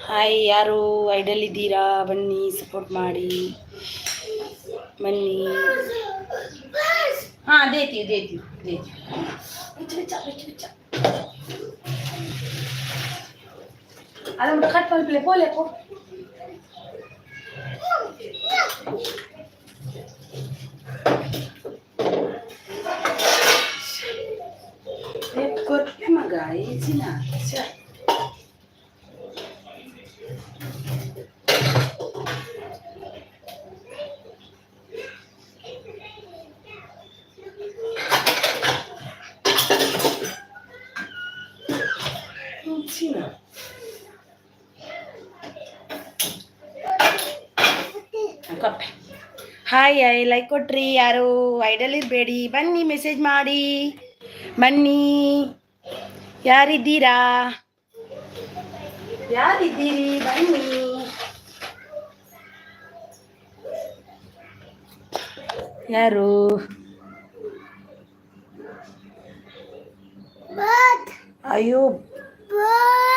Hi, ಯಾರು idle ಇದ್ದೀರಾ? ಬನ್ನಿ, ಸಪೋರ್ಟ್ ಮಾಡಿ ಬನ್ನಿ. ಹಾಂ, ದೇತಿ ಅದು ಕಟ್ ಮಾಡ್ಬಿಲೆ ಪೋಲೆ ಪೋ. ಕೊಟ್ಟೆ ಮಗ ಏಜಿನ ಹಾಯ್ ಲೈಕ್ ಕೊಟ್ರಿ. ಯಾರು ಐಡಲ್ ಇರಬೇಡಿ, ಬನ್ನಿ ಮೆಸೇಜ್ ಮಾಡಿ ಬನ್ನಿ. ಯಾರಿದ್ದೀರಾ? ಯಾರಿದ್ದೀರಿ? ಬನ್ನಿ. ಯಾರು? ಅಯ್ಯೋ,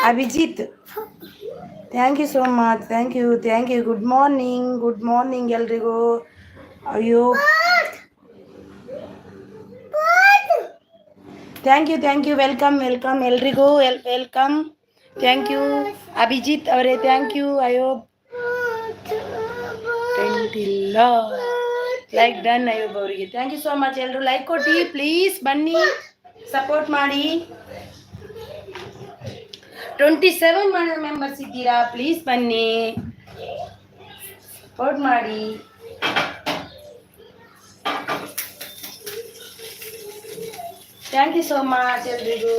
Abhijith, thank you so much. Thank you. Good morning ಎಲ್ರಿಗೂ. ಅಯ್ಯೋ, ಥ್ಯಾಂಕ್ ಯು. ವೆಲ್ಕಮ್ ಎಲ್ರಿಗೂ. ವೆಲ್ಕಮ್. ಥ್ಯಾಂಕ್ ಯು ಅಭಿಜಿತ್ ಅವರೇ, ಥ್ಯಾಂಕ್ ಯು. ಅಯೋಬ್ ಇಲ್ಲ, ಲೈಕ್ ಡನ್ ಅಯೋಬ್ ಅವರಿಗೆ ಥ್ಯಾಂಕ್ ಯು ಸೋ ಮಚ್. ಎಲ್ಲರೂ ಲೈಕ್ ಕೊಟ್ಟು ಪ್ಲೀಸ್ ಬನ್ನಿ, ಸಪೋರ್ಟ್ ಮಾಡಿ. 27 ಮೆಂಬರ್ಸ್ ಇದ್ದೀರಾ, ಪ್ಲೀಸ್ ಬನ್ನಿ, ಸಪೋರ್ಟ್ ಮಾಡಿ. ಥ್ಯಾಂಕ್ ಯು ಸೋ ಮಚ್ ಎಲ್ರಿಗೂ.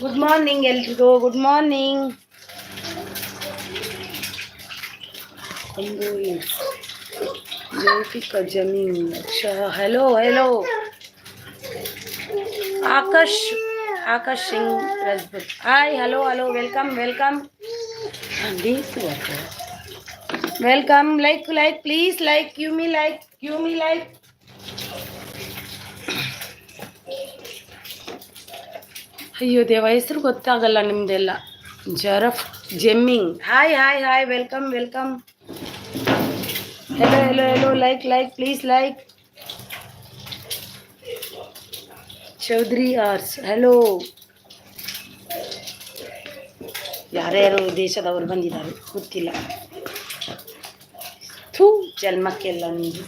ಗುಡ್ ಮಾರ್ನಿಂಗ್ ಎಲ್ರಿಗೂ. Good morning. Jyothika Jameen. Hello Akash Singh Rajput. Hi, hello, welcome. Like please, like give me like. ಅಯ್ಯೋ ದೇವ, ಹೆಸರು ಗೊತ್ತಾಗಲ್ಲ ನಿಮ್ದೆಲ್ಲ. ಜರಫ್ ಜೆಮ್ಮಿಂಗ್. Hi, welcome. Hello, like please, like. Chaudhary ಆರ್ಸ್, ಹೆಲೋ. ಯಾರ್ಯಾರು ದೇಶದವರು ಬಂದಿದ್ದಾರೆ ಗೊತ್ತಿಲ್ಲ. ಜನ್ಮಕ್ಕೆಲ್ಲ ನಿಮಗೆ.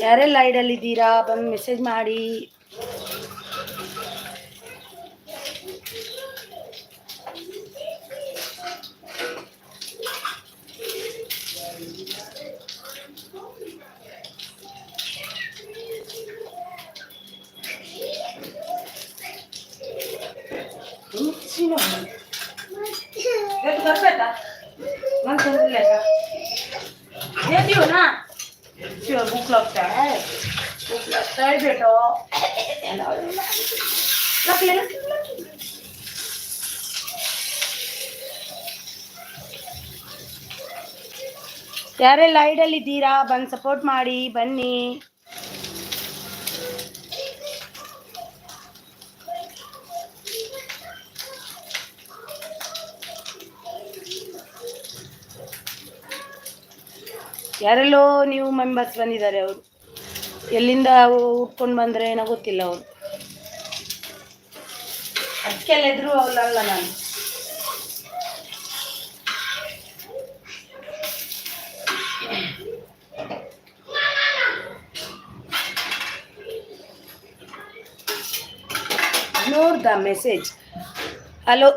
ಯಾರೆಲ್ಲ ಐಡಲ್ ಇದ್ದೀರಾ? ಬಂದು ಮೆಸೇಜ್ ಮಾಡಿ. ಬರ್ಬೇಕಾ ये दियो ना जो भूख लगता है बेटा रख ले ಯಾರೆಲ್ಲ ಲೈಡಲ್ಲಿ ಇದ್ದೀರಾ ಬಂದು ಸಪೋರ್ಟ್ ಮಾಡಿ ಬನ್ನಿ. ಯಾರೆಲ್ಲೋ ನೀವು ಮೆಂಬರ್ಸ್ ಬಂದಿದ್ದಾರೆ. ಅವರು ಎಲ್ಲಿಂದ ಉಟ್ಕೊಂಡು ಬಂದ್ರೆ ಏನೋ ಗೊತ್ತಿಲ್ಲ. ಅವರು ಅದಕ್ಕೆಲ್ಲ ಎದುರು ಅವಲ್ಲ ನಾನು. ignore the message. Hello.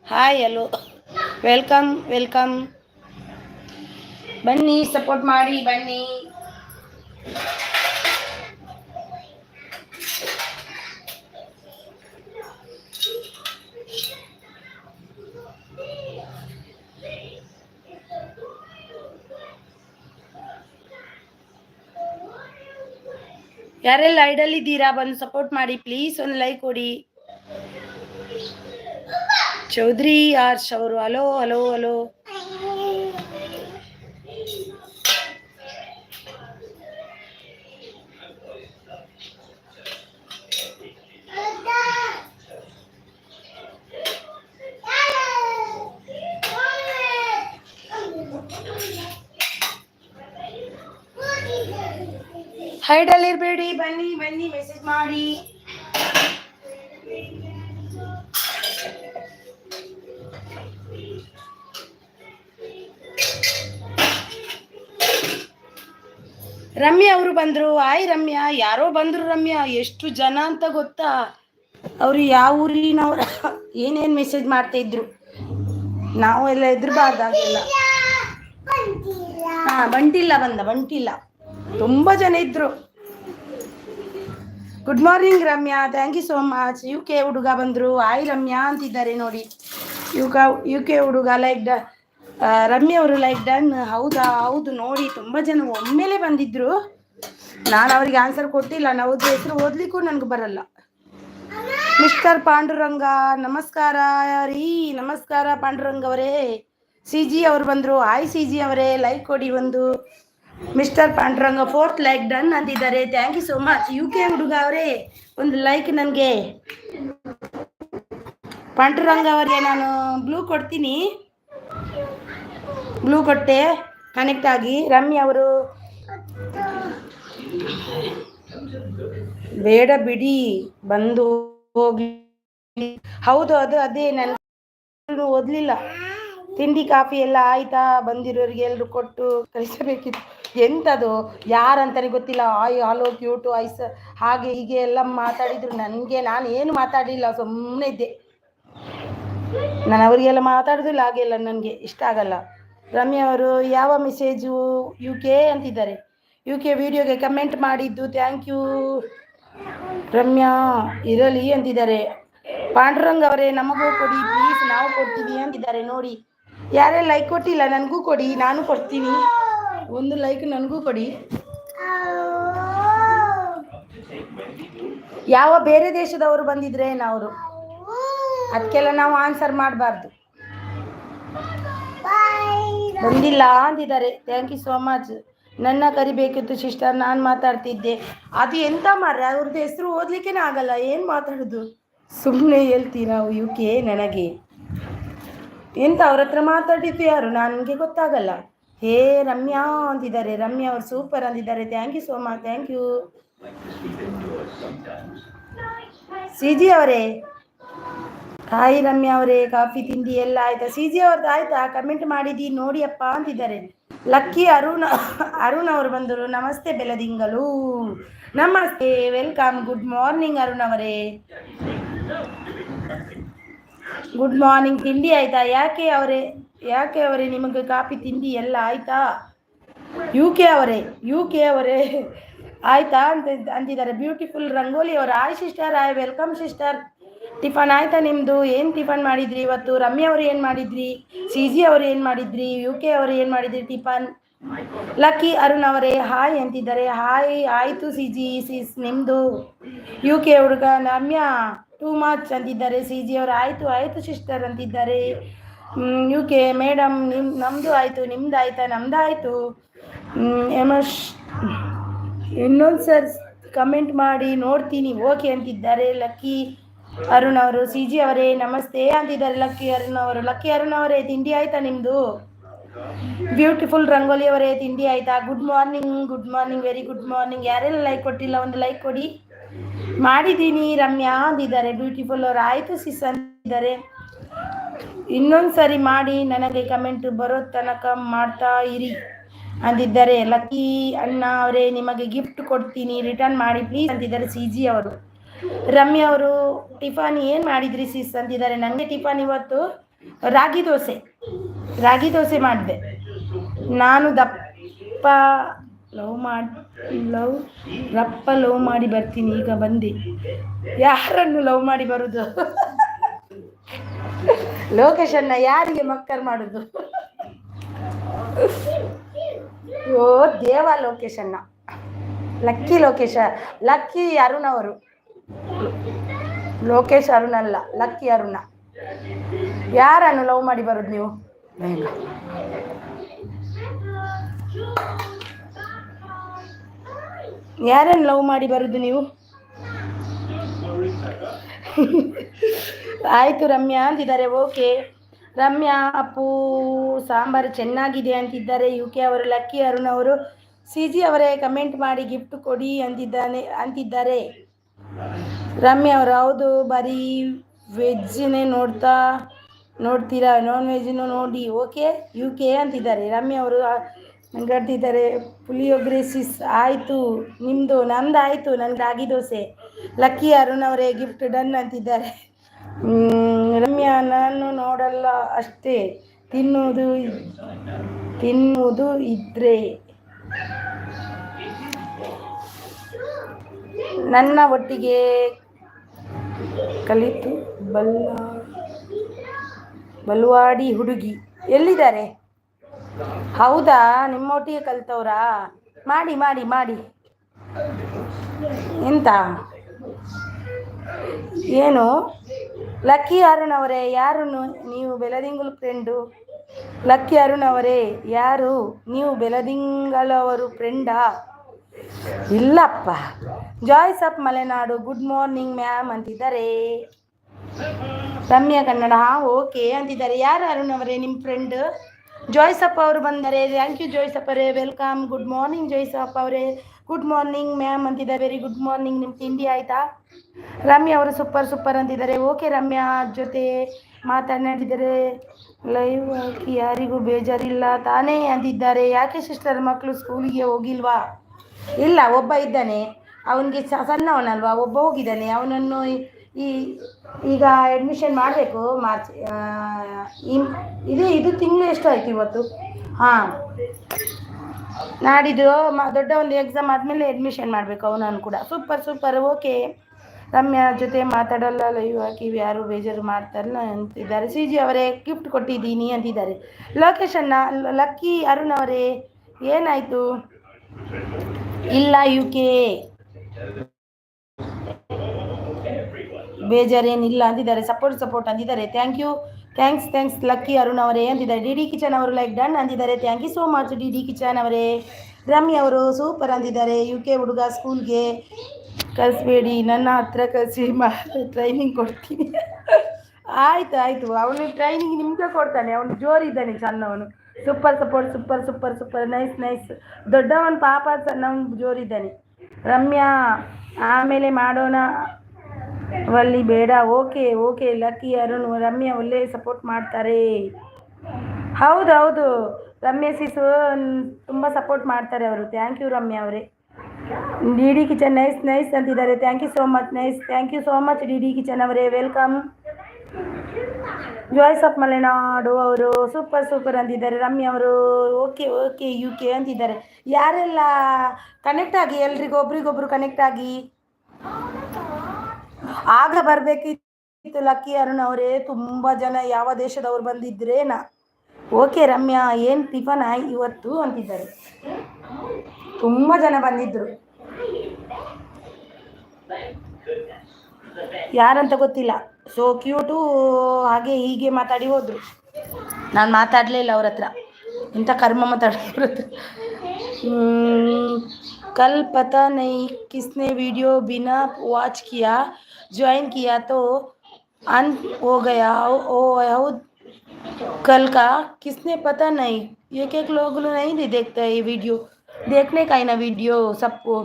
Hi, hello. Welcome. ಬನ್ನಿ ಸಪೋರ್ಟ್ ಮಾಡಿ ಬನ್ನಿ. ಯಾರೆಲ್ಲ ಐಡಲ್ ಇದ್ದೀರಾ ಬಂದು ಸಪೋರ್ಟ್ ಮಾಡಿ ಪ್ಲೀಸ್. ಒಂದು ಲೈಕ್ ಕೊಡಿ. ಚೌಧರಿ ಆರ್ಷ್ ಅವರು ಹಲೋ. ಹೈಡಲ್ಲಿ ಇರಬೇಡಿ, ಬನ್ನಿ ಮೆಸೇಜ್ ಮಾಡಿ. ರಮ್ಯಾ ಅವರು ಬಂದ್ರು. ಆಯ್ ರಮ್ಯಾ, ಯಾರೋ ಬಂದ್ರು ರಮ್ಯಾ. ಎಷ್ಟು ಜನ ಅಂತ ಗೊತ್ತಾ? ಅವರು ಯಾವ ಊರಿನವ್ರ ಏನೇನು ಮೆಸೇಜ್ ಮಾಡ್ತಾ ಇದ್ರು. ನಾವು ಎಲ್ಲ ಎದುರ್ಬಾರ್ದಾಗೆಲ್ಲ. ಬಂಟಿಲ್ಲ ತುಂಬಾ ಜನ ಇದ್ರು. Good morning Ramya, thank you so much. UK ಹುಡುಗ ಬಂದ್ರು. ಆಯ್ ರಮ್ಯಾ ಅಂತಿದ್ದಾರೆ ನೋಡಿ. UK ಹುಡುಗ ಲೈಕ್ ರಮ್ಯಾ ಅವರು ಲೈಕ್ ಡನ್. ಹೌದು ನೋಡಿ, ತುಂಬಾ ಜನ ಒಮ್ಮೆಲೆ ಬಂದಿದ್ರು. ನಾನು ಅವ್ರಿಗೆ ಆನ್ಸರ್ ಕೊಟ್ಟಿಲ್ಲ. ನಾವು ಹೆಸರು ಓದ್ಲಿಕ್ಕೂ ನನಗೆ ಬರಲ್ಲ. ಮಿಸ್ಟರ್ ಪಾಂಡುರಂಗ ನಮಸ್ಕಾರ ರೀ. ನಮಸ್ಕಾರ ಪಾಂಡುರಂಗ ಅವರೇ. CG ಅವರು ಬಂದ್ರು. ಆಯ್ CG ಅವರೇ, ಲೈಕ್ ಕೊಡಿ ಒಂದು. Mister Panduranga 4th like done ಅಂತಿದ್ದಾರೆ. Thank you so much. UK ಹುಡುಗ ಅವರೇ, ಒಂದು ಲೈಕ್ ನನಗೆ. ಪಾಂಡುರಂಗ ಅವರಿಗೆ ನಾನು ಬ್ಲೂ ಕೊಡ್ತೀನಿ. ಬ್ಲೂ ಕೊಟ್ಟೆ ಕನೆಕ್ಟ್ ಆಗಿ. ರಮ್ಯಾ ಅವರು ಬೇಡ ಬಿಡಿ ಬಂದು ಹೋಗ್ಲಿ. ಹೌದು, ಅದೇ ನಾನು ಓದ್ಲಿಲ್ಲ. ತಿಂಡಿ ಕಾಫಿ ಎಲ್ಲ ಆಯ್ತಾ? ಬಂದಿರೋರಿಗೆ ಎಲ್ರು ಕೊಟ್ಟು ಕಳಿಸಬೇಕಿತ್ತು. ಎಂಥದು ಯಾರಂತಾನೆ ಗೊತ್ತಿಲ್ಲ. ಹಲೋ ಕ್ಯೂಟು ಐಸ್ ಹಾಗೆ ಹೀಗೆ ಎಲ್ಲ ಮಾತಾಡಿದ್ರು. ನಾನು ಏನು ಮಾತಾಡಲಿಲ್ಲ, ಸುಮ್ಮನೆ ಇದ್ದೆ. ನಾನು ಅವರಿಗೆಲ್ಲ ಮಾತಾಡೋದಿಲ್ಲ. ಹಾಗೆಲ್ಲ ನನಗೆ ಇಷ್ಟ ಆಗಲ್ಲ. ರಮ್ಯಾ ಅವರು ಯಾವ ಮೆಸೇಜು? UK ಅಂತಿದ್ದಾರೆ. UK ವಿಡಿಯೋಗೆ ಕಮೆಂಟ್ ಮಾಡಿದ್ದು ಥ್ಯಾಂಕ್ ಯು. ರಮ್ಯಾ ಇರಲಿ ಅಂತಿದ್ದಾರೆ. ಪಾಂಡುರಂಗ್ ಅವರೇ, ನಮಗೂ ಕೊಡಿ ಪ್ಲೀಸ್, ನಾವು ಕೊಡ್ತೀವಿ ಅಂತಿದ್ದಾರೆ ನೋಡಿ. ಯಾರೇ ಲೈಕ್ ಕೊಟ್ಟಿಲ್ಲ ನನಗೂ ಕೊಡಿ, ನಾನು ಕೊಡ್ತೀನಿ. ಒಂದು ಲೈಕ್ ನನಗೂ ಕೊಡಿ. ಯಾವ ಬೇರೆ ದೇಶದವರು ಬಂದಿದ್ರೆ ಅವರು ಅದಕ್ಕೆಲ್ಲ ನಾವು ಆನ್ಸರ್ ಮಾಡಬಾರ್ದು. ಬಂದಿಲ್ಲ ಅಂತಿದ್ದಾರೆ. Thank you so much. ನನ್ನ ಕರಿಬೇಕಿತ್ತು ಸಿಸ್ಟರ್, ನಾನು ಮಾತಾಡ್ತಿದ್ದೆ. ಅದು ಎಂತ ಮಾರ್ರೆ, ಅವ್ರದ್ದು ಹೆಸರು ಓದ್ಲಿಕ್ಕೆ ಆಗಲ್ಲ. ಏನು ಮಾತಾಡೋದು? ಸುಮ್ಮನೆ ಹೇಳ್ತೀವಿ ನಾವು. UK ನನಗೆ ಎಂತ ಅವ್ರ ಹತ್ರ ಮಾತಾಡಿದ್ದು ಯಾರು ನನಗೆ ಗೊತ್ತಾಗಲ್ಲ. ಹೇ ರಮ್ಯಾ ಅಂತಿದ್ದಾರೆ. ರಮ್ಯಾ ಅವರು ಸೂಪರ್ ಅಂತಿದ್ದಾರೆ. Thank you so much. Thank you. CG ಅವರೇ ಹಾಯ್. ರಮ್ಯಾ ಅವರೇ, ಕಾಫಿ ತಿಂಡಿ ಎಲ್ಲ ಆಯ್ತಾ? CG ಅವ್ರದ್ದು ಆಯ್ತಾ? ಕಮೆಂಟ್ ಮಾಡಿದಿ ನೋಡಿ ಅಪ್ಪ ಅಂತಿದ್ದಾರೆ. ಲಕ್ಕಿ ಅರುಣ್ ಅವರು ಬಂದರು. ನಮಸ್ತೆ ಬೆಳದಿಂಗಲು. ನಮಸ್ತೆ, ವೆಲ್ಕಮ್. ಗುಡ್ ಮಾರ್ನಿಂಗ್ ಅರುಣ್ ಅವರೇ. Good morning. ತಿಂಡಿ ಆಯ್ತಾ? ಯಾಕೆ ಅವರೇ ನಿಮಗೆ ಕಾಫಿ ತಿಂಡಿ ಎಲ್ಲ ಆಯ್ತಾ? UK ಅವರೇ ಆಯ್ತಾ ಅಂತಿದ್ದಾರೆ. ಬ್ಯೂಟಿಫುಲ್ ರಂಗೋಲಿ ಅವರು. ಆಯ್ ಸಿಸ್ಟರ್, ಆಯ್ ವೆಲ್ಕಮ್ ಸಿಸ್ಟರ್. ಟಿಫನ್ ಆಯ್ತಾ ನಿಮ್ಮದು? ಏನು ಟಿಫನ್ ಮಾಡಿದ್ರಿ ಇವತ್ತು? ರಮ್ಯಾ ಅವರು ಏನು ಮಾಡಿದ್ರಿ? ಸಿ ಜಿ ಅವರು ಏನು ಮಾಡಿದ್ರಿ? ಯು ಕೆ ಅವರು ಏನು ಮಾಡಿದ್ರಿ ಟಿಫನ್? ಲಕ್ಕಿ ಅರುಣ್ ಅವರೇ ಹಾಯ್ ಅಂತಿದ್ದಾರೆ. ಹಾಯ್ ಆಯಿತು ಸಿ ಜಿ ಸಿಸ್ ನಿಮ್ಮದು. ಯು ಕೆ ಹುಡುಗ ರಮ್ಯಾ ಟೂ ಮಚ್ ಅಂತಿದ್ದಾರೆ. ಸಿ ಜಿ ಅವರು ಆಯಿತು ಆಯಿತು ಸಿಸ್ಟರ್ ಅಂತಿದ್ದಾರೆ. ಯು ಕೆ ಮೇಡಮ್ ನಮ್ಮದು ಆಯಿತು, ನಿಮ್ದು ಆಯಿತಾ? ನಮ್ದು ಆಯಿತು. ಎಮಶ್ ಇನ್ನೊಂದು ಸರ್ ಕಮೆಂಟ್ ಮಾಡಿ ನೋಡ್ತೀನಿ ಓಕೆ ಅಂತಿದ್ದಾರೆ. ಲಕ್ಕಿ ಅರುಣ್ ಅವರು. ಸಿ ಜಿ ಅವರೇ ನಮಸ್ತೆ ಅಂತಿದ್ದಾರೆ. ಲಕ್ಕಿ ಅರುಣ್ ಅವರು. ಲಕ್ಕಿ ಅರುಣ್ ಅವರೇ ತಿಂಡಿ ಆಯ್ತಾ ನಿಮ್ಮದು? ಬ್ಯೂಟಿಫುಲ್ ರಂಗೋಲಿ ಅವರೇ ತಿಂಡಿ ಆಯ್ತಾ? Good morning very good morning. ಯಾರೆಲ್ಲ ಲೈಕ್ ಕೊಟ್ಟಿಲ್ಲ ಒಂದು ಲೈಕ್ ಕೊಡಿ. ಮಾಡಿದ್ದೀನಿ ರಮ್ಯಾ ಅಂದಿದ್ದಾರೆ. ಬ್ಯೂಟಿಫುಲ್ ಅವರು ಆಯಿತು ಸಿಸ್ ಅಂತಿದ್ದಾರೆ. ಇನ್ನೊಂದು ಸರಿ ಮಾಡಿ ನನಗೆ ಕಮೆಂಟ್ ಬರೋ ತನಕ ಮಾಡ್ತಾ ಇರಿ ಅಂದಿದ್ದಾರೆ. ಲಕ್ಕಿ ಅಣ್ಣ ಅವರೇ ನಿಮಗೆ ಗಿಫ್ಟ್ ಕೊಡ್ತೀನಿ ರಿಟರ್ನ್ ಮಾಡಿ ಪ್ಲೀಸ್ ಅಂತಿದ್ದಾರೆ. ಸಿ ಜಿ ಅವರು. ರಮ್ಯಾ ಅವರು ಟಿಫನ್ ಏನು ಮಾಡಿದ್ರಿ ಸಿಸ್ ಅಂತಿದ್ದಾರೆ. ನನಗೆ ಟಿಫನ್ ಇವತ್ತು ರಾಗಿ ದೋಸೆ ಮಾಡಿದೆ. ನಾನು ಲವ್ ಮಾಡಿ ಬರ್ತೀನಿ. ಈಗ ಬಂದೆ. ಯಾರನ್ನು ಲವ್ ಮಾಡಿ ಬರುದು? ಲೊಕೇಶನ್ನ ಯಾರಿಗೆ ಮಕ್ಕಳು ಮಾಡೋದು? ಓ ದೇವ ಲೊಕೇಶನ್ನ. ಲಕ್ಕಿ ಅರುಣ್ ಅವರು. ಲೋಕೇಶ್ ಅರುಣ್ ಅಲ್ಲ, ಲಕ್ಕಿ ಅರುಣ. ಯಾರನ್ನು ಲವ್ ಮಾಡಿ ಬರೋದು ನೀವು? ಯಾರನ್ನು ಲವ್ ಮಾಡಿ ಬರೋದು ನೀವು? ಆಯಿತು ರಮ್ಯಾ ಅಂತಿದ್ದಾರೆ. ಓಕೆ ರಮ್ಯಾ ಅಪ್ಪು ಸಾಂಬಾರು ಚೆನ್ನಾಗಿದೆ ಅಂತಿದ್ದಾರೆ. ಯು ಕೆ ಅವರು. ಲಕ್ಕಿ ಅರುಣ್ ಅವರು. ಸಿ ಜಿ ಅವರೇ ಕಮೆಂಟ್ ಮಾಡಿ ಗಿಫ್ಟ್ ಕೊಡಿ ಅಂತಿದ್ದಾರೆ. ರಮ್ಯಾ ಅವರು ಹೌದು ಬರೀ ವೆಜ್ನೇ ನೋಡ್ತೀರಾ ನಾನ್ ವೆಜ್ನು ನೋಡಿ ಓಕೆ ಯು ಕೆ ಅಂತಿದ್ದಾರೆ. ರಮ್ಯಾ ಅವರು ನಂಗಡ್ತಿದ್ದಾರೆ. ಪುಳಿಯೋಗರೆ ಸಿಸ್ ಆಯಿತು ನಿಮ್ಮದು? ನಂದು ಆಯಿತು, ನನಗೆ ರಾಗಿ ದೋಸೆ. ಲಕ್ಕಿ ಅರುಣ್ ಅವರೇ ಗಿಫ್ಟ್ ಡನ್ ಅಂತಿದ್ದಾರೆ. ರಮ್ಯಾ ನಾನು ನೋಡಲ್ಲ ಅಷ್ಟೇ, ತಿನ್ನುವುದು ಇದ್ರೆ ನನ್ನ ಒಟ್ಟಿಗೆ ಕಲಿತು ಬಲ್ವಾಡಿ ಹುಡುಗಿ ಎಲ್ಲಿದ್ದಾರೆ? ಹೌದಾ, ನಿಮ್ಮೊಟ್ಟಿಗೆ ಕಲಿತವ್ರಾ? ಮಾಡಿ ಮಾಡಿ ಮಾಡಿ. ಎಂತ ಏನು? ಲಕ್ಕಿ ಅರುಣ್ ಅವರೇ ಯಾರು ನೀವು? ಬೆಳದಿಂಗಳು ಫ್ರೆಂಡು. ಲಕ್ಕಿ ಅರುಣ್ ಅವರೇ ಯಾರು ನೀವು? ಬೆಳದಿಂಗಳವರು ಫ್ರೆಂಡಾ? ಇಲ್ಲಪ್ಪ. Joys of Malenadu good morning ma'am ಅಂತಿದ್ದಾರೆ. ರಮ್ಯಾ ಕನ್ನಡ ಓಕೆ ಅಂತಿದ್ದಾರೆ. ಯಾರು ಅರುಣ್ ಅವರೇ ನಿಮ್ಮ ಫ್ರೆಂಡ್? ಜಾಯ್ಸ್ ಅಪ್ ಅವರು ಬಂದರೆ ಥ್ಯಾಂಕ್ ಯು ಜಾಯ್ಸ್ ಅಪ್ ಅವರೇ, welcome. Good morning joys up ಅವರೇ. ಗುಡ್ ಮಾರ್ನಿಂಗ್ ಮ್ಯಾಮ್ ಅಂತಿದ್ದಾರೆ. Very good morning. ನಿಮ್ಮ ತಿಂಡಿ ಆಯಿತಾ? ರಮ್ಯಾ ಅವರು ಸೂಪರ್ ಅಂತಿದ್ದಾರೆ. ಓಕೆ ರಮ್ಯಾ ಜೊತೆ ಮಾತನಾಡಿದರೆ ಲೈವ್ ಹಾಕಿ ಯಾರಿಗೂ ಬೇಜಾರಿಲ್ಲ ತಾನೇ ಅಂತಿದ್ದಾರೆ. ಯಾಕೆ ಸಿಸ್ಟರ್ ಮಕ್ಕಳು ಸ್ಕೂಲಿಗೆ ಹೋಗಿಲ್ವಾ? ಇಲ್ಲ, ಒಬ್ಬ ಇದ್ದಾನೆ, ಅವನಿಗೆ ಸಣ್ಣವನಲ್ವಾ, ಒಬ್ಬ ಹೋಗಿದ್ದಾನೆ. ಅವನನ್ನು ಈಗ ಅಡ್ಮಿಷನ್ ಮಾಡಬೇಕು. ಮಾರ್ಚ್ ಇದು ತಿಂಗಳು ಎಷ್ಟು ಆಯಿತು ಇವತ್ತು? ಹಾಂ, ನಾಡಿದ್ದು ದೊಡ್ಡ ಒಂದು ಎಕ್ಸಾಮ್ ಆದಮೇಲೆ ಅಡ್ಮಿಷನ್ ಮಾಡಬೇಕು ಅವನನ್ನು ಕೂಡ. Super okay. ರಮ್ಯಾ ಜೊತೆ ಮಾತಾಡಲ್ಲ ಲೈವ್ ಹಾಕಿ ಯಾರು ಬೇಜಾರು ಮಾಡ್ತಾರಲ್ಲ ಅಂತಿದ್ದಾರೆ. ಸಿ ಜಿ ಅವರೇ ಗಿಫ್ಟ್ ಕೊಟ್ಟಿದ್ದೀನಿ ಅಂತಿದ್ದಾರೆ. ಲೊಕೇಶನ್ನ ಲಕ್ಕಿ ಅರುಣ್ ಅವರೇ ಏನಾಯಿತು? ಇಲ್ಲ ಯು ಕೆ ಬೇಜಾರೇನಿಲ್ಲ ಅಂತಿದ್ದಾರೆ. ಸಪೋರ್ಟ್ ಅಂತಿದ್ದಾರೆ. ಥ್ಯಾಂಕ್ಸ್ ಲಕ್ಕಿ ಅರುಣ್ ಅವರೇ ಅಂತಿದ್ದಾರೆ. ಡಿ ಕಿಚನ್ ಅವರು ಲೈಕ್ ಡನ್ ಅಂತಿದ್ದಾರೆ. Thank you so much D kitchen ಅವರೇ. ರಮ್ಯಾ ಅವರು ಸೂಪರ್ ಅಂತಿದ್ದಾರೆ. ಯು ಕೆ ಹುಡುಗ ಸ್ಕೂಲ್ಗೆ ಕಳಿಸ್ಬೇಡಿ, ನನ್ನ ಹತ್ರ ಕಳಿಸಿ ಟ್ರೈನಿಂಗ್ ಕೊಡ್ತೀನಿ. ಆಯಿತು ಅವನು ಟ್ರೈನಿಂಗ್ ನಿಮಗೆ ಕೊಡ್ತಾನೆ. ಅವನು ಜೋರಿದ್ದಾನೆ, ಸಣ್ಣವನು. Super support nice. ದೊಡ್ಡವನು ಪಾಪ, ಸಣ್ಣವನು ಜೋರಿದ್ದಾನೆ. ರಮ್ಯಾ ಆಮೇಲೆ ಮಾಡೋಣ ವಲ್ಲಿ ಬೇಡ. Okay lucky Arun. ರಮ್ಯಾ ಒಳ್ಳೆ ಸಪೋರ್ಟ್ ಮಾಡ್ತಾರೆ. ಹೌದು ರಮ್ಯಾ ಸಿಸು ತುಂಬ ಸಪೋರ್ಟ್ ಮಾಡ್ತಾರೆ ಅವರು. ಥ್ಯಾಂಕ್ ಯು ರಮ್ಯಾ ಅವರೇ. ಡಿ ಕಿಚನ್ ನೈಸ್ ಅಂತಿದ್ದಾರೆ. Thank you so much D kitchen ಅವರೇ, ವೆಲ್ಕಮ್. ಜಾಯ್ಸ್ ಆಫ್ ಮಲೆನಾಡು ಅವರು ಸೂಪರ್ ಅಂತಿದ್ದಾರೆ. ರಮ್ಯಾ ಅವರು ಓಕೆ ಯು ಕೆ ಅಂತಿದ್ದಾರೆ. ಯಾರೆಲ್ಲ ಕನೆಕ್ಟ್ ಆಗಿ, ಎಲ್ರಿಗೂ ಒಬ್ರಿಗೊಬ್ರು ಕನೆಕ್ಟ್ ಆಗಿ. ಆಗ ಬರಬೇಕಿತ್ತು ಲಕ್ಕಿ ಅರುಣ್ ಅವರೇ, ತುಂಬ ಜನ ಯಾವ ದೇಶದವ್ರು ಬಂದಿದ್ರೇನಾ? ಓಕೆ ರಮ್ಯಾ, ಏನು ಟಿಫನ್ ಇವತ್ತು ಅಂತಿದ್ದಾರೆ. ತುಂಬ ಜನ ಬಂದಿದ್ರು, ಯಾರಂತ ಗೊತ್ತಿಲ್ಲ. ಸೊ ಕ್ಯೂಟು, ಹಾಗೆ ಹೀಗೆ ಮಾತಾಡಿ ಹೋದ್ರು. ನಾನು ಮಾತಾಡಲೇ ಇಲ್ಲ ಅವ್ರ ಹತ್ರ, ಇಂಥ ಕರ್ಮ ಮಾತಾಡೋದ್ರ ಹತ್ರ. कल पता नहीं किसने वीडियो बिना वॉच किया ज्वाइन किया तो अंत हो गया. ओ कल का किसने पता नहीं. एक लोग नहीं देखते ये वीडियो, देखने का ही ना वीडियो सबको.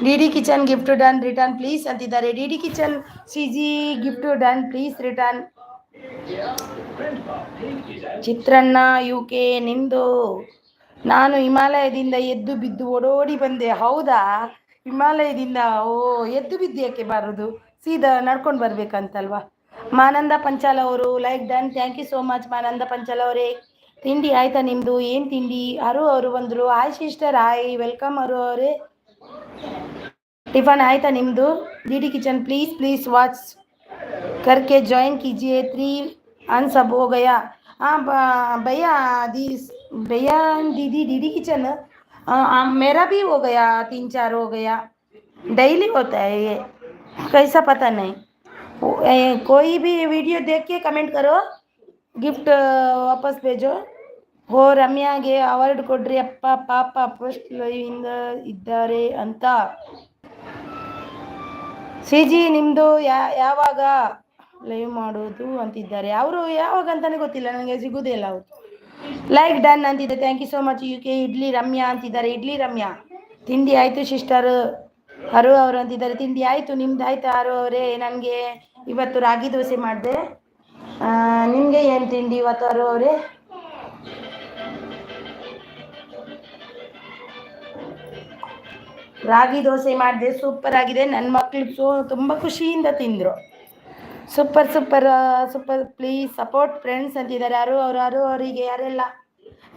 DD kitchen gift done return please ಅಂತಿದ್ದಾರೆ. DD kitchen CG gift done please return. Chitranna UK ನಿಂದು. ನಾನು ಹಿಮಾಲಯದಿಂದ ಎದ್ದು ಬಿದ್ದು ಓಡೋಡಿ ಬಂದೆ. ಹೌದಾ, ಹಿಮಾಲಯದಿಂದ ಎದ್ದು ಬಿದ್ದು ಯಾಕೆ ಬಾರದು, ಸೀದಾ ನಡ್ಕೊಂಡು ಬರ್ಬೇಕಂತಲ್ವಾ. ಮಾನಂದ ಪಂಚಾಲ್ ಅವರು like done, thank you so much Mananda Panchal ಅವರೇ. ತಿಂಡಿ ಆಯ್ತಾ ನಿಮ್ಮದು? ಏನು ತಿಂಡಿ? ಅರು ಅವರು ಬಂದರು. Hi sister, hi, welcome Aru ಅವರೇ. टिफन आया निम्दु? डीडी किचन प्लीज़ वॉच करके ज्वाइन कीजिए. 3 अन सब हो गया. हाँ भैया दीदी डीडी किचन मेरा भी हो गया, 3-4 हो गया. डेली होता है ये, कैसा पता नहीं. कोई भी वीडियो देख के कमेंट करो, गिफ्ट वापस भेजो. हो ರಮ್ಯಾಗೆ ಅವಾರ್ಡ್ ಕೊಡ್ರಿ ಅಪ್ಪ, ಪಾಪ ಫಸ್ಟ್ ಲೈವ್ ಇಂದ ಇದ್ದಾರೆ ಅಂತ. ಸಿಜಿ ನಿಮ್ಮದು ಯಾವಾಗ ಲೈವ್ ಮಾಡೋದು ಅಂತಿದ್ದಾರೆ. ಅವರು ಯಾವಾಗ ಅಂತಾನೆ ಗೊತ್ತಿಲ್ಲ ನನಗೆ, ಸಿಗೋದೇ ಇಲ್ಲ ಅವರು. ಲೈಕ್ ಡನ್ ಅಂತಿದೆ, thank you so much. UK Idli Ramya ಅಂತಿದ್ದಾರೆ. ಇಡ್ಲಿ ರಮ್ಯಾ, ತಿಂಡಿ ಆಯಿತು ಸಿಸ್ಟರ್. ಅರು ಅವರು ಅಂತಿದ್ದಾರೆ, ತಿಂಡಿ ಆಯಿತು, ನಿಮ್ದು ಆಯ್ತಾ ಅರು ಅವರೇ? ನನಗೆ ಇವತ್ತು ರಾಗಿ ದೋಸೆ ಮಾಡಿದೆ. ನಿಮಗೆ ಏನು ತಿಂಡಿ ಇವತ್ತು ಅರು ಅವರೇ? ರಾಗಿ ದೋಸೆ ಮಾಡಿದೆ, ಸೂಪರ್ ಆಗಿದೆ. ನನ್ನ ಮಕ್ಕಳು ತುಂಬ ಖುಷಿಯಿಂದ ತಿಂದರು. ಸೂಪರ್ ಪ್ಲೀಸ್ ಸಪೋರ್ಟ್ ಫ್ರೆಂಡ್ಸ್ ಅಂತಿದ್ದಾರೆ. ಅರು ಅವರಿಗೆ ಯಾರೆಲ್ಲ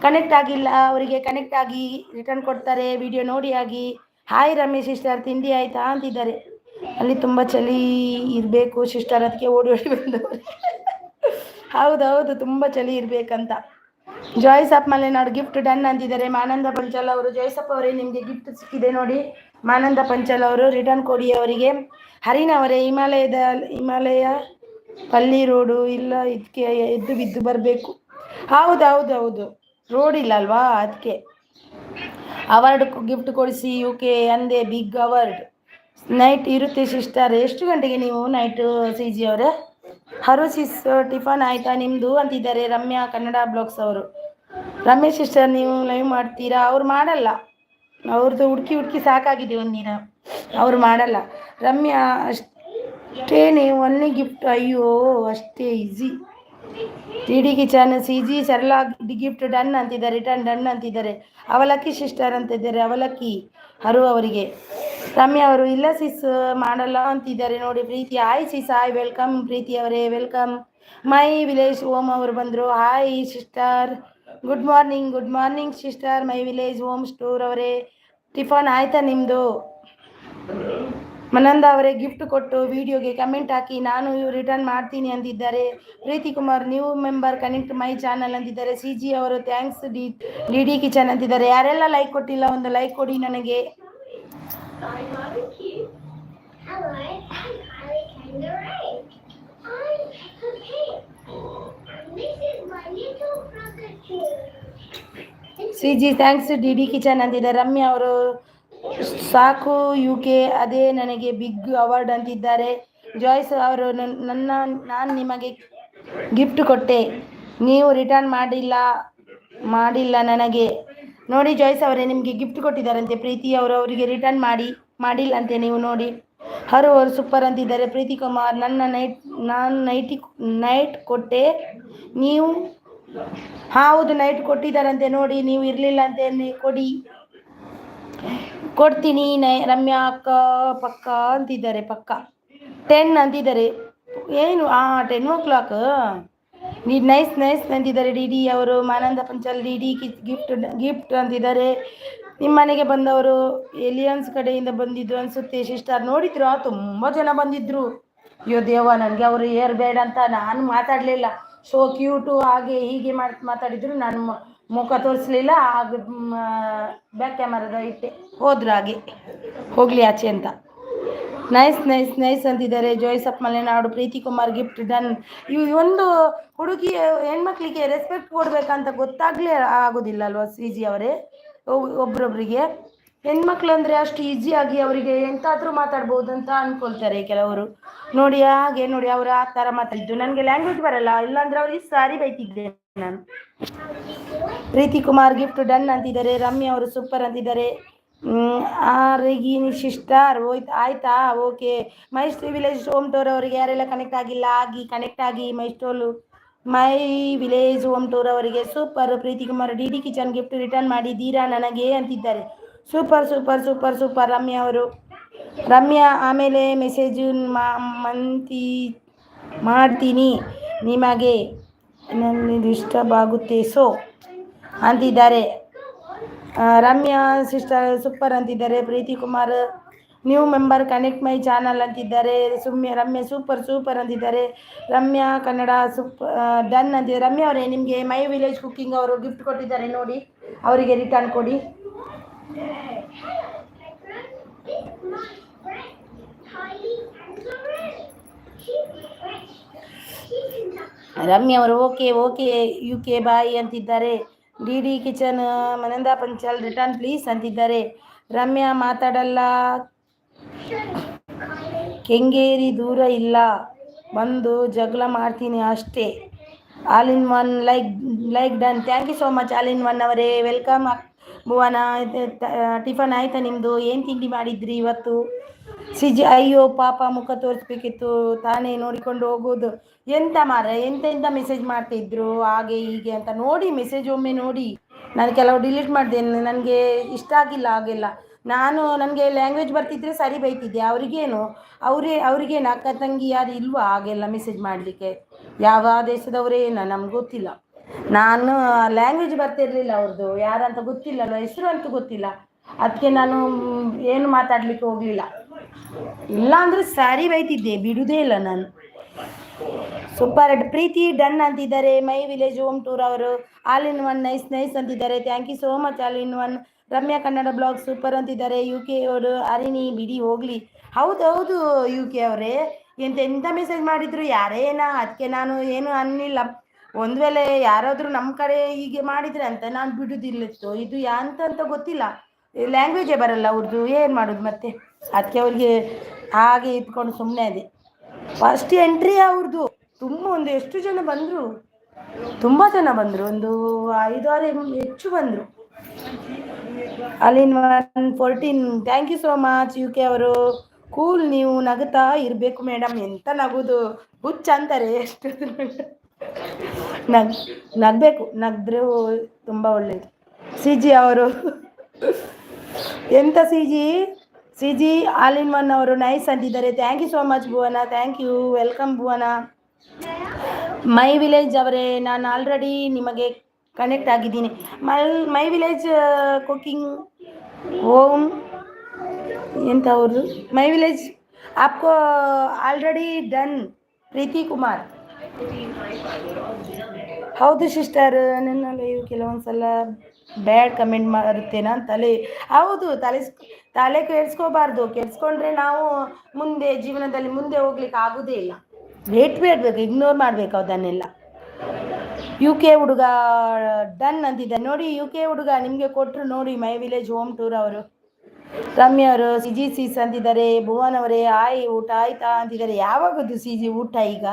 ಕನೆಕ್ಟ್ ಆಗಿಲ್ಲ ಅವರಿಗೆ ಕನೆಕ್ಟ್ ಆಗಿ ರಿಟರ್ನ್ ಕೊಡ್ತಾರೆ, ವಿಡಿಯೋ ನೋಡಿ ಆಗಿ. ಹಾಯ್ ರಮೇಶ್ ಸಿಸ್ಟರ್, ತಿಂಡಿ ಆಯಿತಾ ಅಂತಿದ್ದಾರೆ. ಅಲ್ಲಿ ತುಂಬ ಚಳಿ ಇರಬೇಕು ಸಿಸ್ಟರ್, ಅದಕ್ಕೆ ಓಡಿ ಬಂದವರು. ಹೌದು, ತುಂಬ ಚಳಿ ಇರಬೇಕಂತ. Joys of Malenadu gift done ಅಂತಿದ್ದಾರೆ. ಮಾನಂದ ಪಂಚಾಲ್ ಅವರು, ಜಾಯ್ಸಪ್ ಅವರೇ ನಿಮಗೆ ಗಿಫ್ಟ್ ಸಿಕ್ಕಿದೆ ನೋಡಿ. ಮಾನಂದ ಪಂಚಾಲ್ ಅವರು ರಿಟರ್ನ್ ಕೊಡಿ ಅವರಿಗೆ. ಹರಿಣ ಅವರೇ, ಹಿಮಾಲಯ ಪಲ್ಲಿ ರೋಡು ಇಲ್ಲ, ಇದಕ್ಕೆ ಎದ್ದು ಬಿದ್ದು ಬರಬೇಕು. ಹೌದು, ರೋಡ್ ಇಲ್ಲ ಅಲ್ವಾ, ಅದಕ್ಕೆ. ಅವಾರ್ಡ್ ಗಿಫ್ಟ್ ಕೊಡಿಸಿ ಯುಕೆ ಅಂದೆ, ಬಿಗ್ ಅವಾರ್ಡ್. ನೈಟ್ ಇರುತ್ತೆ ಸಿಸ್ಟರ್. ಎಷ್ಟು ಗಂಟೆಗೆ ನೀವು ನೈಟು ಸಿ ಜಿ ಅವರೇ? ಹರು ಸಿಸ್, ಟಿಫನ್ ಆಯಿತಾ ನಿಮ್ಮದು ಅಂತಿದ್ದಾರೆ. ರಮ್ಯಾ ಕನ್ನಡ ಬ್ಲಾಗ್ಸ್ ಅವರು. ರಮೇಶ್ ಸಿಸ್ಟರ್, ನೀವು ಲೈವ್ ಮಾಡ್ತೀರಾ? ಅವ್ರು ಮಾಡಲ್ಲ, ಅವ್ರದ್ದು ಹುಡುಕಿ ಸಾಕಾಗಿದೆ ಒಂದಿನ, ಅವ್ರು ಮಾಡಲ್ಲ. ರಮ್ಯಾ ಅಷ್ಟೇನೆ, ಒನ್ಲಿ ಗಿಫ್ಟ್. ಅಯ್ಯೋ ಅಷ್ಟೇ easy. D kitchen C G ಸರಳ ಗಿಫ್ಟ್ ಡನ್ ಅಂತಿದ್ದಾರೆ, ರಿಟರ್ನ್ ಡನ್ ಅಂತಿದ್ದಾರೆ. ಅವಲಕ್ಕಿ ಸಿಸ್ಟರ್ ಅಂತಿದ್ದಾರೆ, ಅವಲಕ್ಕಿ ಹರು ಅವರಿಗೆ. ರಮ್ಯಾ ಅವರು ಇಲ್ಲ ಸಿಸ್ ಮಾಡಲ್ಲ ಅಂತಿದ್ದಾರೆ ನೋಡಿ. Preethi, hi sis, hi, welcome Preethi ಅವರೇ, ವೆಲ್ಕಮ್. ಮೈ ವಿಲೇಜ್ ಓಮ್ ಅವರು ಬಂದರು. Hi sister, good morning sister. My village home store ಅವರೇ, ಟಿಫನ್ ಆಯ್ತಾ ನಿಮ್ಮದು? ಮನಂದ ಅವರೇ ಗಿಫ್ಟ್ ಕೊಟ್ಟು ವಿಡಿಯೋಗೆ ಕಮೆಂಟ್ ಹಾಕಿ, ನಾನು ರಿಟರ್ನ್ ಮಾಡ್ತೀನಿ ಅಂತಿದ್ದಾರೆ. Preethi Kumar, new member connect my channel ಅಂತಿದ್ದಾರೆ. ಸಿ ಜಿ ಅವರು ಥ್ಯಾಂಕ್ಸ್. ಡಿ ಕಿಚನ್ ಅಂತಿದ್ದಾರೆ. ಯಾರೆಲ್ಲ ಲೈಕ್ ಕೊಟ್ಟಿಲ್ಲ ಒಂದು ಲೈಕ್ ಕೊಡಿ ನನಗೆ. C G thanks. D kitchen ಅಂತಿದ್ದಾರೆ. ರಮ್ಯಾ ಅವರು ಸಾಕು ಯುಕೆ, ಅದೇ ನನಗೆ ಬಿಗ್ ಅವಾರ್ಡ್ ಅಂತಿದ್ದಾರೆ. ಜಾಯ್ಸ್ ಅವರು ನಾನು ನಿಮಗೆ ಗಿಫ್ಟ್ ಕೊಟ್ಟೆ, ನೀವು ರಿಟರ್ನ್ ಮಾಡಿಲ್ಲ ನನಗೆ ನೋಡಿ. ಜಾಯ್ಸ್ ಅವರೇ ನಿಮಗೆ ಗಿಫ್ಟ್ ಕೊಟ್ಟಿದ್ದಾರಂತೆ ಪ್ರೀತಿ ಅವರು, ಅವರಿಗೆ ರಿಟರ್ನ್ ಮಾಡಿಲ್ಲ ಅಂತೆ ನೀವು ನೋಡಿ. ಹರು ಅವರು ಸೂಪರ್ ಅಂತಿದ್ದಾರೆ. ಪ್ರೀತಿ ಕುಮಾರ್, ನಾನು ನೈಟ್ ಕೊಟ್ಟೆ, ನೀವು ಹೌದು ನೈಟ್ ಕೊಟ್ಟಿದ್ದಾರಂತೆ ನೋಡಿ, ನೀವು ಇರಲಿಲ್ಲ ಅಂತೆ. ಕೊಡ್ತೀನಿ ರಮ್ಯಾ ಅಕ್ಕ ಪಕ್ಕ ಅಂತಿದ್ದಾರೆ. ಪಕ್ಕ 10 ಅಂತಿದ್ದಾರೆ. ಏನು 10 o'clock. ನೈಸ್ ಅಂತಿದ್ದಾರೆ. ಡಿ ಅವರು. ಮಾನಂದ ಪಂಚಾಲ್ ಡಿ ಗಿಫ್ಟ್ ಅಂತಿದ್ದಾರೆ. ನಿಮ್ಮ ಮನೆಗೆ ಬಂದವರು ಎಲಿಯನ್ಸ್ ಕಡೆಯಿಂದ ಬಂದಿದ್ದು ಅನಿಸುತ್ತೆ ಸಿಸ್ಟರ್. ನೋಡಿದ್ರು ತುಂಬ ಜನ ಬಂದಿದ್ರು. ಅಯ್ಯೋ ದೇವ, ನನಗೆ ಅವರು ಏರ್ ಬೇಡ ಅಂತ ನಾನು ಮಾತಾಡಲಿಲ್ಲ. ಸೋ ಕ್ಯೂಟು ಹಾಗೆ ಹೀಗೆ ಮಾತಾಡಿದ್ರು. ನಾನು ಮುಖ ತೋರಿಸ್ಲಿಲ್ಲ. ಆಗ ಬ್ಯಾಕ್ ಕ್ಯಾಮರಾದ ಇಟ್ಟೆ, ಹೋದ್ರು ಹಾಗೆ, ಹೋಗಲಿ ಆಚೆ ಅಂತ. ನೈಸ್ ನೈಸ್ ನೈಸ್ ಅಂತಿದ್ದಾರೆ. ಜೋಯ್ಸಪ್ ಮಲೆನಾಡು. ಪ್ರೀತಿ ಕುಮಾರ್ ಗಿಫ್ಟ್ ಡನ್. ಒಂದು ಹುಡುಗಿ ಹೆಣ್ಮಕ್ಳಿಗೆ ರೆಸ್ಪೆಕ್ಟ್ ಕೊಡ್ಬೇಕಂತ ಗೊತ್ತಾಗ್ಲೇ ಆಗೋದಿಲ್ಲ ಅಲ್ವಾ ಶ್ರೀಜಿ ಅವರೇ? ಒಬ್ರೊಬ್ರಿಗೆ ಹೆಣ್ಮಕ್ಳು ಅಂದರೆ ಅಷ್ಟು ಈಸಿಯಾಗಿ ಅವರಿಗೆ ಎಂತಾದರೂ ಮಾತಾಡ್ಬೋದು ಅಂತ ಅಂದ್ಕೊಳ್ತಾರೆ ಕೆಲವರು. ನೋಡಿ ಹಾಗೆ ನೋಡಿ, ಅವರು ಆ ಥರ ಮಾತಾಡಿದ್ದು. ನನಗೆ ಲ್ಯಾಂಗ್ವೇಜ್ ಬರಲ್ಲ, ಇಲ್ಲಾಂದ್ರೆ ಅವ್ರಿಗೆ ಸಾರಿ ಬೈತಿದ್ದೆ ನಾನು. ಪ್ರೀತಿ ಕುಮಾರ್ ಗಿಫ್ಟ್ ಡನ್ ಅಂತಿದ್ದಾರೆ. ರಮ್ಯಾ ಅವರು ಸೂಪರ್ ಅಂತಿದ್ದಾರೆ. ಆರ್ಗಿನಿ ಸಿಸ್ಟರ್ ಆಯ್ತಾ? ಓಕೆ. ಮೈಸ್ಟ್ರಿ ವಿಲೇಜ್ ಹೋಮ್ ಟೂರ್ ಅವರಿಗೆ ಯಾರೆಲ್ಲ ಕನೆಕ್ಟ್ ಆಗಿಲ್ಲ ಕನೆಕ್ಟ್ ಆಗಿ. ಮೈ ವಿಲೇಜ್ ಹೋಮ್ ಟೂರ್ ಅವರಿಗೆ super. Preethi Kumar D kitchen gift return ಮಾಡಿದ್ದೀರಾ ನನಗೆ ಅಂತಿದ್ದಾರೆ. Super super super super Ramya ಅವರು. ರಮ್ಯಾ ಆಮೇಲೆ ಮೆಸೇಜ್ ಮಾಡ್ತೀನಿ ನಿಮಗೆ, ನನ್ನ ಡಿಸ್ಟರ್ಬ್ ಆಗುತ್ತೆ ಸೊ ಅಂತಿದ್ದಾರೆ. ರಮ್ಯಾ ಸಿಸ್ಟರ್ ಸೂಪರ್ ಅಂತಿದ್ದಾರೆ. Preethi Kumar new member connect my channel ಅಂತಿದ್ದಾರೆ. ರಮ್ಯಾ ಸೂಪರ್ ಸೂಪರ್ ಅಂತಿದ್ದಾರೆ. ರಮ್ಯಾ ಕನ್ನಡ ಸೂಪರ್ ಡನ್ ಅಂತಿದ್ದಾರೆ. ರಮ್ಯಾ ಅವರೇ, ನಿಮಗೆ ಮೈ ವಿಲೇಜ್ ಕುಕ್ಕಿಂಗ್ ಅವರು ಗಿಫ್ಟ್ ಕೊಟ್ಟಿದ್ದಾರೆ ನೋಡಿ, ಅವರಿಗೆ ರಿಟರ್ನ್ ಕೊಡಿ. ರಮ್ಯಾ ಅವರು ಓಕೆ ಓಕೆ UK ಬಾಯ್ ಅಂತಿದ್ದಾರೆ. ಡಿ ಕಿಚನ್ ಮನಂದ ಪಂಚಾಲ್ ರಿಟರ್ನ್ ಪ್ಲೀಸ್ ಅಂತಿದ್ದಾರೆ. ರಮ್ಯಾ ಮಾತಾಡಲ್ಲ, ಕೆಂಗೇರಿ ದೂರ ಇಲ್ಲ, ಬಂದು ಜಗಳ ಮಾಡ್ತೀನಿ ಅಷ್ಟೇ. All in one like done. Thank you so much all in one ಅವರೇ. ವೆಲ್ಕಮ್ ಭುವನ. ಟಿಫನ್ ಆಯ್ತಾ ನಿಮ್ಮದು? ಏನು ತಿಂಡಿ ಮಾಡಿದ್ರಿ ಇವತ್ತು? ಸಿಜಿ ಅಯ್ಯೋ ಪಾಪ, ಮುಖ ತೋರಿಸ್ಬೇಕಿತ್ತು ತಾನೇ, ನೋಡಿಕೊಂಡು ಹೋಗೋದು. ಎಂತ ಮಾರ, ಎಂತೆಂತ ಮೆಸೇಜ್ ಮಾಡ್ತಿದ್ರು ಹಾಗೆ ಹೀಗೆ ಅಂತ. ನೋಡಿ ಮೆಸೇಜ್ ಒಮ್ಮೆ ನೋಡಿ. ನಾನು ಕೆಲವು ಡಿಲೀಟ್ ಮಾಡಿದ್ದೇನೆ, ನನಗೆ ಇಷ್ಟ ಆಗಿಲ್ಲ ಹಾಗೆಲ್ಲ. ನನಗೆ ಲ್ಯಾಂಗ್ವೇಜ್ ಬರ್ತಿದ್ರೆ ಸರಿ ಬೈತಿದ್ದೆ. ಅವ್ರಿಗೇನು ಅಕ್ಕ ತಂಗಿ ಯಾರು ಇಲ್ವಾ ಹಾಗೆಲ್ಲ ಮೆಸೇಜ್ ಮಾಡಲಿಕ್ಕೆ? ಯಾವ ದೇಶದವರೇ ನಮ್ಗೆ ಗೊತ್ತಿಲ್ಲ. ನಾನು ಲ್ಯಾಂಗ್ವೇಜ್ ಬರ್ತಿರ್ಲಿಲ್ಲ ಅವ್ರದ್ದು, ಯಾರಂತ ಗೊತ್ತಿಲ್ಲಲ್ಲ, ಹೆಸರು ಅಂತೂ ಗೊತ್ತಿಲ್ಲ. ಅದಕ್ಕೆ ನಾನು ಏನು ಮಾತಾಡಲಿಕ್ಕೆ ಹೋಗಲಿಲ್ಲ. ಇಲ್ಲಾಂದರೆ ಸಾರಿ ಬೈತಿದ್ದೆ, ಬಿಡುವುದೇ ಇಲ್ಲ ನಾನು. ಸೂಪರ್. ಪ್ರೀತಿ ಡನ್ ಅಂತಿದ್ದಾರೆ. ಮೈ ವಿಲೇಜ್ ಹೋಮ್ ಟೂರ್ ಅವರು all in one nice nice ಅಂತಿದ್ದಾರೆ. Thank you so much all in one. Ramya Kannada blog super ಅಂತಿದ್ದಾರೆ. UK ಅವರು ಅರಿನಿ ಬಿಡಿ ಹೋಗಲಿ. ಹೌದು UK ಅವರೇ, ಎಂತ ಮೆಸೇಜ್ ಮಾಡಿದ್ರು ಯಾರೇನಾ, ಅದಕ್ಕೆ ನಾನು ಏನು ಅನ್ನಿಲ್ಲ. ಒಂದು ವೇಳೆ ಯಾರಾದರೂ ನಮ್ಮ ಕಡೆ ಹೀಗೆ ಮಾಡಿದರೆ ಅಂತ ನಾನು ಬಿಡುವುದಿಲ್ಲಿತ್ತು. ಇದು ಅಂತ ಗೊತ್ತಿಲ್ಲ, ಲ್ಯಾಂಗ್ವೇಜೇ ಬರಲ್ಲ ಅವ್ರದ್ದು, ಏನು ಮಾಡೋದು ಮತ್ತೆ? ಅದಕ್ಕೆ ಅವ್ರಿಗೆ ಹಾಗೆ ಇಟ್ಕೊಂಡು ಸುಮ್ಮನೆ ಅದೇ. ಫಸ್ಟ್ ಎಂಟ್ರಿ ಅವ್ರದ್ದು ಒಂದು ಎಷ್ಟು ಜನ ಬಂದರು, ತುಂಬ ಜನ ಬಂದರು, ಒಂದು 5-6 ಹೆಚ್ಚು ಬಂದರು. ಅಲ್ಲಿನ 14. Thank you so much UK ಅವರು. ಕೂಲ್, ನೀವು ನಗುತ್ತಾ ಇರಬೇಕು ಮೇಡಮ್. ಎಂತ ನಗೋದು, ಹುಚ್ಚ ಅಂತಾರೆ. ಎಷ್ಟು ನಗಬೇಕು, ನಗಿದ್ರೆ ತುಂಬ ಒಳ್ಳೆಯದು. ಸಿಜಿ ಅವರು ಎಂತ ಸಿಜಿ ಆಲ್ ಇನ್ ಒನ್ ಅವರು ನೈಸ್ ಅಂತಿದ್ದಾರೆ. Thank you so much Bhuvana. Thank you, welcome Bhuvana. My village ಅವರೇ, ನಾನು ಆಲ್ರೆಡಿ ನಿಮಗೆ ಕನೆಕ್ಟ್ ಆಗಿದ್ದೀನಿ. ಮೈ ವಿಲೇಜ್ ಕುಕಿಂಗ್ ಹೋಮ್ ಎಂತ ಅವರು ಮೈ ವಿಲೇಜ್ ಆಪ್ಕೋ ಆಲ್ರೆಡಿ ಡನ್. ಪ್ರೀತಿ ಕುಮಾರ್ ಹೌದು ಸಿಸ್ಟರ್, ನನ್ನಲ್ಲಿ ಕೆಲವೊಂದು ಸಲ ಬ್ಯಾಡ್ ಕಮೆಂಟ್ ಬರುತ್ತೆ. ನಾನು ಹೌದು ತಲೆ ಕೆಡಿಸ್ಕೋಬಾರ್ದು. ಕೆಡಿಸ್ಕೊಂಡ್ರೆ ನಾವು ಜೀವನದಲ್ಲಿ ಮುಂದೆ ಹೋಗ್ಲಿಕ್ಕೆ ಆಗೋದೇ ಇಲ್ಲ. ಬೇಡಬೇಕು, ಇಗ್ನೋರ್ ಮಾಡಬೇಕು ಅದನ್ನೆಲ್ಲ. UK ಹುಡುಗ ಡನ್ ಅಂತಿದ್ದೆ ನೋಡಿ. UK ಹುಡುಗ ನಿಮಗೆ ಕೊಟ್ಟರು ನೋಡಿ, ಮೈ ವಿಲೇಜ್ ಹೋಮ್ ಟೂರ್ ಅವರು. ರಮ್ಯಾ ಅವರು ಸಿಜಿ ಅಂತಿದ್ದಾರೆ. ಭುವನ್ ಅವರೇ ಆಯ್, ಊಟ ಆಯ್ತಾ ಅಂತಿದ್ದಾರೆ. ಯಾವಾಗದು ಸಿಜಿ ಊಟ? ಈಗ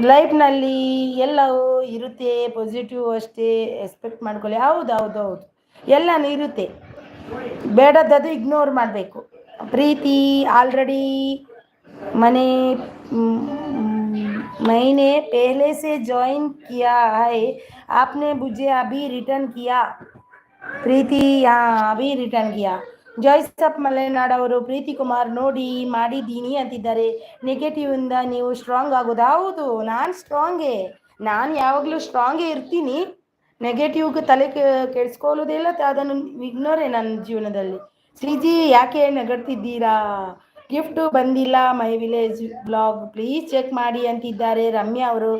ಲೈಫ್ನಲ್ಲಿ ಎಲ್ಲವೂ ಇರುತ್ತೆ, ಪಾಸಿಟಿವ್ ಅಷ್ಟೇ ಎಕ್ಸ್ಪೆಕ್ಟ್ ಮಾಡ್ಕೊಳ್ಳಿ. ಹೌದು ಎಲ್ಲನೂ ಇರುತ್ತೆ, ಬೇಡದ್ದು ಇಗ್ನೋರ್ ಮಾಡಬೇಕು. ಪ್ರೀತಿ ಆಲ್ರೆಡಿ मैंने पहले से ज्वाइन किया है, आपने मुझे अभी रिटर्न किया. ಪ್ರೀತಿ ಅಭಿ ರಿಟರ್ನ್ ಕಿಯಾ. ಜಾಯ್ಸಪ್ ಮಲೆನಾಡು ಅವರು ಪ್ರೀತಿ ಕುಮಾರ್ ನೋಡಿ ಮಾಡಿದ್ದೀನಿ ಅಂತಿದ್ದಾರೆ. ನೆಗೆಟಿವ್ ಇಂದ ನೀವು ಸ್ಟ್ರಾಂಗ್ ಆಗೋದು. ಹೌದು, ನಾನು ಸ್ಟ್ರಾಂಗೇ, ನಾನು ಯಾವಾಗಲೂ ಸ್ಟ್ರಾಂಗೇ ಇರ್ತೀನಿ. ನೆಗೆಟಿವ್ಗೆ ತಲೆ ಕೆಡಿಸ್ಕೊಳ್ಳೋದಿಲ್ಲ, ಅದನ್ನು ಇಗ್ನೋರೇ ನನ್ನ ಜೀವನದಲ್ಲಿ. ಶ್ರೀಜಿ ಯಾಕೆ ನಗಡ್ತಿದ್ದೀರಾ? ಗಿಫ್ಟು ಬಂದಿಲ್ಲ ಮೈ ವಿಲೇಜ್ ಬ್ಲಾಗ್ ಪ್ಲೀಸ್ ಚೆಕ್ ಮಾಡಿ ಅಂತಿದ್ದಾರೆ ರಮ್ಯಾ ಅವರು.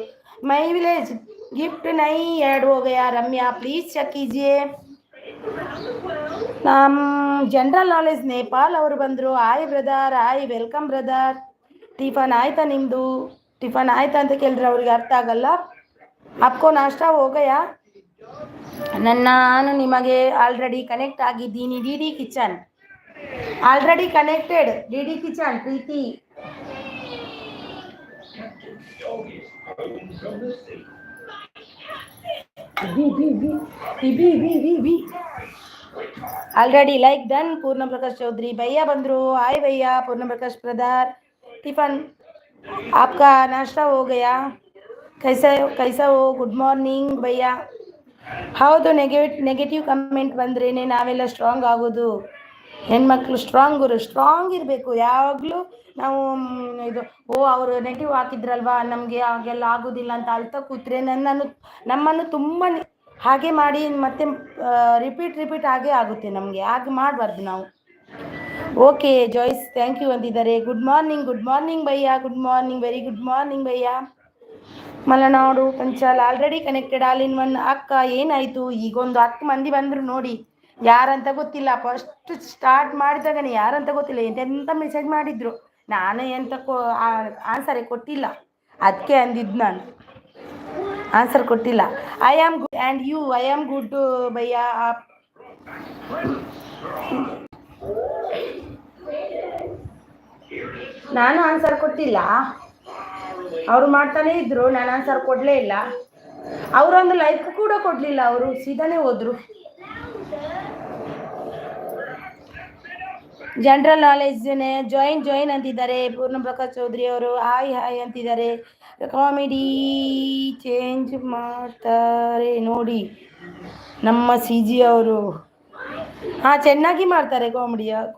ಮೈ ವಿಲೇಜ್ ಗಿಫ್ಟ್ ನೈ ऐड हो गया रम्या प्लीज ಚೆಕ್ कीजिए. ನಮ್ಮ ಜನರಲ್ ನಾಲೆಜ್ ನೇಪಾಲ್ ಅವರು ಬಂದರು. ಆಯ್ ಬ್ರದರ್, ಆಯ್ ವೆಲ್ಕಮ್ ಬ್ರದರ್. ಟಿಫನ್ ಆಯ್ತಾ ನಿಮ್ಮದು? ಟಿಫನ್ ಆಯ್ತಾ ಅಂತ ಕೇಳಿದ್ರೆ ಅವ್ರಿಗೆ ಅರ್ಥ ಆಗಲ್ಲ. ಅಪ್ಕೋ ನಾಷ್ಟ ಹೋಗಯಾ? ನಾನು ನಿಮಗೆ ಆಲ್ರೆಡಿ ಕನೆಕ್ಟ್ ಆಗಿದ್ದೀನಿ D D kitchen. Already connected D D kitchen Preethi. Already like done. Poorna Prakash Chaudhary ಭैया ಬಂದರು. ಹಾಯ್ ಭैया पूर्ण प्रकाश ब्रदर. टिफन आपका नाश्ता हो गया? कैसा हो? गुड ಮಾರ್ನಿಂಗ್ ಭैया. ಹೌದು, ನೆಗೆಟಿವ್ ಕಮೆಂಟ್ ಬಂದ್ರೇನೆ ನಾವೆಲ್ಲ ಸ್ಟ್ರಾಂಗ್ ಆಗೋದು. ಹೆಣ್ಮಕ್ಳು ಸ್ಟ್ರಾಂಗ್ ಇರಬೇಕು ಯಾವಾಗಲೂ. ನಾವು ಇದು ಅವರು ನೆಗೆಟಿವ್ ಹಾಕಿದ್ರಲ್ವಾ ನಮಗೆ ಹಾಗೆಲ್ಲ ಆಗೋದಿಲ್ಲ ಅಂತ ಅಳ್ತಾ ಕೂತ್ರೆ ನಮ್ಮನ್ನು ತುಂಬ ಹಾಗೆ ಮಾಡಿ ಮತ್ತೆ ರಿಪೀಟ್ ಹಾಗೆ ಆಗುತ್ತೆ ನಮಗೆ. ಹಾಗೆ ಮಾಡಬಾರ್ದು ನಾವು. ಓಕೆ ಜಾಯ್ಸ್ ಥ್ಯಾಂಕ್ ಯು ಅಂತಿದ್ದಾರೆ. ಗುಡ್ ಮಾರ್ನಿಂಗ್ ಭಯ್ಯ. Good morning, very good morning ಭಯ್ಯ. Malenadu Panchal already connected all in one. ಅಕ್ಕ ಏನಾಯಿತು? ಈಗೊಂದು 10 ಮಂದಿ ಬಂದರು ನೋಡಿ, ಯಾರಂತ ಗೊತ್ತಿಲ್ಲ. ಫಸ್ಟ್ ಸ್ಟಾರ್ಟ್ ಮಾಡಿದಾಗನೇ ಯಾರಂತ ಗೊತ್ತಿಲ್ಲ, ಎಂತೆಂಥ ಮೆಸೇಜ್ ಮಾಡಿದ್ರು. ನಾನು ಎಂತ ಆನ್ಸರೇ ಕೊಟ್ಟಿಲ್ಲ. ಅದಕ್ಕೆ ಅಂದಿದ್ದು ನಾನು ಆನ್ಸರ್ ಕೊಟ್ಟಿಲ್ಲ. I am good and you? I am good ಭಯ್ಯ. ನಾನು ಆನ್ಸರ್ ಕೊಟ್ಟಿಲ್ಲ, ಅವರು ಮಾಡ್ತಾನೇ ಇದ್ರು. ನಾನು ಆನ್ಸರ್ ಕೊಡಲೇ ಇಲ್ಲ. ಅವರೊಂದು ಲೈಕ್ ಕೂಡ ಕೊಡಲಿಲ್ಲ, ಅವರು ಸೀದಾನೇ ಹೋದರು. ಜನರಲ್ ನಾಲೆಜ್ನೇ ಜಾಯಿನ್ ಅಂತಿದ್ದಾರೆ ಪೂರ್ಣ ಪ್ರಕಾಶ್ ಚೌಧರಿ ಅವರು. ಹಾಯ್ ಅಂತಿದ್ದಾರೆ. ಕಾಮಿಡಿ ಚೇಂಜ್ ಮಾಡ್ತಾರೆ ನೋಡಿ ನಮ್ಮ ಸಿ ಜಿ ಅವರು. ಹಾಂ, ಚೆನ್ನಾಗಿ ಮಾಡ್ತಾರೆ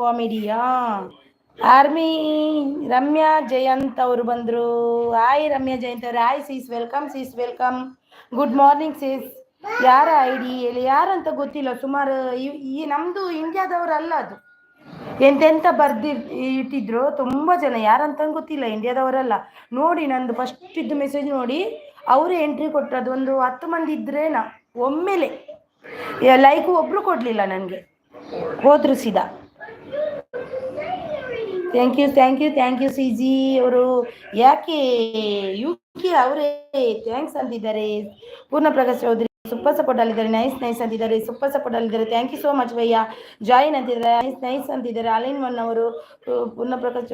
ಕಾಮಿಡಿಯಾ. ಆರ್ಮಿ ರಮ್ಯಾ ಜಯಂತ್ ಅವರು ಬಂದರು. ಹಾಯ್ ರಮ್ಯಾ ಜಯಂತ್ ಅವರು. Hi sis, welcome. Good morning sis. ಯಾರ ಐ ಡಿ ಹೇಳಿ, ಯಾರಂತ ಗೊತ್ತಿಲ್ಲ. ಸುಮಾರು ಈ ನಮ್ಮದು ಇಂಡಿಯಾದವರಲ್ಲ, ಅದು ಎಂತೆಂಥ ಇಟ್ಟಿದ್ರು. ತುಂಬ ಜನ ಯಾರಂತ ಗೊತ್ತಿಲ್ಲ, ಇಂಡಿಯಾದವರಲ್ಲ. ನೋಡಿ ನಂದು ಫಸ್ಟ್ ಇದ್ದು ಮೆಸೇಜ್ ನೋಡಿ ಅವರೇ ಎಂಟ್ರಿ ಕೊಟ್ಟರು. ಒಂದು 10 ಮಂದಿ ಇದ್ರೇನಾ ಒಮ್ಮೆಲೆ. ಲೈಕ್ ಒಬ್ಬರು ಕೊಡಲಿಲ್ಲ ನನಗೆ, ಹೋದ್ರು ಸೀದಾ. ಥ್ಯಾಂಕ್ ಯು ಸಿ ಜಿ ಅವರು. ಯಾಕೆ UK ಅವರೇ ಥ್ಯಾಂಕ್ಸ್ ಅಂತಿದ್ದಾರೆ. ಪೂರ್ಣ ಪ್ರಕಾಶ್ ಚೌಧರಿ ಸೂಪರ್ ಸಪೋರ್ಟ್ ಅಲ್ಲಿದ್ದಾರೆ. ನೈಸ್ ಅಂತಿದ್ದಾರೆ. ಸೂಪರ್ ಸಪೋರ್ಟ್ ಅಲ್ಲಿದ್ದಾರೆ. ಥ್ಯಾಂಕ್ ಯು ಸೋ ಮಚ್ ಭಯ್ಯ. ಜಾಯಿನ್ ಅಂತಿದ್ದಾರೆ. ನೈಸ್ ಅಂತಿದ್ದಾರೆ. ಆಲಿನ್ ಒನ್ ಅವರು. ಪೂರ್ಣ ಪ್ರಕಾಶ್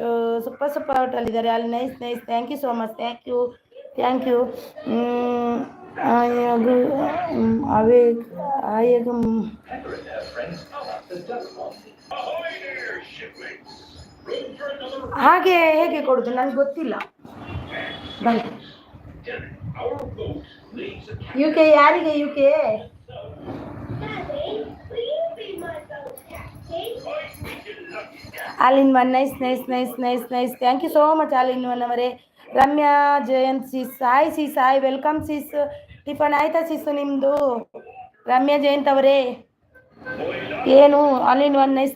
ಸೂಪರ್ ಸಪೋರ್ಟ್ ಅಲ್ಲಿದ್ದಾರೆ. ಅಲ್ಲಿ nice thank you so much. Thank you. ಹಾಗೆ ಹೇಗೆ ಕೊಡುದು ನನಗೆ ಗೊತ್ತಿಲ್ಲ. ಬನ್ನಿ UK. ಯಾರಿಗೆ UK? All in one. Nice thank you so much all in one ಅವರೇ. Ramya Jayanth sis. Hi welcome sis. Tiffin ಆಯ್ತಾ ಸಿಸ್ ನಿಮ್ಮದು? ರಮ್ಯಾ ಜಯಂತ್ ಅವರೇ ಏನು all in one. Nice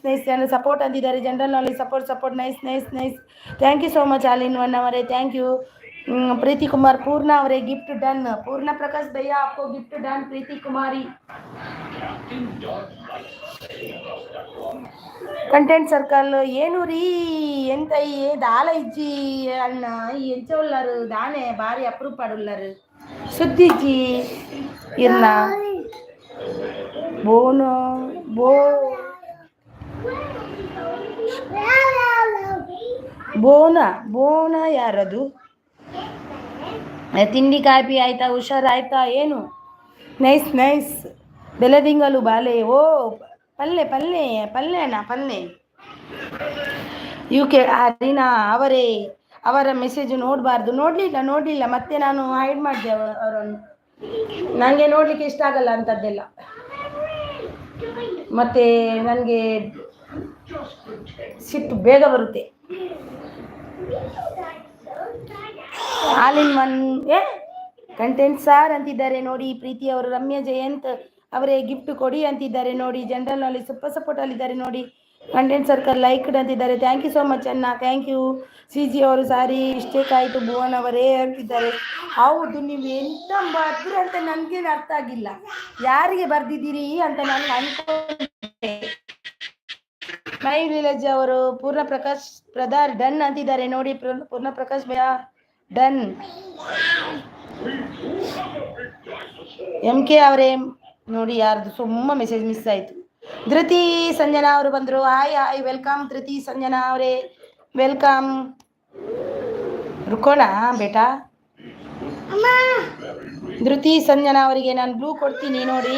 support ಅಂತಿದ್ದಾರೆ. General knowledge support nice. Thank you so much all in one ಅವರೇ. Thank you. Preeti Kumar Poorna ಅವರೇ gift done. पूर्ण प्रकाश भैया आपको गिफ्ट डन. प्रीति कुमारी. ಕಂಟೆಂಟ್ ಸರ್ಕಲ್ ಏನು ರೀ ಎಂತ ದಾಲ ಇಜ್ಜಿ ಅಣ್ಣ ಎಂಚ ಉಳ್ಳಾರು ದಾನೆ ಬಾರಿ ಅಪ್ರೂಪ ಉಳ್ಳಾರು ಸುದ್ದಿಜ್ಜಿ ಇರ್ನ ಬೋನ ಯಾರದು? ತಿಂಡಿ ಕಾಪಿ ಆಯ್ತಾ? ಹುಷಾರಾಯ್ತಾ? ಏನು ನೈಸ್ ಬೆಳೆದಿಂಗಲು ಬಾಲೆ. ಓ ಪಲ್ಲೆ UK ಹರಿನಾ ಅವರ ಮೆಸೇಜ್ ನೋಡಲಿಲ್ಲ. ಮತ್ತೆ ನಾನು ಹೈಡ್ ಮಾಡಿದೆ ಅವರನ್ನು. ನನಗೆ ನೋಡಲಿಕ್ಕೆ ಇಷ್ಟ ಆಗಲ್ಲ ಅಂಥದ್ದೆಲ್ಲ. ಮತ್ತೆ ನನಗೆ ಸಿಟ್ಟು ಬೇಗ ಬರುತ್ತೆ. All in one content sir ಅಂತಿದ್ದಾರೆ ನೋಡಿ ಪ್ರೀತಿ ಅವರು. ರಮ್ಯಾ ಜಯಂತ್ ಅವರೇ ಗಿಫ್ಟ್ ಕೊಡಿ ಅಂತಿದ್ದಾರೆ ನೋಡಿ. ಜನರಲ್ ನಾಲೆಜ್ ಸೂಪರ್ ಸಪೋರ್ಟ್ ಅಲ್ಲಿದ್ದಾರೆ ನೋಡಿ. ಕಂಟೆಂಟ್ ಸರ್ಕಲ್ ಲೈಕ್ಡ್ ಅಂತಿದ್ದಾರೆ. ಥ್ಯಾಂಕ್ ಯು ಸೋ ಮಚ್ ಅಣ್ಣ, ಥ್ಯಾಂಕ್ ಯು. ಸಿ ಜಿ ಅವರು ಸಾರಿ ಮಿಸ್ಟೇಕ್ ಆಯಿತು ಭುವನ್ ಅವರೇ ಅಂತಿದ್ದಾರೆ. ಹೌದು, ನೀವು ಎಂತ ಬರ್ದ್ರಿ ಅಂತ ನನಗೇನು ಅರ್ಥ ಆಗಿಲ್ಲ. ಯಾರಿಗೆ ಬರ್ದಿದ್ದೀರಿ ಅಂತ ನಾನು ಅನ್ಕೊಂಡೆ. ಮೈ ವಿಲೇಜ್ ಅವರು ಪೂರ್ಣ ಪ್ರಕಾಶ್ ಪ್ರಧಾರ್ ಡನ್ ಅಂತಿದ್ದಾರೆ ನೋಡಿ. ಪೂರ್ಣ ಪ್ರಕಾಶ್ ಭಯ ಡನ್. MK ಅವರೇ ನೋಡಿ, ಯಾರ್ದು ಸುಮ್ಮ ಮೆಸೇಜ್ ಮಿಸ್ ಆಯಿತು. ಧೃತಿ ಸಂಜನಾ ಅವರು ಬಂದರು. Hi hi, welcome Dhriti Sanjana ಅವರೇ, ವೆಲ್ಕಮ್. ರುಕೋಣ ಬೇಟಾ. ಧೃತಿ ಸಂಜನಾ ಅವರಿಗೆ ನಾನು ಬ್ಲೂ ಕೊಡ್ತೀನಿ ನೋಡಿ.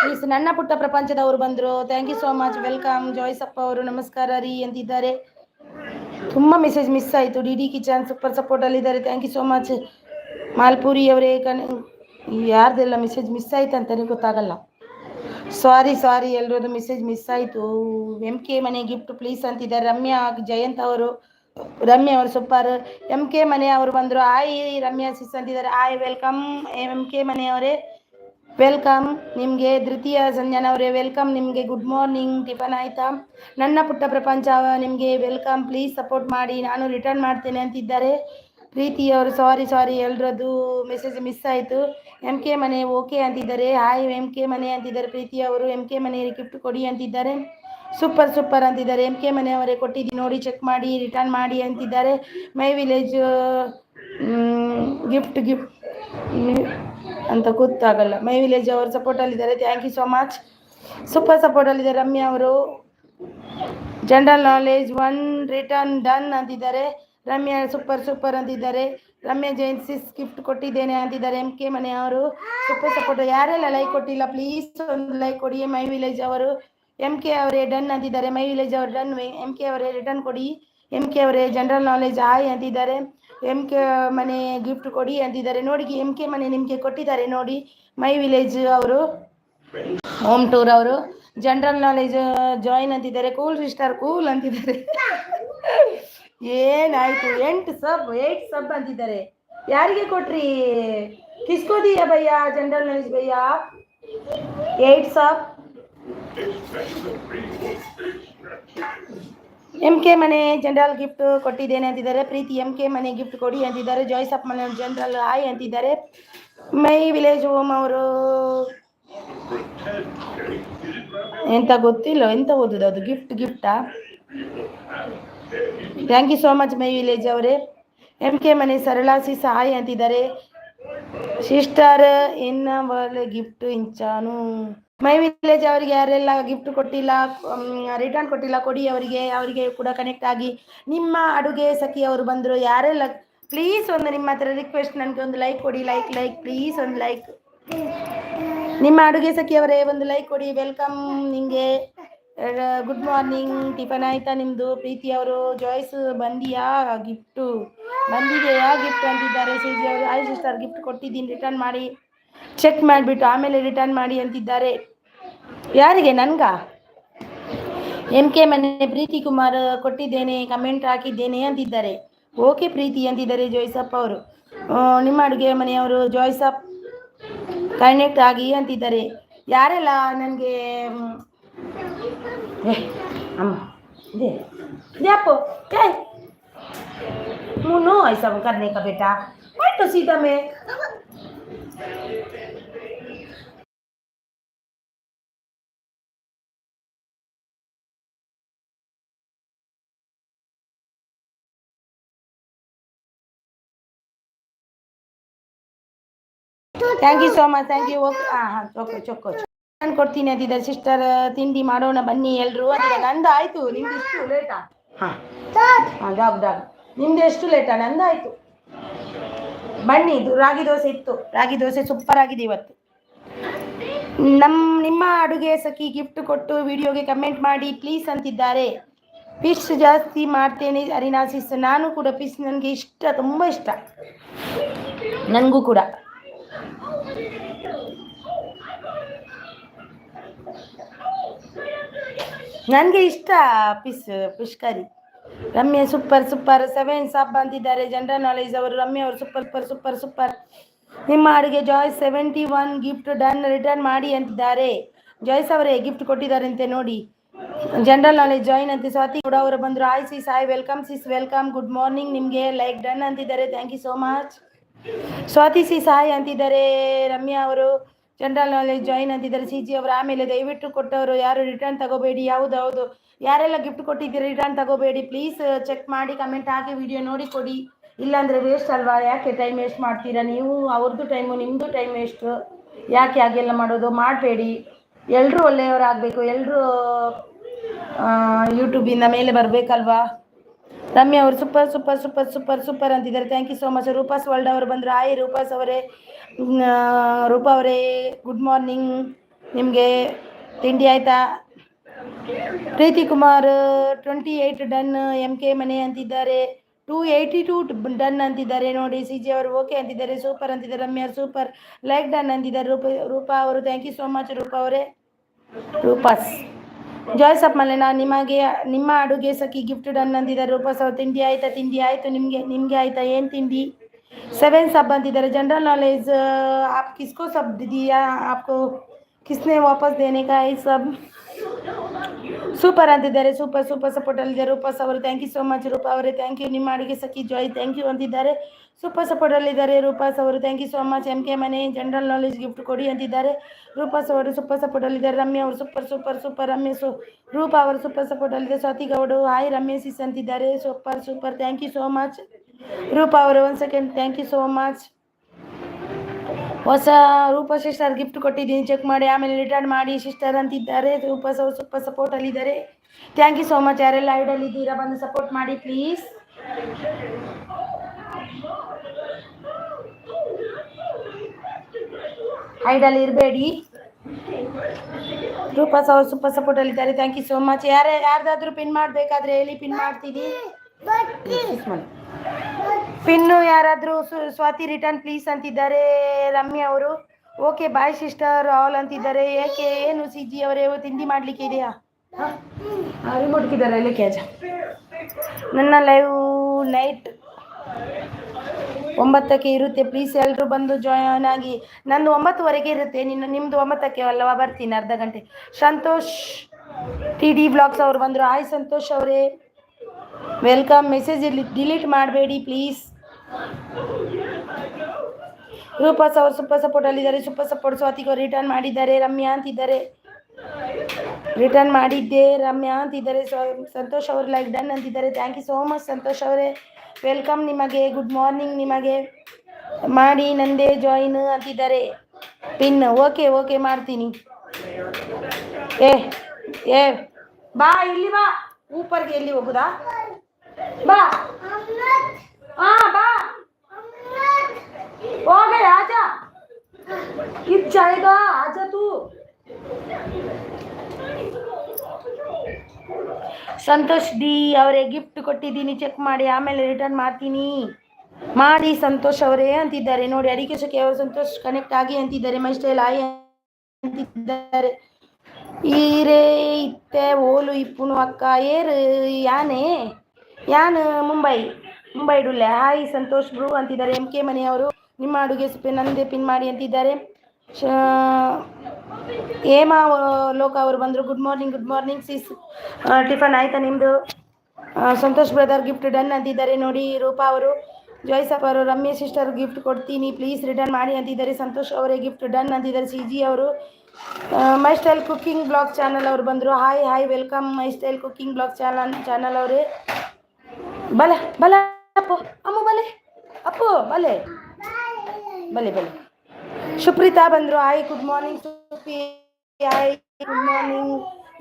ಪ್ಲೀಸ್. ನನ್ನ ಪುಟ್ಟ ಪ್ರಪಂಚದವರು ಬಂದರು. Thank you so much, welcome. ಜಾಯ್ಸಪ್ಪ ಅವರು ನಮಸ್ಕಾರ ರೀ ಅಂತಿದ್ದಾರೆ. ತುಂಬ ಮೆಸೇಜ್ ಮಿಸ್ ಆಯಿತು. DD ಕಿಚನ್ ಸೂಪರ್ ಸಪೋರ್ಟಲ್ಲಿದ್ದಾರೆ. Thank you so much. Malpuri ಅವರೇ ಯಾರ್ದೆಲ್ಲ ಮೆಸೇಜ್ ಮಿಸ್ ಆಯ್ತು ಅಂತಲೇ ಗೊತ್ತಾಗಲ್ಲ. ಸಾರಿ ಎಲ್ಲರದ್ದು ಮೆಸೇಜ್ ಮಿಸ್ ಆಯಿತು. MK ಮನೆ ಗಿಫ್ಟ್ ಪ್ಲೀಸ್ ಅಂತಿದ್ದಾರೆ. ರಮ್ಯಾ ಜಯಂತ್ ಅವರು, ರಮ್ಯಾ ಅವರು ಸೂಪರ್. MK ಮನೆ ಅವರು ಬಂದರು. ಆಯ್ ರಮ್ಯಾ ಸಿಸ್ ಅಂತಿದ್ದಾರೆ. ಆಯ್ ವೆಲ್ಕಮ್ MK ಮನೆಯವರೇ, ವೆಲ್ಕಮ್ ನಿಮಗೆ. ಧೃತಿಯ ಸಂಜನಾ ಅವರೇ ವೆಲ್ಕಮ್ ನಿಮಗೆ. ಗುಡ್ ಮಾರ್ನಿಂಗ್, ಟಿಫನ್ ಆಯಿತಾ? ನನ್ನ ಪುಟ್ಟ ಪ್ರಪಂಚ ನಿಮಗೆ ವೆಲ್ಕಮ್. ಪ್ಲೀಸ್ ಸಪೋರ್ಟ್ ಮಾಡಿ, ನಾನು ರಿಟರ್ನ್ ಮಾಡ್ತೇನೆ ಅಂತಿದ್ದಾರೆ. ಪ್ರೀತಿಯವರು ಸಾರಿ ಎಲ್ಲರದ್ದು ಮೆಸೇಜ್ ಮಿಸ್ ಆಯಿತು. MK ಮನೆ ಓಕೆ ಅಂತಿದ್ದಾರೆ. ಹಾಯ್ MK ಮನೆ ಅಂತಿದ್ದಾರೆ ಪ್ರೀತಿಯವರು. MK ಮನೆ ಗಿಫ್ಟ್ ಕೊಡಿ ಅಂತಿದ್ದಾರೆ. ಸೂಪರ್ ಅಂತಿದ್ದಾರೆ. MK ಮನೆಯವರೇ ಕೊಟ್ಟಿದ್ದೀನಿ ನೋಡಿ, ಚೆಕ್ ಮಾಡಿ ರಿಟರ್ನ್ ಮಾಡಿ ಅಂತಿದ್ದಾರೆ. ಮೈ ವಿಲೇಜ್ ಗಿಫ್ಟ್ ಅಂತ ಗೊತ್ತಾಗಲ್ಲ. ಮೈ ವಿಲೇಜ್ ಅವರು ಸಪೋರ್ಟಲ್ಲಿದ್ದಾರೆ. Thank you so much. Super ಸಪೋರ್ಟಲ್ಲಿದ್ದಾರೆ. ರಮ್ಯಾ ಅವರು ಜನರಲ್ ನಾಲೆಜ್ 1 ರಿಟರ್ನ್ ಡನ್ ಅಂತಿದ್ದಾರೆ. ರಮ್ಯಾ ಸೂಪರ್ ಅಂತಿದ್ದಾರೆ. ರಮ್ಯಾ ಜೈನ್ಸಿಸ್ ಗಿಫ್ಟ್ ಕೊಟ್ಟಿದ್ದೇನೆ ಅಂತಿದ್ದಾರೆ. MK ಮನೆಯವರು ಸೂಪರ್ ಸಪೋರ್ಟ್. ಯಾರೆಲ್ಲ ಲೈಕ್ ಕೊಟ್ಟಿಲ್ಲ ಪ್ಲೀಸ್ ಒಂದು ಲೈಕ್ ಕೊಡಿ. ಮೈ ವಿಲೇಜ್ ಅವರು MK ಅವರೇ ಡನ್ ಅಂತಿದ್ದಾರೆ. ಮೈ ವಿಲೇಜ್ ಅವರು ಡನ್. MK ಅವರೇ ರಿಟರ್ನ್ ಕೊಡಿ. MK ಅವರೇ ಜನರಲ್ ನಾಲೆಜ್ ಆಯ್ ಅಂತಿದ್ದಾರೆ. MK ಮನೆ ಗಿಫ್ಟ್ ಕೊಡಿ ಅಂತಿದ್ದಾರೆ. ನೋಡಿ MK ಮನೆ ನಿಮಗೆ ಕೊಟ್ಟಿದ್ದಾರೆ ನೋಡಿ. ಮೈ ವಿಲೇಜ್ ಅವರು ಹೋಮ್ ಟೂರ್ ಅವರು ಜನರಲ್ ನಾಲೆಜ್ ಜಾಯಿನ್ ಅಂತಿದ್ದಾರೆ. ಕೂಲ್ ಸಿಸ್ಟರ್ ಕೂಲ್ ಅಂತಿದ್ದಾರೆ. ಏನಾಯ್ತು? 8 ಸಬ್ ಅಂತಿದ್ದಾರೆ. ಯಾರಿಗೆ ಕೊಟ್ರಿ? ಕಿಸ್ಕೋ ದಿಯಾ ಭಯ್ಯ ಜನರಲ್ ನಾಲೆಜ್ ಭಯ್ಯ 8 ಸಬ್. MK ಮನೆ ಜನರಲ್ ಗಿಫ್ಟ್ ಕೊಟ್ಟಿದ್ದೇನೆ ಅಂತಿದ್ದಾರೆ. ಪ್ರೀತಿ MK ಮನೆ ಗಿಫ್ಟ್ ಕೊಡಿ ಅಂತಿದ್ದಾರೆ. ಜಾಯ್ಸಪ್ ಮನೆ ಜನರಲ್ ಆಯ್ ಅಂತಿದ್ದಾರೆ. ಮೈ ವಿಲೇಜ್ ಹೋಮ್ ಅವರು ಎಂತ ಗೊತ್ತಿಲ್ಲ, ಎಂತ ಓದುದು ಅದು, ಗಿಫ್ಟಾ? Thank you so much my village ಅವರೇ. MK ಮನೆ ಸರಳಾಸಿ ಸಹಾಯ ಅಂತಿದ್ದಾರೆ. ಸಿಸ್ಟರ್ ಎನ್ನ ಗಿಫ್ಟ್ ಇಂಚಾನು. ಮೈ ವಿಲೇಜ್ ಅವರಿಗೆ ಯಾರೆಲ್ಲ ಗಿಫ್ಟ್ ಕೊಟ್ಟಿಲ್ಲ, ರಿಟರ್ನ್ ಕೊಟ್ಟಿಲ್ಲ ಕೊಡಿ ಅವರಿಗೆ ಕೂಡ ಕನೆಕ್ಟ್ ಆಗಿ. ನಿಮ್ಮ ಅಡುಗೆ ಸಖಿ ಅವರು ಬಂದರು. ಯಾರೆಲ್ಲ ಪ್ಲೀಸ್ ಒಂದು ನಿಮ್ಮ ಹತ್ರ ರಿಕ್ವೆಸ್ಟ್, ನನಗೆ ಒಂದು ಲೈಕ್ ಕೊಡಿ. ಲೈಕ್ ಪ್ಲೀಸ್ ಒಂದು ಲೈಕ್. ನಿಮ್ಮ ಅಡುಗೆ ಸಖಿಯವರೇ ಒಂದು ಲೈಕ್ ಕೊಡಿ. ವೆಲ್ಕಮ್ ನಿಮಗೆ. ಗುಡ್ ಮಾರ್ನಿಂಗ್, ಟಿಫನ್ ಆಯ್ತಾ ನಿಮ್ಮದು? ಪ್ರೀತಿಯವರು ಜಾಯ್ಸ್ ಬಂದಿದೆಯಾ ಗಿಫ್ಟ್ ಅಂತಿದ್ದಾರೆ. CG ಅವರು ಆಯ್ ಸಿಸ್ಟರ್ ಗಿಫ್ಟ್ ಕೊಟ್ಟಿದ್ದೀನಿ, ರಿಟರ್ನ್ ಮಾಡಿ, ಚೆಕ್ ಮಾಡಿಬಿಟ್ಟು ಆಮೇಲೆ ರಿಟರ್ನ್ ಮಾಡಿ ಅಂತಿದ್ದಾರೆ. ಯಾರಿಗೆ? ನನಗ? MK ಮನೆ ಪ್ರೀತಿ ಕುಮಾರ್ ಕೊಟ್ಟಿದ್ದೇನೆ, ಕಮೆಂಟ್ ಹಾಕಿದ್ದೇನೆ ಅಂತಿದ್ದಾರೆ. ಓಕೆ ಪ್ರೀತಿ ಅಂತಿದ್ದಾರೆ ಜಾಯ್ಸಪ್ ಅವರು. ನಿಮ್ಮ ಅಡುಗೆ ಮನೆಯವರು ಜಾಯ್ಸಪ್ ಕನೆಕ್ಟ್ ಆಗಿ ಅಂತಿದ್ದಾರೆ. ಯಾರೆಲ್ಲ ನನಗೆ मुनो ऐसा करने का बेटा, बैठो सीधा में. Thank you so much. Thank you. Okay ಚೊಕ್ಕೋ ನಾನು ಕೊಡ್ತೀನಿ ಅಂತಿದ್ದಾರೆ. ಸಿಸ್ಟರ್ ತಿಂಡಿ ಮಾಡೋಣ ಬನ್ನಿ ಎಲ್ಲರೂ ಅಂತಿದ್ದಾರೆ. ನಂದು ಆಯಿತು, ನಿಮ್ದು ಎಷ್ಟು ಲೇಟಾ? ನಿಮ್ದು ಎಷ್ಟು ಲೇಟಾ? ನಂದು ಆಯಿತು, ಬನ್ನಿ. ಇದು ರಾಗಿ ದೋಸೆ ಇತ್ತು, ರಾಗಿ ದೋಸೆ ಸೂಪರ್ ಆಗಿದೆ ಇವತ್ತು. ನಿಮ್ಮ ಅಡುಗೆ ಸಖಿ ಗಿಫ್ಟ್ ಕೊಟ್ಟು ವಿಡಿಯೋಗೆ ಕಮೆಂಟ್ ಮಾಡಿ ಪ್ಲೀಸ್ ಅಂತಿದ್ದಾರೆ. ಫಿಶ್ ಜಾಸ್ತಿ ಮಾಡ್ತೇನೆ ಅರಿನಾಸಿಸ್. ನಾನು ಕೂಡ ಫಿಶ್ ನನಗೆ ಇಷ್ಟ, ತುಂಬ ಇಷ್ಟ ನನಗೂ ಕೂಡ. ನನಗೆ ಇಷ್ಟ ಫಿಶ್ ಕರಿ. ರಮ್ಯಾ ಸೂಪರ್ 7 ಸಬ್ ಅಂತಿದ್ದಾರೆ. ಜನರಲ್ ನಾಲೆಜ್ ಅವರು ರಮ್ಯಾ ಅವರು ಸೂಪರ್. ನಿಮ್ಮ ಅಡುಗೆ ಜಾಯ್ಸ್ 71 ಗಿಫ್ಟ್ ಡನ್, ರಿಟರ್ನ್ ಮಾಡಿ ಅಂತಿದ್ದಾರೆ. ಜಾಯ್ಸ್ ಅವರೇ ಗಿಫ್ಟ್ ಕೊಟ್ಟಿದ್ದಾರಂತೆ ನೋಡಿ. ಜನರಲ್ ನಾಲೆಜ್ ಜಾಯಿನ್ ಅಂತೆ. ಸ್ವಾತಿ ಗೌಡ ಅವರು ಬಂದರು. Hi sis, hi, welcome sis, welcome, good morning. ನಿಮಗೆ ಲೈಕ್ ಡನ್ ಅಂತಿದ್ದಾರೆ, thank you so much. Swathi sis hi ಅಂತಿದ್ದಾರೆ. ರಮ್ಯಾ ಅವರು ಜನರಲ್ ನಾಲೆಜ್ ಜಾಯಿನ್ ಅಂತಿದ್ದಾರೆ. ಸಿ ಜಿ ಅವರು ಆಮೇಲೆ ದಯವಿಟ್ಟು ಕೊಟ್ಟವರು ಯಾರು ರಿಟರ್ನ್ ತಗೋಬೇಡಿ. ಹೌದು, ಯಾರೆಲ್ಲ ಗಿಫ್ಟ್ ಕೊಟ್ಟಿದ್ದೀರಿ ರಿಟರ್ನ್ ತಗೋಬೇಡಿ ಪ್ಲೀಸ್. ಚೆಕ್ ಮಾಡಿ ಕಮೆಂಟ್ ಹಾಕಿ ವಿಡಿಯೋ ನೋಡಿ ಕೊಡಿ. ಇಲ್ಲಾಂದರೆ ವೇಸ್ಟ್ ಅಲ್ವಾ, ಯಾಕೆ ಟೈಮ್ ವೇಸ್ಟ್ ಮಾಡ್ತೀರಾ ನೀವು? ಅವ್ರದ್ದು ಟೈಮು ನಿಮ್ಮದು ಟೈಮ್ ವೇಸ್ಟು, ಯಾಕೆ ಹಾಗೆಲ್ಲ ಮಾಡೋದು? ಮಾಡಬೇಡಿ. ಎಲ್ಲರೂ ಒಳ್ಳೆಯವರಾಗಬೇಕು, ಎಲ್ಲರೂ ಯೂಟ್ಯೂಬಿಂದ ಮೇಲೆ ಬರಬೇಕಲ್ವಾ. ರಮ್ಯಾ ಅವರು super super super super super ಅಂತಿದ್ದಾರೆ, thank you so much. Roopa's world ಅವರು ಬಂದರು. ಹಾಯ್ ರೂಪಾಸ್ ಅವರೇ, ರೂಪಾ ಅವರೇ ಗುಡ್ ಮಾರ್ನಿಂಗ್. ನಿಮಗೆ ತಿಂಡಿ ಆಯಿತಾ? Preethi Kumar 28 done. M K ಮನೆ ಅಂತಿದ್ದಾರೆ. 282 ಡನ್ ಅಂತಿದ್ದಾರೆ ನೋಡಿ. ಸಿ ಜಿ ಅವರು ಓಕೆ ಅಂತಿದ್ದಾರೆ, ಸೂಪರ್ ಅಂತಿದ್ದಾರೆ. ರಮ್ಯಾ ಸೂಪರ್, ಲೈಕ್ ಡನ್ ಅಂತಿದ್ದಾರೆ. ರೂಪಾ ಅವರು thank you so much. Roopa ಅವರೇ, ರೂಪಾಸ್ ಜಾಯ್ಸ್ ಅಪ್ ಮಲ್ಲೇನಾ, ನಿಮಗೆ ನಿಮ್ಮ ಅಡುಗೆ ಸಖಿ ಗಿಫ್ಟ್ ಡನ್ ಅಂತಿದ್ದಾರೆ. ರೂಪಾಸ್ ಅವರು ತಿಂಡಿ ಆಯ್ತಾ? ತಿಂಡಿ ಆಯಿತು. ನಿಮಗೆ ಆಯಿತಾ? ಏನು ತಿಂಡಿ? 7 ಸಬ್ ಅಂತಿದ್ದಾರೆ. ಜನರಲ್ ನಾಲೆಜ್ आप किसको सब दिया? आपको किसने वापस देने का है सब? ಸೂಪರ್ ಅಂತಿದ್ದಾರೆ. ಸೂಪರ್ ಸೂಪರ್ ಸಪೋರ್ಟ್ ಅಲ್ಲಿದ್ದಾರೆ. ರೂಪಾಸ್ ಅವರು thank you so much. Roopa ಅವರೇ ಥ್ಯಾಂಕ್ ಯು. ನಿಮ್ಮ ಅಡುಗೆ ಸಖಿ ಜಾಯ್ ಥ್ಯಾಂಕ್ ಯು ಅಂತಿದ್ದಾರೆ. ಸೂಪರ್ ಸಪೋರ್ಟ್ ಅಲ್ಲಿದ್ದಾರೆ. ರೂಪಾಸ್ ಅವರು thank you so much. M K ಮನೆ ಜನರಲ್ ನಾಲೆಜ್ ಗಿಫ್ಟ್ ಕೊಡಿ ಅಂತಿದ್ದಾರೆ. ರೂಪಾಸ್ ಅವರು ಸೂಪರ್ ಸಪೋರ್ಟ್ ಅಲ್ಲಿದ್ದಾರೆ. ರಮ್ಯಾ ಅವರು super super super. Ramya Roopa ಅವರು ಸೂಪರ್ ಸಪೋರ್ಟ್ ಅಲ್ಲಿದೆ. ಸ್ವಾತಿ ಗೌಡು ಹಾಯ್ ರಮ್ಯಾ ಸಿಸ್ ಅಂತಿದ್ದಾರೆ. Super super, thank you so much. Roopa ಅವರು 1 second, thank you so much. ಹೊಸ ರೂಪಾ ಸಿಸ್ಟರ್ ಗಿಫ್ಟ್ ಕೊಟ್ಟಿದ್ದೀನಿ, ಚೆಕ್ ಮಾಡಿ ಆಮೇಲೆ ರಿಟರ್ನ್ ಮಾಡಿ ಸಿಸ್ಟರ್ ಅಂತಿದ್ದಾರೆ. ರೂಪಾ ಅವರು ಸೂಪರ್ ಸಪೋರ್ಟ್ ಅಲ್ಲಿದ್ದಾರೆ, ಥ್ಯಾಂಕ್ ಯು ಸೋ ಮಚ್. ಯಾರೆಲ್ಲ ಐಡಲ್ ಇದ್ದೀರಾ ಬಂದು ಸಪೋರ್ಟ್ ಮಾಡಿ ಪ್ಲೀಸ್. ಐಡಲ್ ಇರಬೇಡಿ. ರೂಪಾಸ್ ಅವರು ಸೂಪರ್ ಸಪೋರ್ಟ್ ಅಲ್ಲಿದ್ದಾರೆ, ಥ್ಯಾಂಕ್ ಯು ಸೋ ಮಚ್. ಯಾರ್ದಾದ್ರೂ ಪಿನ್ ಮಾಡಬೇಕಾದ್ರೆ ಹೇಳಿ, ಪಿನ್ ಮಾಡ್ತೀನಿ. ಪಿನ್ನು ಯಾರಾದರೂ ಸ್ವಾತಿ ರಿಟರ್ನ್ ಪ್ಲೀಸ್ ಅಂತಿದ್ದಾರೆ. ರಮ್ಯಾ ಅವರು ಓಕೆ ಬಾಯ್ ಸಿಸ್ಟರ್ ಆಲ್ ಅಂತಿದ್ದಾರೆ. ಏಕೆ ಏನು ಸಿ ಜಿ ಅವರೇ ತಿಂಡಿ ಮಾಡಲಿಕ್ಕೆ ಇದೆಯಾ? ರಿಮೋಟ್ಗಿದ್ದಾರೆ ಅಲ್ಲಿ ಕ್ಯಾಜ. ನನ್ನ ಲೈವ್ ನೈಟ್ 9ಕ್ಕೆ ಇರುತ್ತೆ, ಪ್ಲೀಸ್ ಎಲ್ಲರೂ ಬಂದು ಜಾಯ್ನ್ ಆಗಿ. ನಂದು 9ವರೆಗೆ ಇರುತ್ತೆ, ನಿಮ್ಮದು 9ಕ್ಕೆ ಅಲ್ಲವಾ? ಬರ್ತೀನಿ ಅರ್ಧ ಗಂಟೆ. ಸಂತೋಷ್ ಟಿ ಡಿ ಬ್ಲಾಗ್ಸ್ ಅವರು ಬಂದರು. ಹಾಯ್ ಸಂತೋಷ್ ಅವರೇ, ವೆಲ್ಕಮ್. ಮೆಸೇಜ್ ಡಿಲೀಟ್ ಮಾಡಬೇಡಿ ಪ್ಲೀಸ್. ರೂಪಾಸ್ ಅವರು ಸೂಪರ್ ಸಪೋರ್ಟ್ ಅಲ್ಲಿದ್ದಾರೆ. Super support. ಸ್ವಾತಿಗೆ ರಿಟರ್ನ್ ಮಾಡಿದ್ದಾರೆ. ರಮ್ಯಾ ಅಂತಿದ್ದಾರೆ, ರಿಟರ್ನ್ ಮಾಡಿದ್ದೆ ರಮ್ಯಾ ಅಂತಿದ್ದಾರೆ. ಸಂತೋಷ್ ಅವರು ಲೈಕ್ ಡನ್ ಅಂತಿದ್ದಾರೆ, thank you so much Santosh ಅವರೇ. ವೆಲ್ಕಮ್ ನಿಮಗೆ, ಗುಡ್ ಮಾರ್ನಿಂಗ್ ನಿಮಗೆ. ಮಾಡಿ ನಂದೇ ಜಾಯಿನ್ ಅಂತಿದ್ದಾರೆ. ಪಿನ್ ಓಕೆ ಮಾಡ್ತೀನಿ. ಏ ಬಾ ಇಲ್ಲಿ ಬಾ. ಊಪರ್ಗೆ ಎಲ್ಲಿ ಹೋಗುದಾ? ಬಾ ಬಾ हो गया, आजा कित जाएगा, आजा तू. ಸಂತೋಷ್ ಡಿ ಅವರೇ ಗಿಫ್ಟ್ ಕೊಟ್ಟಿದ್ದೀನಿ, ಚೆಕ್ ಮಾಡಿ ಆಮೇಲೆ ರಿಟರ್ನ್ ಮಾಡ್ತೀನಿ. ಮಾಡಿ ಸಂತೋಷ್ ಅವರೇ ಅಂತಿದ್ದಾರೆ ನೋಡಿ. ಅಡಿಕೆ ಸಖಿ ಅವರು ಸಂತೋಷ್ ಕನೆಕ್ಟ್ ಆಗಿ ಅಂತಿದ್ದಾರೆ. ಮೈ ಸ್ಟೈಲ್ ಆಯಿ ಅಂತಿದ್ದಾರೆ. ಈರೇ ಇತ್ತೆ ಓಲು ಇಪ್ಪುನು ಅಕ್ಕ ಏರ್ ಯಾನ್ ಮುಂಬೈ ಡುಲ್ಲೆ. ಹಾಯ್ ಸಂತೋಷ್ ಬ್ರೂ ಅಂತಿದ್ದಾರೆ. ಎಮ್ ಕೆ ಮನೆಯವರು ನಿಮ್ಮ ಅಡುಗೆ ನಂದೇ ಪಿನ್ ಮಾಡಿ ಅಂತಿದ್ದಾರೆ. ಹೇಮಾ ಲೋಕ ಅವರು ಬಂದರು. ಗುಡ್ ಮಾರ್ನಿಂಗ್ ಸಿಸ್, ಟಿಫನ್ ಆಯ್ತಾ ನಿಮ್ಮದು? ಸಂತೋಷ್ ಬ್ರದರ್ ಗಿಫ್ಟ್ ಡನ್ ಅಂತಿದ್ದಾರೆ ನೋಡಿ. ರೂಪಾ ಅವರು ಜಾಯ್ಸಪ್ ಅವರು ರಮ್ಯಾ ಸಿಸ್ಟರ್ ಗಿಫ್ಟ್ ಕೊಡ್ತೀನಿ ಪ್ಲೀಸ್ ರಿಟರ್ನ್ ಮಾಡಿ ಅಂತಿದ್ದಾರೆ. ಸಂತೋಷ್ ಅವರೇ ಗಿಫ್ಟ್ ಡನ್ ಅಂತಿದ್ದಾರೆ. ಸಿ ಜಿ ಅವರು my style cooking blog channel ಅವರು ಬಂದರು. Hi welcome my style cooking blog channel ಅವರೇ. ಬಲೆ ಅಪ್ಪು ಅಮ್ಮ ಅಪ್ಪು ಬಲೆ. ಸುಪ್ರೀತಾ ಬಂದರು. Hi good morning Suppi. Hi good morning.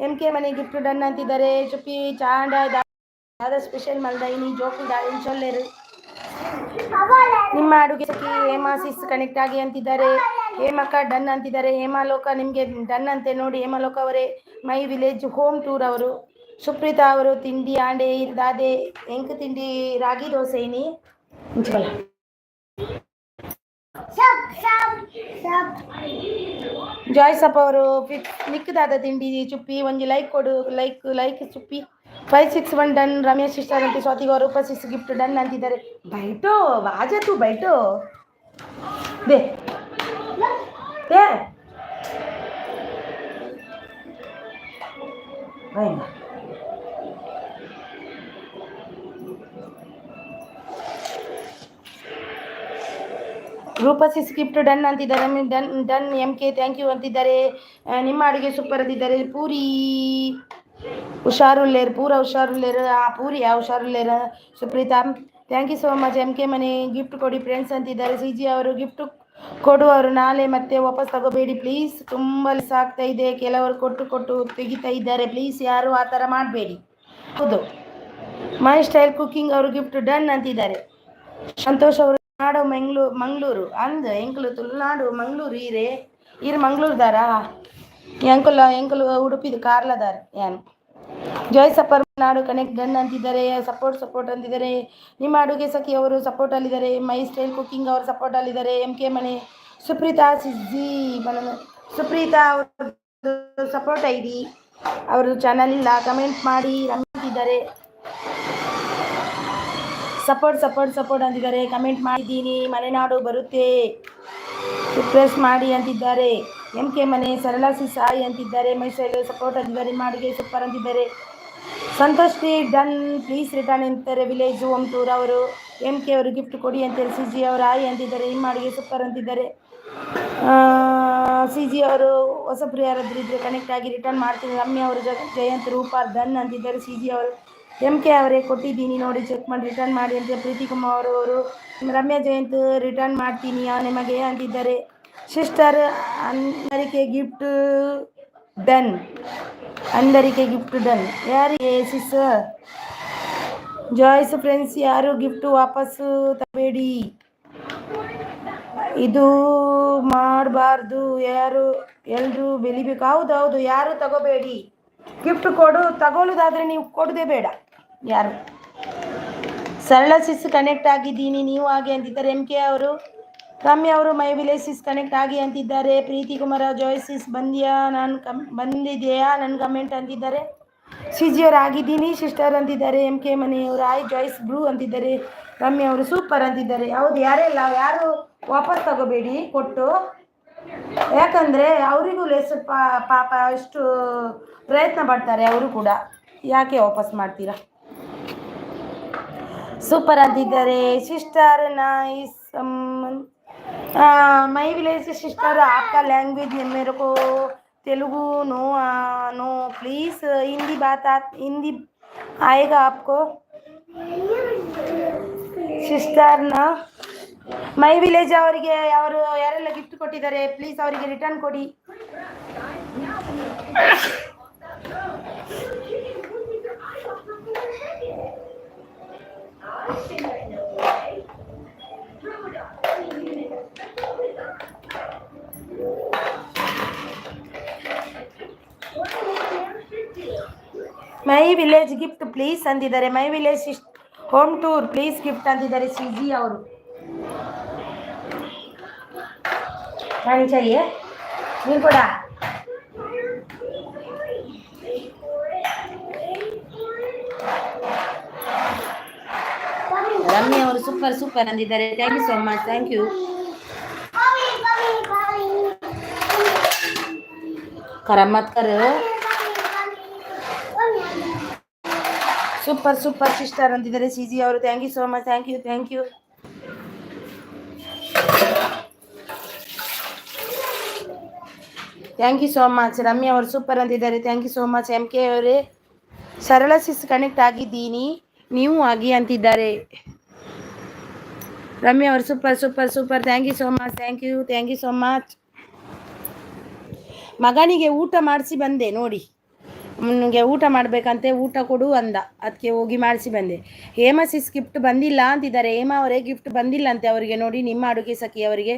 M K ಮನೆ ಗಿಫ್ಟ್ ಡನ್ ಅಂತಿದ್ದಾರೆ. ಸುಪ್ಪಿ ಚಾಂಡ ದಾದ ಸ್ಪೆಷಲ್ ಮಲ್ದೈನಿ ಜೋಕು ದಾಳಿನ ಚೊಲ್ಲೆರು. ನಿಮ್ಮ ಅಡುಗೆ ಸಖಿ ಹೇಮಾ ಸಿಸ್ ಕನೆಕ್ಟ್ ಆಗಿ ಅಂತಿದ್ದಾರೆ. ಹೇಮಕ್ಕ ಡನ್ ಅಂತಿದ್ದಾರೆ. ಹೇಮಾಲೋಕ ನಿಮಗೆ ಡನ್ ಅಂತೆ ನೋಡಿ. ಹೇಮಾಲೋಕ ಅವರೇ ಮೈ ವಿಲೇಜ್ ಹೋಮ್ ಟೂರ್ ಅವರು. ಸುಪ್ರೀತಾ ಅವರು ತಿಂಡಿ ಆಂಡೆ ದಾದೆ ಎಂಕ ತಿಂಡಿ ರಾಗಿ ದೋಸೆನಿ ಇಂಚಬಲ್ಲ. ಜಾಯ್ಸಪ್ ಅವರು ಮಿಕ್ಕದಾದ ತಿಂಡಿ ಚುಪ್ಪಿ ಒಂಜಿ ಲೈಕ್ ಕೊಡು. Like Chuppi 561 done. Ramesh sister ಅಂತ ಸ್ವಾತಿಗೆ ಅವರು ರೂಪಾಯಿ ಗಿಫ್ಟ್ ಡನ್ ಅಂತಿದ್ದಾರೆ. ಬೈಟೋ ಆಜಾ ತೂ ಬೈಟೋ ದೇ ಬೈನ ರೂಪಸಿ ಸ್ಕ್ರಿಪ್ಟ್ ಡನ್ ಅಂತಿದ್ದಾರೆ. Done done M K thank you ಅಂತಿದ್ದಾರೆ. ನಿಮ್ಮ ಅಡುಗೆ ಸೂಪರ್ ಅಂತಿದ್ದಾರೆ. ಪೂರಿ ಹುಷಾರುಲ್ಲೇರು, ಪೂರ ಹುಷಾರುಲ್ಲೇರು, ಪೂರಿ ಹುಷಾರುಲ್ಲೇರು. Supreetha thank you so much. M K ಮನೆ ಗಿಫ್ಟ್ ಕೊಡಿ ಫ್ರೆಂಡ್ಸ್ ಅಂತಿದ್ದಾರೆ. ಸಿ ಜಿ ಅವರು ಗಿಫ್ಟ್ ಕೊಡುವವರು ನಾಳೆ ಮತ್ತೆ ವಾಪಸ್ ತಗೋಬೇಡಿ ಪ್ಲೀಸ್, ತುಂಬ ಸಾಕ್ತಾ ಇದೆ. ಕೆಲವರು ಕೊಟ್ಟು ತೆಗಿತಾ ಇದ್ದಾರೆ, ಪ್ಲೀಸ್ ಯಾರು ಆ ಥರ ಮಾಡಬೇಡಿ. ಹೌದು, ಮೈ ಸ್ಟೈಲ್ ಕುಕಿಂಗ್ ಅವರು ಗಿಫ್ಟ್ ಡನ್ ಅಂತಿದ್ದಾರೆ. ಸಂತೋಷ್ ಅವರು ನಾಡು ಮಂಗಳೂರು ಅಂದ್ ಎಂಕಲು ತುಳುನಾಡು ಮಂಗಳೂರು ಈರೆ ಮಂಗಳೂರುದಾರ ಎಂಕಲು ಉಡುಪಿದು ಕಾರ್ಲದಾರ ಏನು. ಜಾಯ್ ಸಪ್ಪರ್ ನಾಡು ಕನೆಕ್ಟ್ ಡನ್ ಅಂತಿದ್ದಾರೆ. ಸಪೋರ್ಟ್ ಅಂತಿದ್ದಾರೆ. ನಿಮ್ಮ ಅಡುಗೆ ಸಖಿ ಅವರು ಸಪೋರ್ಟ್ ಅಲ್ಲಿದ್ದಾರೆ. ಮೈ ಸ್ಟೈಲ್ ಕುಕಿಂಗ್ ಅವರು ಸಪೋರ್ಟ್ ಅಲ್ಲಿದ್ದಾರೆ. ಎಮ್ ಕೆ ಮನೆ ಸುಪ್ರೀತಾ ಸಿಜ್ಜಿ ಸುಪ್ರೀತಾ ಅವರು ಸಪೋರ್ಟ್ ಐಡಿ ಅವರು ಚಾನಲ್ ಇಲ್ಲ, ಕಮೆಂಟ್ ಮಾಡಿ ಅಂತಿದ್ದಾರೆ. ಸಪೋರ್ಟ್ ಅಂತಿದ್ದಾರೆ. ಕಮೆಂಟ್ ಮಾಡಿದ್ದೀನಿ, ಮಲೆನಾಡು ಬರುತ್ತೆ ಪ್ರೆಸ್ ಮಾಡಿ ಅಂತಿದ್ದಾರೆ. ಎಮ್ ಕೆ ಮನೆ ಸರಳ ಸಾಯಿ ಅಂತಿದ್ದಾರೆ. ಮೈಸೂರು ಸಪೋರ್ಟ್ ಅಂತಿದ್ದಾರೆ. ಮಾಡಿಗೆ ಸೂಪರ್ ಅಂತಿದ್ದಾರೆ. ಸಂತೋಷ್ ಡನ್ ಪ್ಲೀಸ್ ರಿಟರ್ನ್ ಅಂತಾರೆ. ವಿಲೇಜ್ ಹೋಮ್ ಟೂರ್ ಅವರು ಎಮ್ ಕೆ ಅವರು ಗಿಫ್ಟ್ ಕೊಡಿ ಅಂತೇಳಿ ಸಿ ಜಿ ಅವರು ಆಯಿ ಅಂತಿದ್ದಾರೆ. ನಿಮ್ಮ ಮಾಡಿಗೆ ಸೂಪರ್ ಅಂತಿದ್ದಾರೆ. ಸಿ ಜಿ ಅವರು ಹೊಸಬ್ರು ಯಾರಾದ್ರೂ ಇದ್ರೆ ಕನೆಕ್ಟ್ ಆಗಿ ರಿಟರ್ನ್ ಮಾಡ್ತೀನಿ. ರಮ್ಯಾ ಅವರು ಜಯಂತ್ ರೂಪಾರ್ ಡನ್ ಅಂತಿದ್ದಾರೆ. ಸಿ ಜಿ ಅವರು ಎಮ್ ಕೆ ಅವರೇ ಕೊಟ್ಟಿದ್ದೀನಿ ನೋಡಿ ಚೆಕ್ ಮಾಡಿ ರಿಟರ್ನ್ ಮಾಡಿ ಅಂತ. ಪ್ರೀತಿ ಕುಮಾರ್ ಅವರು ರಮ್ಯಾ ಜಯಂತ್ ರಿಟರ್ನ್ ಮಾಡ್ತೀನಿ ನಿಮಗೆ ಅಂತಿದ್ದಾರೆ. ಸಿಸ್ಟರ್ ಅಂದರಿಕೆ ಗಿಫ್ಟ್ ಡನ್ ಯಾರಿಗೆ ಸಿಸ್ ಜಾಯ್ಸ್ ಫ್ರೆಂಡ್ಸ್ ಯಾರು ಗಿಫ್ಟ್ ವಾಪಸ್ಸು ತಗೋಬೇಡಿ, ಇದು ಮಾಡಬಾರ್ದು, ಎಲ್ಲರೂ ಬೆಳಿಬೇಕು. ಹೌದು ಯಾರು ತಗೋಬೇಡಿ. ಗಿಫ್ಟ್ ತಗೊಳ್ಳೋದಾದರೆ ನೀವು ಕೊಡೋದೇ ಬೇಡ ಯಾರು. ಸರಳ ಸಿಸ್ ಕನೆಕ್ಟ್ ಆಗಿದ್ದೀನಿ ನೀವು ಹಾಗೆ ಅಂತಿದ್ದಾರೆ. ಎಮ್ ಕೆ ಅವರು ರಮ್ಯಾ ಅವರು ಮೈ ವಿಲೇಜ್ ಸಿಸ್ ಕನೆಕ್ಟ್ ಆಗಿ ಅಂತಿದ್ದಾರೆ. ಪ್ರೀತಿ ಕುಮಾರ ಜಾಯ್ ಸಿಸ್ ಬಂದಿದೆಯಾ ನನ್ನ ಕಮೆಂಟ್ ಅಂತಿದ್ದಾರೆ. ಸಿ ಜಿ ಅವರು ಆಗಿದ್ದೀನಿ ಸಿಸ್ಟರ್ ಅಂತಿದ್ದಾರೆ. ಎಮ್ ಕೆ ಮನೆಯವರು ಆಯ್ ಜಾಯ್ಸ್ ಬ್ರೂ ಅಂತಿದ್ದಾರೆ. ರಮ್ಯಾ ಅವರು ಸೂಪರ್ ಅಂತಿದ್ದಾರೆ. ಹೌದು ಯಾರು ವಾಪಸ್ ತಗೋಬೇಡಿ ಕೊಟ್ಟು, ಯಾಕಂದರೆ ಅವರಿಗೂ ಲೆಸ್ ಪಾಪ ಎಷ್ಟು ಪ್ರಯತ್ನ ಪಡ್ತಾರೆ ಅವರು ಕೂಡ, ಯಾಕೆ ವಾಪಸ್ ಮಾಡ್ತೀರಾ. ಸೂಪರ್ ಅಂತಿದ್ದಾರೆ. ಸಿಸ್ಟರ್ ನೈಸ್ ಮೈ विलेज सिस्टर आपका लैंग्वेज मेरे को तेलुगु नो प्लीज़ हिंदी आएगा आपको ಸಿಸ್ಟರ್ ಮೈ ವಿಲೇಜ್ ಅವರಿಗೆ ಯಾರೆಲ್ಲ ಗಿಫ್ಟ್ ಕೊಟ್ಟಿದ್ದಾರೆ ಪ್ಲೀಸ್ ಅವರಿಗೆ ರಿಟರ್ನ್ ಕೊಡಿ. ಮೈ ವಿಲೇಜ್ ಗಿಫ್ಟ್ ಪ್ಲೀಸ್ ಅಂದಿದ್ದಾರೆ. My village home tour please gift ಅಂದಿದ್ದಾರೆ ಸಿ ಜಿ ಅವರು. ಪಾನಿ ಚಾಹಿಯೆ ನೀನು ಕೂಡ. ರಮ್ಯಾ ಅವರು ಸೂಪರ್ ಅಂದಿದ್ದಾರೆ. Thank you so much. Thank you. ಕರಮತ್ ಕರ್ ಸೂಪರ್ ಸಿಸ್ಟರ್ ಅಂತಿದ್ದಾರೆ ಸಿ ಜಿ ಅವರು. Thank you so much. Thank you so much. Ramya ಅವರು ಸೂಪರ್ ಅಂತಿದ್ದಾರೆ. Thank you so much. M K ಅವರೇ ಸರಳ ಸಿಸ್ ಕನೆಕ್ಟ್ ಆಗಿದ್ದೀನಿ ನೀವು ಆಗಿ ಅಂತಿದ್ದಾರೆ. ರಮ್ಯಾ ಅವರು super thank you so much. Thank you so much. ಮಗನಿಗೆ ಊಟ ಮಾಡಿಸಿ ಬಂದೆ ನೋಡಿ, ನನಗೆ ಊಟ ಮಾಡಬೇಕಂತೆ, ಊಟ ಕೊಡು ಅಂದ, ಅದಕ್ಕೆ ಹೋಗಿ ಮಾಡಿಸಿ ಬಂದೆ. ಹೇಮಾ ಸಿಸ್ ಗಿಫ್ಟ್ ಬಂದಿಲ್ಲ ಅಂತಿದ್ದಾರೆ. ಹೇಮಾ ಅವರೇ ಗಿಫ್ಟ್ ಬಂದಿಲ್ಲ ಅಂತೆ ಅವರಿಗೆ ನೋಡಿ, ನಿಮ್ಮ ಅಡುಗೆ ಸಖಿ ಅವರಿಗೆ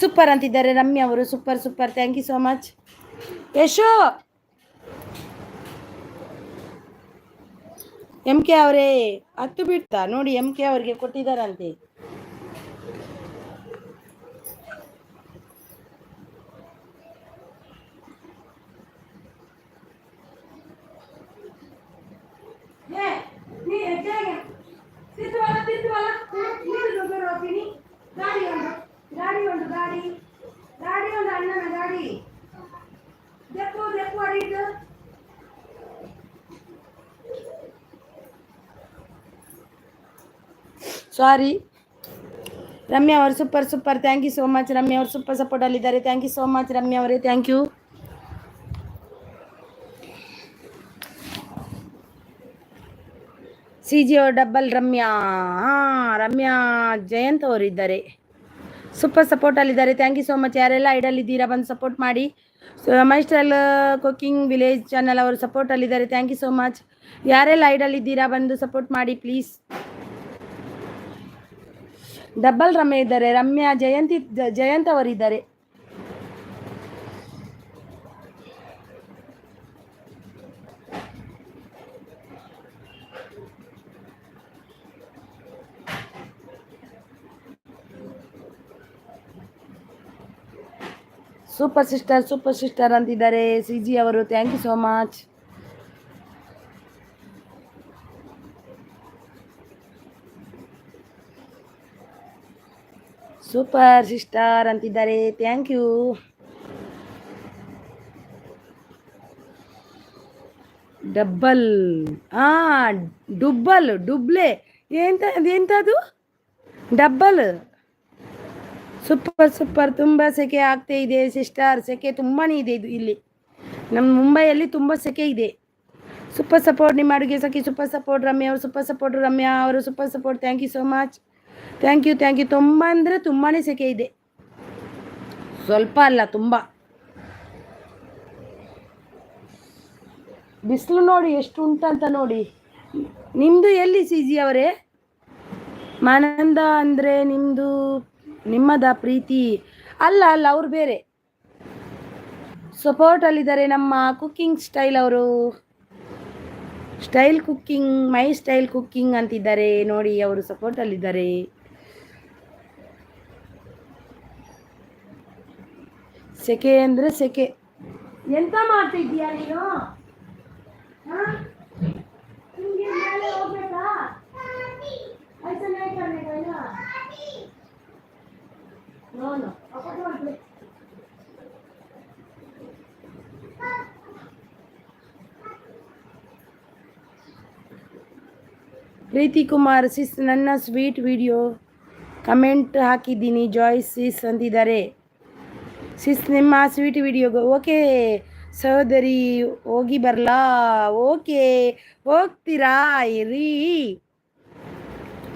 ಸೂಪರ್ ಅಂತಿದ್ದಾರೆ. ರಮ್ಯಾ ಅವರು super thank you so much. ಯಶೋ ಎಮ್ ಕೆ ಅವರೇ ಹತ್ತು ಬಿಡ್ತಾ ನೋಡಿ, ಎಮ್ ಕೆ ಅವರಿಗೆ ಕೊಟ್ಟಿದ್ದಾರಂತೆ. ಸಾರಿ. ರಮ್ಯಾ ಅವರು super super, thank you so much. Ramya ಅವರು ಸೂಪರ್ ಸಪೋರ್ಟಲ್ಲಿದ್ದಾರೆ, thank you so much Ramya ಅವರೇ, ಥ್ಯಾಂಕ್ ಯು. ಸಿ ಜಿ ಅವರು ಡಬ್ಬಲ್ ರಮ್ಯಾ, ಹಾಂ ರಮ್ಯಾ ಜಯಂತ್ ಅವರು ಇದ್ದಾರೆ, ಸೂಪರ್ ಸಪೋರ್ಟಲ್ಲಿದ್ದಾರೆ, ಥ್ಯಾಂಕ್ ಯು ಸೋ ಮಚ್. ಯಾರೆಲ್ಲ ಐಡಲ್ಲಿದ್ದೀರಾ ಬಂದು ಸಪೋರ್ಟ್ ಮಾಡಿ. ಮೈ ಸ್ಟೈಲ್ ಕುಕಿಂಗ್ ವಿಲೇಜ್ ಚಾನಲ್ ಅವರು ಸಪೋರ್ಟಲ್ಲಿದ್ದಾರೆ, ಥ್ಯಾಂಕ್ ಯು ಸೋ ಮಚ್. ಯಾರೆಲ್ಲ ಐಡಲ್ಲಿದ್ದೀರಾ ಬಂದು ಸಪೋರ್ಟ್ ಮಾಡಿ ಪ್ಲೀಸ್. ಡಬ್ಬಲ್ ರಮ್ಯಾ ಇದ್ದಾರೆ, ರಮ್ಯಾ ಜಯಂತ್ ಅವರಿದ್ದಾರೆ. ಸೂಪರ್ ಸಿಸ್ಟರ್ ಅಂತಿದ್ದಾರೆ ಸಿ ಜಿ ಅವರು, thank you so much. Super sister ಅಂತಿದ್ದಾರೆ, ಥ್ಯಾಂಕ್ ಯು. ಡಬ್ಬಲ್, ಹಾಂ ಡುಬ್ಲೆ ಎಂಥದ್ದು ಡಬ್ಬಲ್. ಸೂಪರ್ ತುಂಬ ಸೆಕೆ ಆಗ್ತಾ ಇದೆ ಸಿಸ್ಟರ್, ಸೆಕೆ ತುಂಬಾ ಇದೆ ಇದು ಇಲ್ಲಿ ನಮ್ಮ ಮುಂಬೈಯಲ್ಲಿ ತುಂಬ ಸೆಕೆ ಇದೆ. ಸೂಪರ್ ಸಪೋರ್ಟ್, ನಿಮ್ಮ ಅಡುಗೆ ಸಖಿ ಸೂಪರ್ ಸಪೋರ್ಟ್ ರಮ್ಯಾ ಅವರು, ಸೂಪರ್ ಸಪೋರ್ಟ್ ರಮ್ಯಾ ಅವರು, super support, thank you so much. Thank you ತುಂಬ ಅಂದರೆ ತುಂಬಾ ಸೆಕೆ ಇದೆ, ಸ್ವಲ್ಪ ಅಲ್ಲ ತುಂಬ. ಬಿಸಿಲು ನೋಡಿ ಎಷ್ಟು ಉಂಟಂತ ನೋಡಿ. ನಿಮ್ಮದು ಎಲ್ಲಿ ಸಿ ಜಿ ಅವರೇ? ಮಾನಂದ ಅಂದರೆ ನಿಮ್ಮದ ಪ್ರೀತಿ? ಅಲ್ಲ ಅವ್ರು ಬೇರೆ ಸಪೋರ್ಟಲ್ಲಿದ್ದಾರೆ. ನಮ್ಮ ಕುಕ್ಕಿಂಗ್ ಸ್ಟೈಲ್ ಅವರು, ಸ್ಟೈಲ್ ಕುಕ್ಕಿಂಗ್, ಮೈ ಸ್ಟೈಲ್ ಕುಕ್ಕಿಂಗ್ ಅಂತಿದ್ದಾರೆ ನೋಡಿ, ಅವರು ಸಪೋರ್ಟಲ್ಲಿದ್ದಾರೆ. ಸೆಕೆ ಅಂದರೆ ಸೆಕೆ. ಎಂತ ಮಾಡ್ತಿದ್ದೀಯಾ ನೀನು? ಹೋಗ್ಬೇಕಾ? ಪ್ರೀತಿ ಕುಮಾರ್ ಸಿಸ್, ನನ್ನ ಸ್ವೀಟ್ ವಿಡಿಯೋ ಕಮೆಂಟ್ ಹಾಕಿದ್ದೀನಿ ಜಾಯ್ಸ್ ಸಿಸ್ ಅಂತಿದ್ದಾರೆ. ಸಿಸ್ ನಿಮ್ಮ ಸ್ವೀಟ್ ವಿಡಿಯೋಗೆ ಓಕೆ ಸಹೋದರಿ, ಹೋಗಿ ಬರಲಾ? ಓಕೆ ಹೋಗ್ತೀರಾ? ಇರಿ,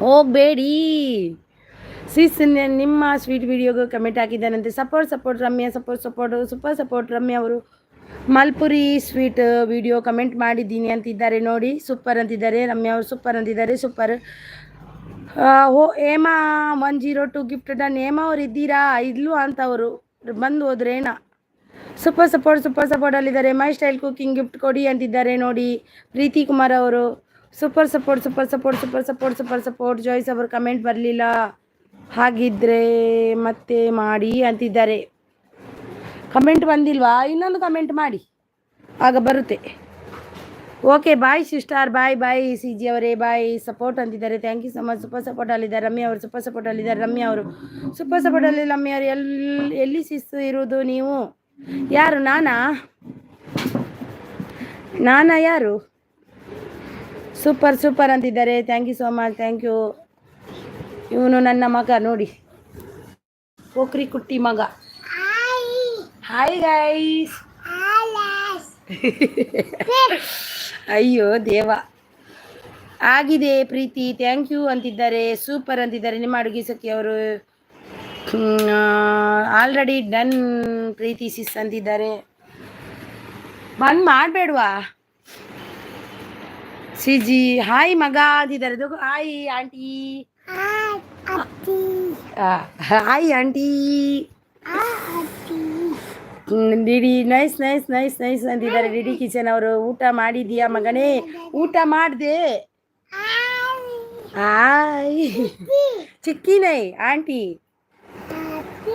ಹೋಗಬೇಡಿ ಸಿಸ್. ನಿಮ್ಮ ಸ್ವೀಟ್ ವಿಡಿಯೋಗೆ ಕಮೆಂಟ್ ಹಾಕಿದ್ದಾನಂತೆ. Support Ramya, super support Ramya ಅವರು. ಮಲ್ಪುರಿ ಸ್ವೀಟ್ ವಿಡಿಯೋ ಕಮೆಂಟ್ ಮಾಡಿದ್ದೀನಿ ಅಂತಿದ್ದಾರೆ ನೋಡಿ, ಸೂಪರ್ ಅಂತಿದ್ದಾರೆ ರಮ್ಯಾ ಅವರು, ಸೂಪರ್ ಅಂತಿದ್ದಾರೆ, super. Hema 102 gift done. Hema ಅವ್ರು ಇದ್ದೀರಾ? ಇದ್ಲು ಅಂತವರು ಬಂದು ಹೋದ್ರೇನ. ಸೂಪರ್ ಸಪೋರ್ಟಲ್ಲಿದ್ದಾರೆ. ಮೈ ಸ್ಟೈಲ್ ಕುಕಿಂಗ್ ಗಿಫ್ಟ್ ಕೊಡಿ ಅಂತಿದ್ದಾರೆ ನೋಡಿ ಪ್ರೀತಿ ಕುಮಾರ್ ಅವರು. Super support. ಜಾಯ್ಸ್ ಅವರು ಕಮೆಂಟ್ ಬರಲಿಲ್ಲ, ಹಾಗಿದ್ರೆ ಮತ್ತೆ ಮಾಡಿ ಅಂತಿದ್ದಾರೆ. ಕಮೆಂಟ್ ಬಂದಿಲ್ವಾ? ಇನ್ನೊಂದು ಕಮೆಂಟ್ ಮಾಡಿ, ಆಗ ಬರುತ್ತೆ. Okay bye sister, bye C G ಅವರೇ, ಬಾಯ್. ಸಪೋರ್ಟ್ ಅಂತಿದ್ದಾರೆ, thank you so much. Super ಸಪೋರ್ಟಲ್ಲಿದ್ದಾರೆ ರಮ್ಯಾ ಅವರು, ಸೂಪರ್ ಸಪೋರ್ಟಲ್ಲಿದ್ದಾರೆ ರಮ್ಯಾ ಅವರು, ಸೂಪರ್ ಸಪೋರ್ಟಲ್ಲಿ ರಮ್ಯಾ ಅವರು. ಎಲ್ಲಿ ಸಿಸ್ಸು ಇರೋದು ನೀವು? ಯಾರು? ನಾನಾ ಯಾರು? ಸೂಪರ್ ಅಂತಿದ್ದಾರೆ, thank you so much, thank you. ಇವನು ನನ್ನ ಮಗ ನೋಡಿ, ಪೋಖ್ರಿ ಕುಟ್ಟಿ ಮಗ. Hi guys. ಅಯ್ಯೋ ದೇವ, ಆಗಿದೆ ಪ್ರೀತಿ, ಥ್ಯಾಂಕ್ ಯು ಅಂತಿದ್ದಾರೆ, ಸೂಪರ್ ಅಂತಿದ್ದಾರೆ ನಿಮ್ಮ ಅಡುಗೆ ಸಖಿ ಅವರು. ಆಲ್ರೆಡಿ ಡನ್ ಪ್ರೀತಿ ಸಿಸ್ ಅಂತಿದ್ದಾರೆ. ಬಂದ್ ಮಾಡಬೇಡ್ವಾ ಸಿ ಜಿ? ಹಾಯ್ ಮಗ ಅಂತಿದ್ದಾರೆ. Hi aunty, hi aunty. DD nice ಅಂತಿದ್ದಾರೆ ಡಿಡಿ ಕಿಚನ್ ಅವರು. ಊಟ ಮಾಡಿದೀಯಾ ಮಗನೇ? ಊಟ ಮಾಡಿದೆ. ಹಾಯ್ ಚಿಕ್ಕಿನೈ ಆಂಟಿ,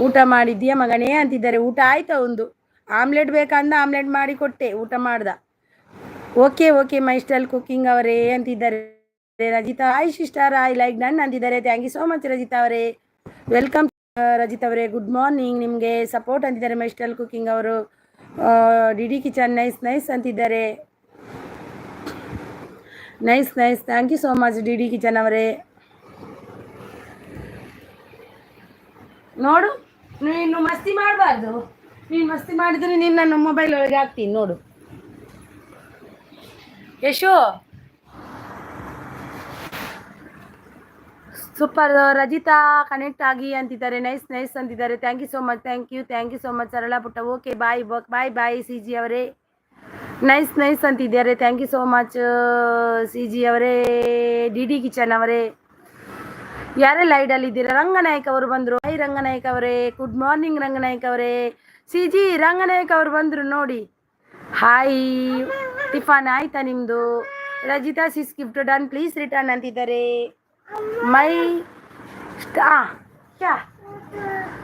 ಊಟ ಮಾಡಿದ್ದೀಯಾ ಮಗನೇ ಅಂತಿದ್ದಾರೆ. ಊಟ ಆಯ್ತಾ? ಒಂದು ಆಮ್ಲೆಟ್ ಬೇಕಂದ ಆಮ್ಲೆಟ್ ಮಾಡಿ ಕೊಟ್ಟೆ, ಊಟ ಮಾಡ್ದ. ಓಕೆ ಮೈ ಸ್ಟೈಲ್ ಕುಕಿಂಗ್ ಅವರೇ ಅಂತಿದ್ದಾರೆ Rajitha. Hi sister, I like done ಅಂತಿದ್ದಾರೆ. Thank you so much Rajitha ಅವರೇ, ವೆಲ್ಕಮ್ ರಜಿತಾ ಅವರೇ, ಗುಡ್ ಮಾರ್ನಿಂಗ್ ನಿಮಗೆ. ಸಪೋರ್ಟ್ ಅಂತಿದ್ದಾರೆ ಮೈ ಸ್ಟೈಲ್ ಕುಕಿಂಗ್ ಅವರು. ಡಿಡಿ ಕಿಚನ್ ನೈಸ್ ಅಂತಿದ್ದಾರೆ. Nice thank you so much DD kitchen ಅವರೇ. ನೋಡು, ನೀನು ಮಸ್ತಿ ಮಾಡಬಾರ್ದು. ನೀನು ಮಸ್ತಿ ಮಾಡಿದ್ರೆ ನೀನು ನನ್ನ ಮೊಬೈಲ್ ಒಳಗೆ ಹಾಕ್ತೀನಿ ನೋಡು. ಯಶು ಸೂಪರ್. ರಜಿತಾ ಕನೆಕ್ಟ್ ಆಗಿ ಅಂತಿದ್ದಾರೆ. ನೈಸ್ ನೈಸ್ ಅಂತಿದ್ದಾರೆ. Thank you so much. Thank you so much Sarala ಪುಟ್ಟ. Okay bye bye bye C G ಅವರೇ. ನೈಸ್ ನೈಸ್ ಅಂತಿದ್ದಾರೆ. Thank you so much C G ಅವರೇ. ಡಿ ಡಿ ಕಿಚನ್ ಅವರೇ, ಯಾರೇ ಲೈಡಲ್ಲಿ ಇದ್ದೀರಾ? ರಂಗನಾಯಕ್ ಅವರು ಬಂದರು. ಹೈ ರಂಗನಾಯಕ್ ಅವರೇ, ಗುಡ್ ಮಾರ್ನಿಂಗ್ ರಂಗನಾಯಕ್ ಅವರೇ. ಸಿ ಜಿ ರಂಗನಾಯಕ್ ಅವರು ಬಂದರು ನೋಡಿ. ಹಾಯ್ ಟಿಫಾನ್ ಆಯ್ತಾ ನಿಮ್ಮದು? Rajitha sis gift done please return ಅಂತಿದ್ದಾರೆ. ಮೈ ಕ್ಯಾ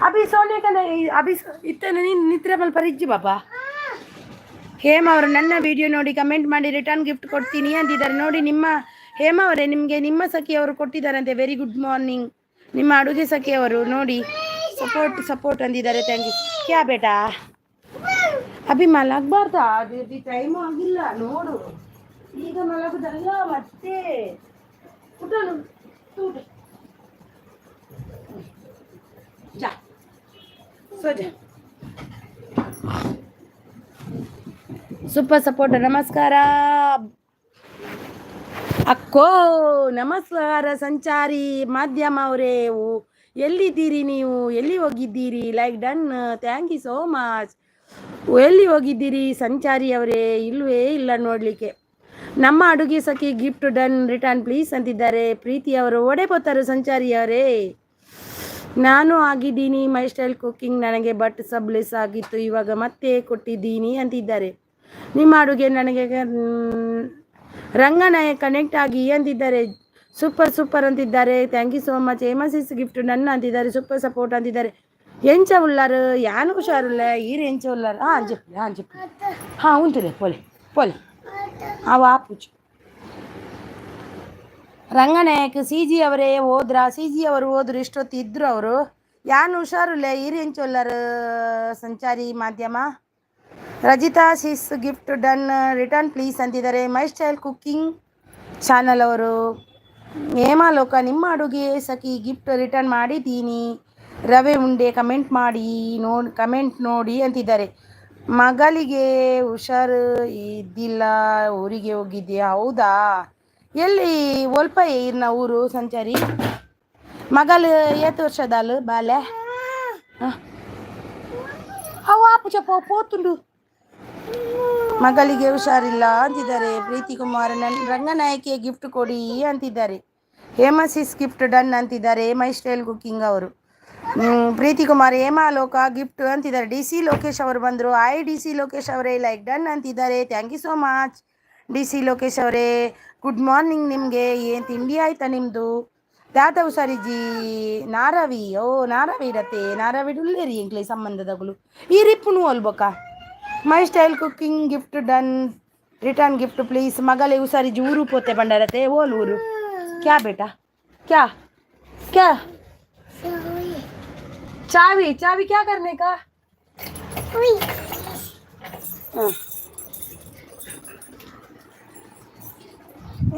ಅಭಿ ಸೋನೆ ಕನೆ ಅಭಿ ಇತ್ತೇನೆ ನೀನು ನಿದ್ರೆ ಮೇಲೆ ಪರಿಜ್ಜಿ ಬಾಬಾ. ಹೇಮ ಅವರು ನನ್ನ ವಿಡಿಯೋ ನೋಡಿ ಕಮೆಂಟ್ ಮಾಡಿ ರಿಟರ್ನ್ ಗಿಫ್ಟ್ ಕೊಡ್ತೀನಿ ಅಂತಿದ್ದಾರೆ ನೋಡಿ. ನಿಮ್ಮ ಹೇಮ ಅವರೇ, ನಿಮಗೆ ನಿಮ್ಮ ಸಖಿಯವರು ಕೊಟ್ಟಿದ್ದಾರಂತೆ. Very good morning. ನಿಮ್ಮ ಅಡುಗೆ ಸಖಿಯವರು ನೋಡಿ ಸಪೋರ್ಟ್ ಅಂದಿದ್ದಾರೆ. Thank you. ಕ್ಯಾ ಬೇಟಾ ಅಭಿ ಮಲಗಬಾರ್ದಾ? ಅದು ಟೈಮು ಆಗಿಲ್ಲ ನೋಡು. ಈಗ ಮಲಗುದಲ್ಲ ಮತ್ತೆ ಊಟನು ಊಟ ಜಾ ಸೋಜಾ. Super support. ನಮಸ್ಕಾರ ಅಕ್ಕೋ, ನಮಸ್ಕಾರ ಸಂಚಾರಿ ಮಾಧ್ಯಮ ಅವರೇ. ಎಲ್ಲಿದ್ದೀರಿ ನೀವು? ಎಲ್ಲಿ ಹೋಗಿದ್ದೀರಿ? Like done. Thank you so much. ಎಲ್ಲಿ ಹೋಗಿದ್ದೀರಿ ಸಂಚಾರಿ ಅವರೇ? ಇಲ್ಲವೇ ಇಲ್ಲ ನೋಡಲಿಕ್ಕೆ. ನಮ್ಮ ಅಡುಗೆ ಸಖಿ ಗಿಫ್ಟ್ ಡನ್ ರಿಟರ್ನ್ ಪ್ಲೀಸ್ ಅಂತಿದ್ದಾರೆ. ಪ್ರೀತಿ ಅವರು ಒಡೆಪೋತಾರೆ ಸಂಚಾರಿ ಅವರೇ. ನಾನು ಆಗಿದ್ದೀನಿ ಮೈ ಸ್ಟೈಲ್ ಕುಕ್ಕಿಂಗ್. ನನಗೆ ಬಟ್ ಸಬ್ಲೆಸ್ ಆಗಿತ್ತು, ಇವಾಗ ಮತ್ತೆ ಕೊಟ್ಟಿದ್ದೀನಿ ಅಂತಿದ್ದಾರೆ. ನಿಮ್ಮ ಅಡುಗೆ ನನಗೆ ರಂಗನಾಯಕ್ ಕನೆಕ್ಟ್ ಆಗಿ ಅಂತಿದ್ದಾರೆ. ಸೂಪರ್ ಅಂತಿದ್ದಾರೆ. Thank you so much. Hema sis gift ನನ್ನ ಅಂತಿದ್ದಾರೆ. ಸೂಪರ್ ಸಪೋರ್ಟ್ ಅಂತಿದ್ದಾರೆ. ಎಂಚ ಉಳ್ಳಾರು ಯಾನು ಹುಷಾರಿಲ್ಲ ಈರು ಎಂಚ ಉಳ್ಳಾರು. ಹಾಂ ಉಂಟುಲೆ ಪೋಲೆ ಅವ ಪೂಜು. ರಂಗನಾಯಕ್ ಸಿ ಜಿ ಅವರೇ ಹೋದ್ರ? ಸಿ ಜಿ ಅವರು ಹೋದ್ರು. ಎಷ್ಟೊತ್ತು ಇದ್ರು ಅವರು. ಯಾನು ಹುಷಾರಿಲ್ಲ ಈರು ಎಂಚ ಉಳ್ಳಾರು Sanchari Madhyama. Rajitha sis gift done return please ಅಂತಿದ್ದಾರೆ. ಮೈ ಸ್ಟೈಲ್ ಕುಕ್ಕಿಂಗ್ ಚಾನಲ್ ಅವರು. ಹೇಮಾಲೋಕ ನಿಮ್ಮ ಅಡುಗೆ ಸಖಿ ಗಿಫ್ಟ್ ರಿಟರ್ನ್ ಮಾಡಿದ್ದೀನಿ. ರವೆ ಉಂಡೆ ಕಮೆಂಟ್ ನೋಡಿ ಅಂತಿದ್ದಾರೆ. ಮಗಳಿಗೆ ಹುಷಾರು ಇದ್ದಿಲ್ಲ, ಊರಿಗೆ ಹೋಗಿದ್ಯಾ? ಹೌದಾ, ಎಲ್ಲಿ ಒಲ್ಪ ಇರ್ನ ಊರು ಸಂಚಾರಿ? ಮಗಳು ಏತು ವರ್ಷದಲ್ಲ ಬಾಲೆ ಅವ ಪುಚಪ್ಪ ಪೋತುಂಡು. ಮಗಳಿಗೆ ಹುಷಾರಿಲ್ಲ ಅಂತಿದ್ದಾರೆ. ಪ್ರೀತಿ ಕುಮಾರ್ ರಂಗನಾಯಕಿ ಗಿಫ್ಟ್ ಕೊಡಿ ಅಂತಿದ್ದಾರೆ. ಹೇಮಸಿಸ್ ಗಿಫ್ಟ್ ಡನ್ ಅಂತಿದ್ದಾರೆ. ಮೈ ಸ್ಟೈಲ್ ಕುಕ್ಕಿಂಗ್ ಅವರು. ಪ್ರೀತಿ ಕುಮಾರ್ ಹೇಮಾಲೋಕ ಗಿಫ್ಟ್ ಅಂತಿದ್ದಾರೆ. ಡಿ ಸಿ ಲೋಕೇಶ್ ಅವರು ಬಂದರು. ಡಿ ಸಿ ಲೋಕೇಶ್ ಅವರೇ ಲೈಕ್ ಡನ್ ಅಂತಿದ್ದಾರೆ. Thank you so much D C Lokesh ಅವರೇ. ಗುಡ್ ಮಾರ್ನಿಂಗ್ ನಿಮಗೆ. ಏನು ತಿಂಡಿ ಆಯ್ತಾ ನಿಮ್ಮದು? ದಾದ ಹುಷಾರಿಜ್ಜಿ ನಾರಾವಿ. ನಾರಾವಿ ಇರತ್ತೆ. ನಾರಾವಿ ಉಳ್ಳೇರಿ ಎಂಕ್ಲೆ ಸಂಬಂಧದಗಳು ಈ ರಿಪ್ಪುನು ಅಲ್ಬೇಕಾ? My style cooking gift done return gift please. ಮಗಲೇ ಹುಷಾರಿಜ್ಜಿ ಊರು ಪೋತೆ ಬಂಡರತ್ತೆ ಓಲ್ ಊರು. ಕ್ಯಾ ಬೇಟಾ ಕ್ಯಾ चावी क्या करने का?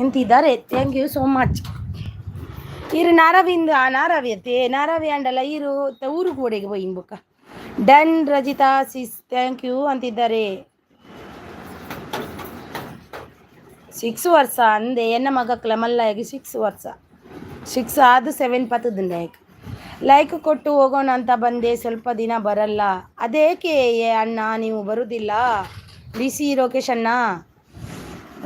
ಎಂತಿದ್ದಾರೆ. Thank you so much. ಇರು ನಾರಾವಿ ಅಂಡಲ್ಲ ಇರು ಊರು ಗೋಡೆಗೆ ಹೋಗಿ ಬುಕ್ಕ. Done Rajitha sis thank you ಅಂತಿದ್ದಾರೆ. 6 ವರ್ಷ ಅಂದೆ ಎನ್ನ ಮಗಕ್ಲ ಮಲ್ಲಾಗಿ 6 ವರ್ಷ 6 ಆದು 7 ಪತ್ತದ ಲೈಕ್ ಕೊಟ್ಟು ಹೋಗೋಣ ಅಂತ ಬಂದೆ. ಸ್ವಲ್ಪ ದಿನ ಬರಲ್ಲ. ಅದೇಕೆ ಅಣ್ಣ ನೀವು ಬರುವುದಿಲ್ಲ? ಡಿ ಸಿ ಲೋಕೇಶ್ ಅಣ್ಣ.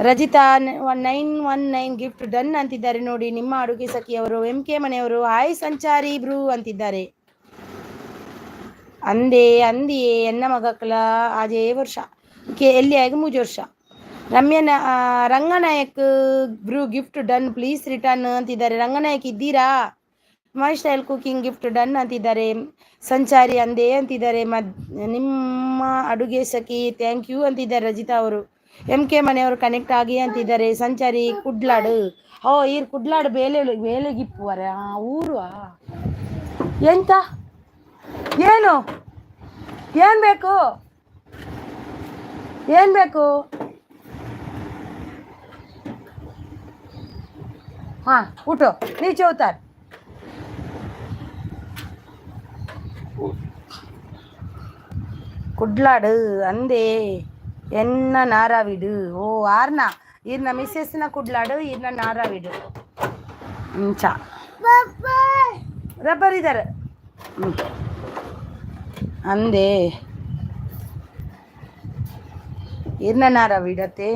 ರಜಿತಾ 919 ಗಿಫ್ಟ್ ಡನ್ ಅಂತಿದ್ದಾರೆ ನೋಡಿ. ನಿಮ್ಮ ಅಡುಗೆ ಸಖಿಯವರು. MK ಮನೆಯವರು. ಹಾಯ್ ಸಂಚಾರಿ ಬ್ರೂ ಅಂತಿದ್ದಾರೆ. ಅಂದೇ ಎನ್ನ ಮಗಕ್ಲ ಆಜೇ ವರ್ಷ ಎಲ್ಲಿ ಆಗಿ 3 ವರ್ಷ. ರಂಗನಾಯಕ್ ಬ್ರೂ ಗಿಫ್ಟ್ ಡನ್ ಪ್ಲೀಸ್ ರಿಟರ್ನ್ ಅಂತಿದ್ದಾರೆ. ರಂಗನಾಯಕ್ ಇದ್ದೀರಾ? ಮೈ ಸ್ಟೈಲ್ ಕುಕಿಂಗ್ ಗಿಫ್ಟ್ ಡನ್ ಅಂತಿದ್ದಾರೆ. ಸಂಚಾರಿ ಅಂದೇ ಅಂತಿದ್ದಾರೆ. ನಿಮ್ಮ ಅಡುಗೆ ಸಖಿ ಥ್ಯಾಂಕ್ ಯು ಅಂತಿದ್ದಾರೆ ರಜಿತಾ ಅವರು. MK ಮನೆಯವರು ಕನೆಕ್ಟ್ ಆಗಿ ಅಂತಿದ್ದಾರೆ. ಸಂಚಾರಿ ಕುಡ್ಲಾಡು. ಈರು ಕುಡ್ಲಾಡು ಬೇಲೆಗಿಪ್ಪುವರ ಊರು. ಎಂತ ಏನು ಬೇಕು? ಹಾಂ ಊಟ ನೀಚೆ ಹೋಗ್ತಾರೆ. కుడ్లాడు అందే ఎన్న నారావిడు ఓ ఆర్న ఈయన మిస్సెస్ನ ಕುಡ್ಲಾಡು ఈయన ನಾರಾವಿಡು ಇಂಚ ರಬ್ಬರ್ ಇದ್ದಾರೆ ಅಂದೆ ఈయన నారావిడతే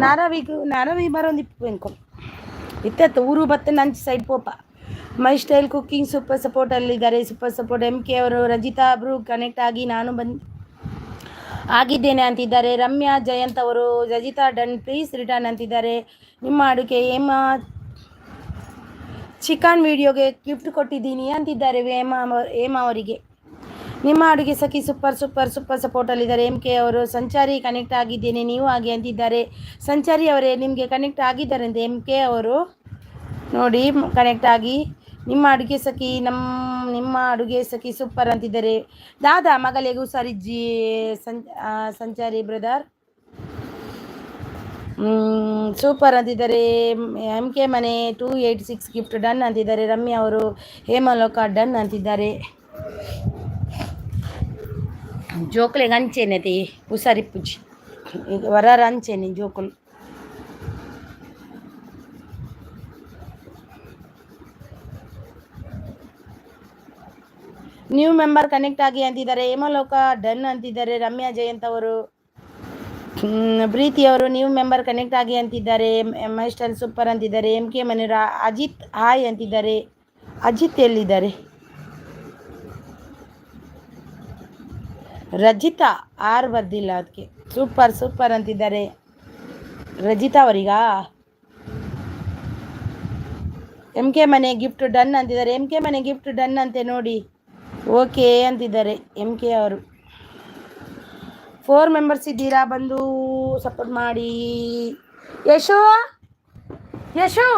నారావి బరొంది ఇంకೊ ಇತ್ತೆ ಊರು ಬತ್ತೆ ನಂಚ್ ಸೈಡ್ ಪೋಪ my style cooking super support ಅಲ್ಲಿದ್ದಾರೆ ಸೂಪರ್ ಸಪೋರ್ಟ್ MK ಅವರು ರಜಿತಾ ಅವರು ಕನೆಕ್ಟ್ ಆಗಿ ನಾನು ಆಗಿದ್ದೇನೆ ಅಂತಿದ್ದಾರೆ. ರಮ್ಯಾ ಜಯಂತ್ ಅವರು ರಜಿತಾ ಡನ್ ಪ್ಲೀಸ್ ರಿಟರ್ನ್ ಅಂತಿದ್ದಾರೆ. ನಿಮ್ಮ ಅಡುಗೆ ಚಿಕನ್ ವಿಡಿಯೋಗೆ ಗಿಫ್ಟ್ ಕೊಟ್ಟಿದ್ದೀನಿ ಅಂತಿದ್ದಾರೆ ಹೇಮಾ ಅವರಿಗೆ. ನಿಮ್ಮ ಅಡುಗೆ ಸಖಿ ಸೂಪರ್ ಸೂಪರ್ ಸೂಪರ್ ಸಪೋರ್ಟಲ್ಲಿದ್ದಾರೆ. MK ಅವರು ಸಂಚಾರಿ ಕನೆಕ್ಟ್ ಆಗಿದ್ದೇನೆ ನೀವು ಹಾಗೆ ಅಂತಿದ್ದಾರೆ. ಸಂಚಾರಿ ಅವರೇ ನಿಮಗೆ ಕನೆಕ್ಟ್ ಆಗಿದ್ದಾರಂತೆ MK ಅವರು ನೋಡಿ ಕನೆಕ್ಟ್ ಆಗಿ. ನಿಮ್ಮ ಅಡುಗೆ ಸಖಿ ನಿಮ್ಮ ಅಡುಗೆ ಸಖಿ ಸೂಪರ್ ಅಂತಿದ್ದಾರೆ. ದಾದಾ ಮಗಲಿಗೂ ಸರಿಜ್ಜಿ ಸಂಚಾರಿ ಬ್ರದರ್ ಸೂಪರ್ ಅಂತಿದ್ದಾರೆ. MK ಮನೆ 286 ಗಿಫ್ಟ್ ಡನ್ ಅಂತಿದ್ದಾರೆ. ರಮ್ಯಾ ಅವರು ಹೇಮಲೋಕ ಡನ್ ಅಂತಿದ್ದಾರೆ. ಜೋಕುಲೆಗೆ ಅಂಚೆನತಿ ಹುಷಾರಿ ಪೂಜಿ ವರಾರ ಅಂಚೆನಿ ಜೋಕುಲು ನ್ಯೂ ಮೆಂಬರ್ ಕನೆಕ್ಟ್ ಆಗಿ ಅಂತಿದ್ದಾರೆ. ಹೇಮಲೋಕ ಡನ್ ಅಂತಿದ್ದಾರೆ. ರಮ್ಯಾ ಜಯಂತ್ ಅವರು ಪ್ರೀತಿ ಅವರು ನ್ಯೂ ಮೆಂಬರ್ ಕನೆಕ್ಟ್ ಆಗಿ ಅಂತಿದ್ದಾರೆ. ಮೈ ಸ್ಟೈಲ್ ಸೂಪರ್ ಅಂತಿದ್ದಾರೆ. MK ಮನೆಯವರ ಅಜಿತ್ ಹಾಯ್ ಅಂತಿದ್ದಾರೆ. ಅಜಿತ್ ಎಲ್ಲಿದ್ದಾರೆ? ರಜಿತಾ ಆರ್ ಬರ್ದಿಲ್ಲ ಅದಕ್ಕೆ ಸೂಪರ್ ಸೂಪರ್ ಅಂತಿದ್ದಾರೆ. ರಜಿತಾ ಅವರಿಗಾ MK ಮನೆ ಗಿಫ್ಟ್ ಡನ್ ಅಂತಿದ್ದಾರೆ. MK ಮನೆ ಗಿಫ್ಟ್ ಡನ್ ಅಂತೆ ನೋಡಿ ಓಕೆ ಅಂತಿದ್ದಾರೆ MK ಅವರು. 4 ಮೆಂಬರ್ಸ್ ಇದ್ದೀರಾ ಬಂದು ಸಪೋರ್ಟ್ ಮಾಡಿ. ಯಶು ಯಶು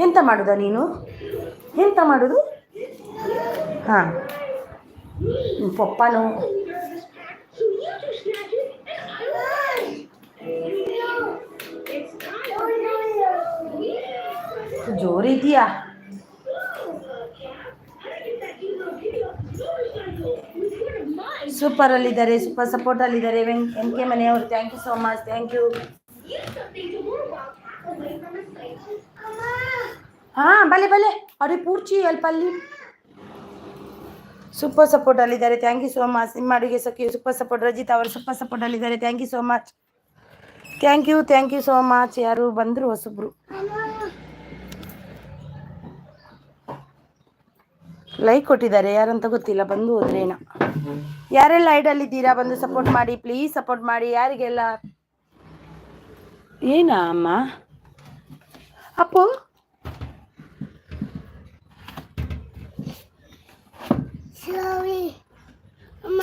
ಎಂತ ಮಾಡುದ ನೀನು ಎಂತ ಮಾಡುದು ಹಾಂ ಪಪ್ಪನು ಜೋರಿದೆಯಾ ಸೂಪರ್ ಅಲ್ಲಿದ್ದಾರೆ ಸೂಪರ್ ಸಪೋರ್ಟ್ ಅಲ್ಲಿದ್ದಾರೆ. MK ಮನೆಯವರು thank you so much thank you. ಹಾಂ ಬಲೆ ಬಲೆ ಅವ್ರಿಗೆ ಪೂರ್ಚಿ ಅಲ್ಪಲ್ಲಿ ಸೂಪರ್ ಸಪೋರ್ಟ್ ಅಲ್ಲಿದ್ದಾರೆ. Thank you so much. ನಿಮ್ಮ ಅಡುಗೆ ಸಖಿ ಸೂಪರ್ ಸಪೋರ್ಟ್ ರಜಿತಾ ಅವರು ಸೂಪರ್ ಸಪೋರ್ಟ್ ಅಲ್ಲಿದ್ದಾರೆ. Thank you so much thank you so much. ಯಾರು ಬಂದರು ಹೊಸಬ್ರು ಲೈಕ್ ಕೊಟ್ಟಿದ್ದಾರೆ ಯಾರಂತ ಗೊತ್ತಿಲ್ಲ ಬಂದು ಹೋದ್ರೇನ. ಯಾರೆಲ್ಲ ಐಡಲ್ಲಿದ್ದೀರಾ ಬಂದು ಸಪೋರ್ಟ್ ಮಾಡಿ ಪ್ಲೀಸ್ ಸಪೋರ್ಟ್ ಮಾಡಿ. ಯಾರಿಗೆಲ್ಲ ಏನಾ ಅಮ್ಮ ಅಪ್ಪು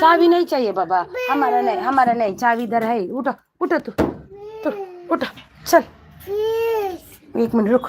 चावी नहीं चाहिए बाबा हमारा नहीं चावी इधर है. उठो तू उठो चल 1 मिनट रुक.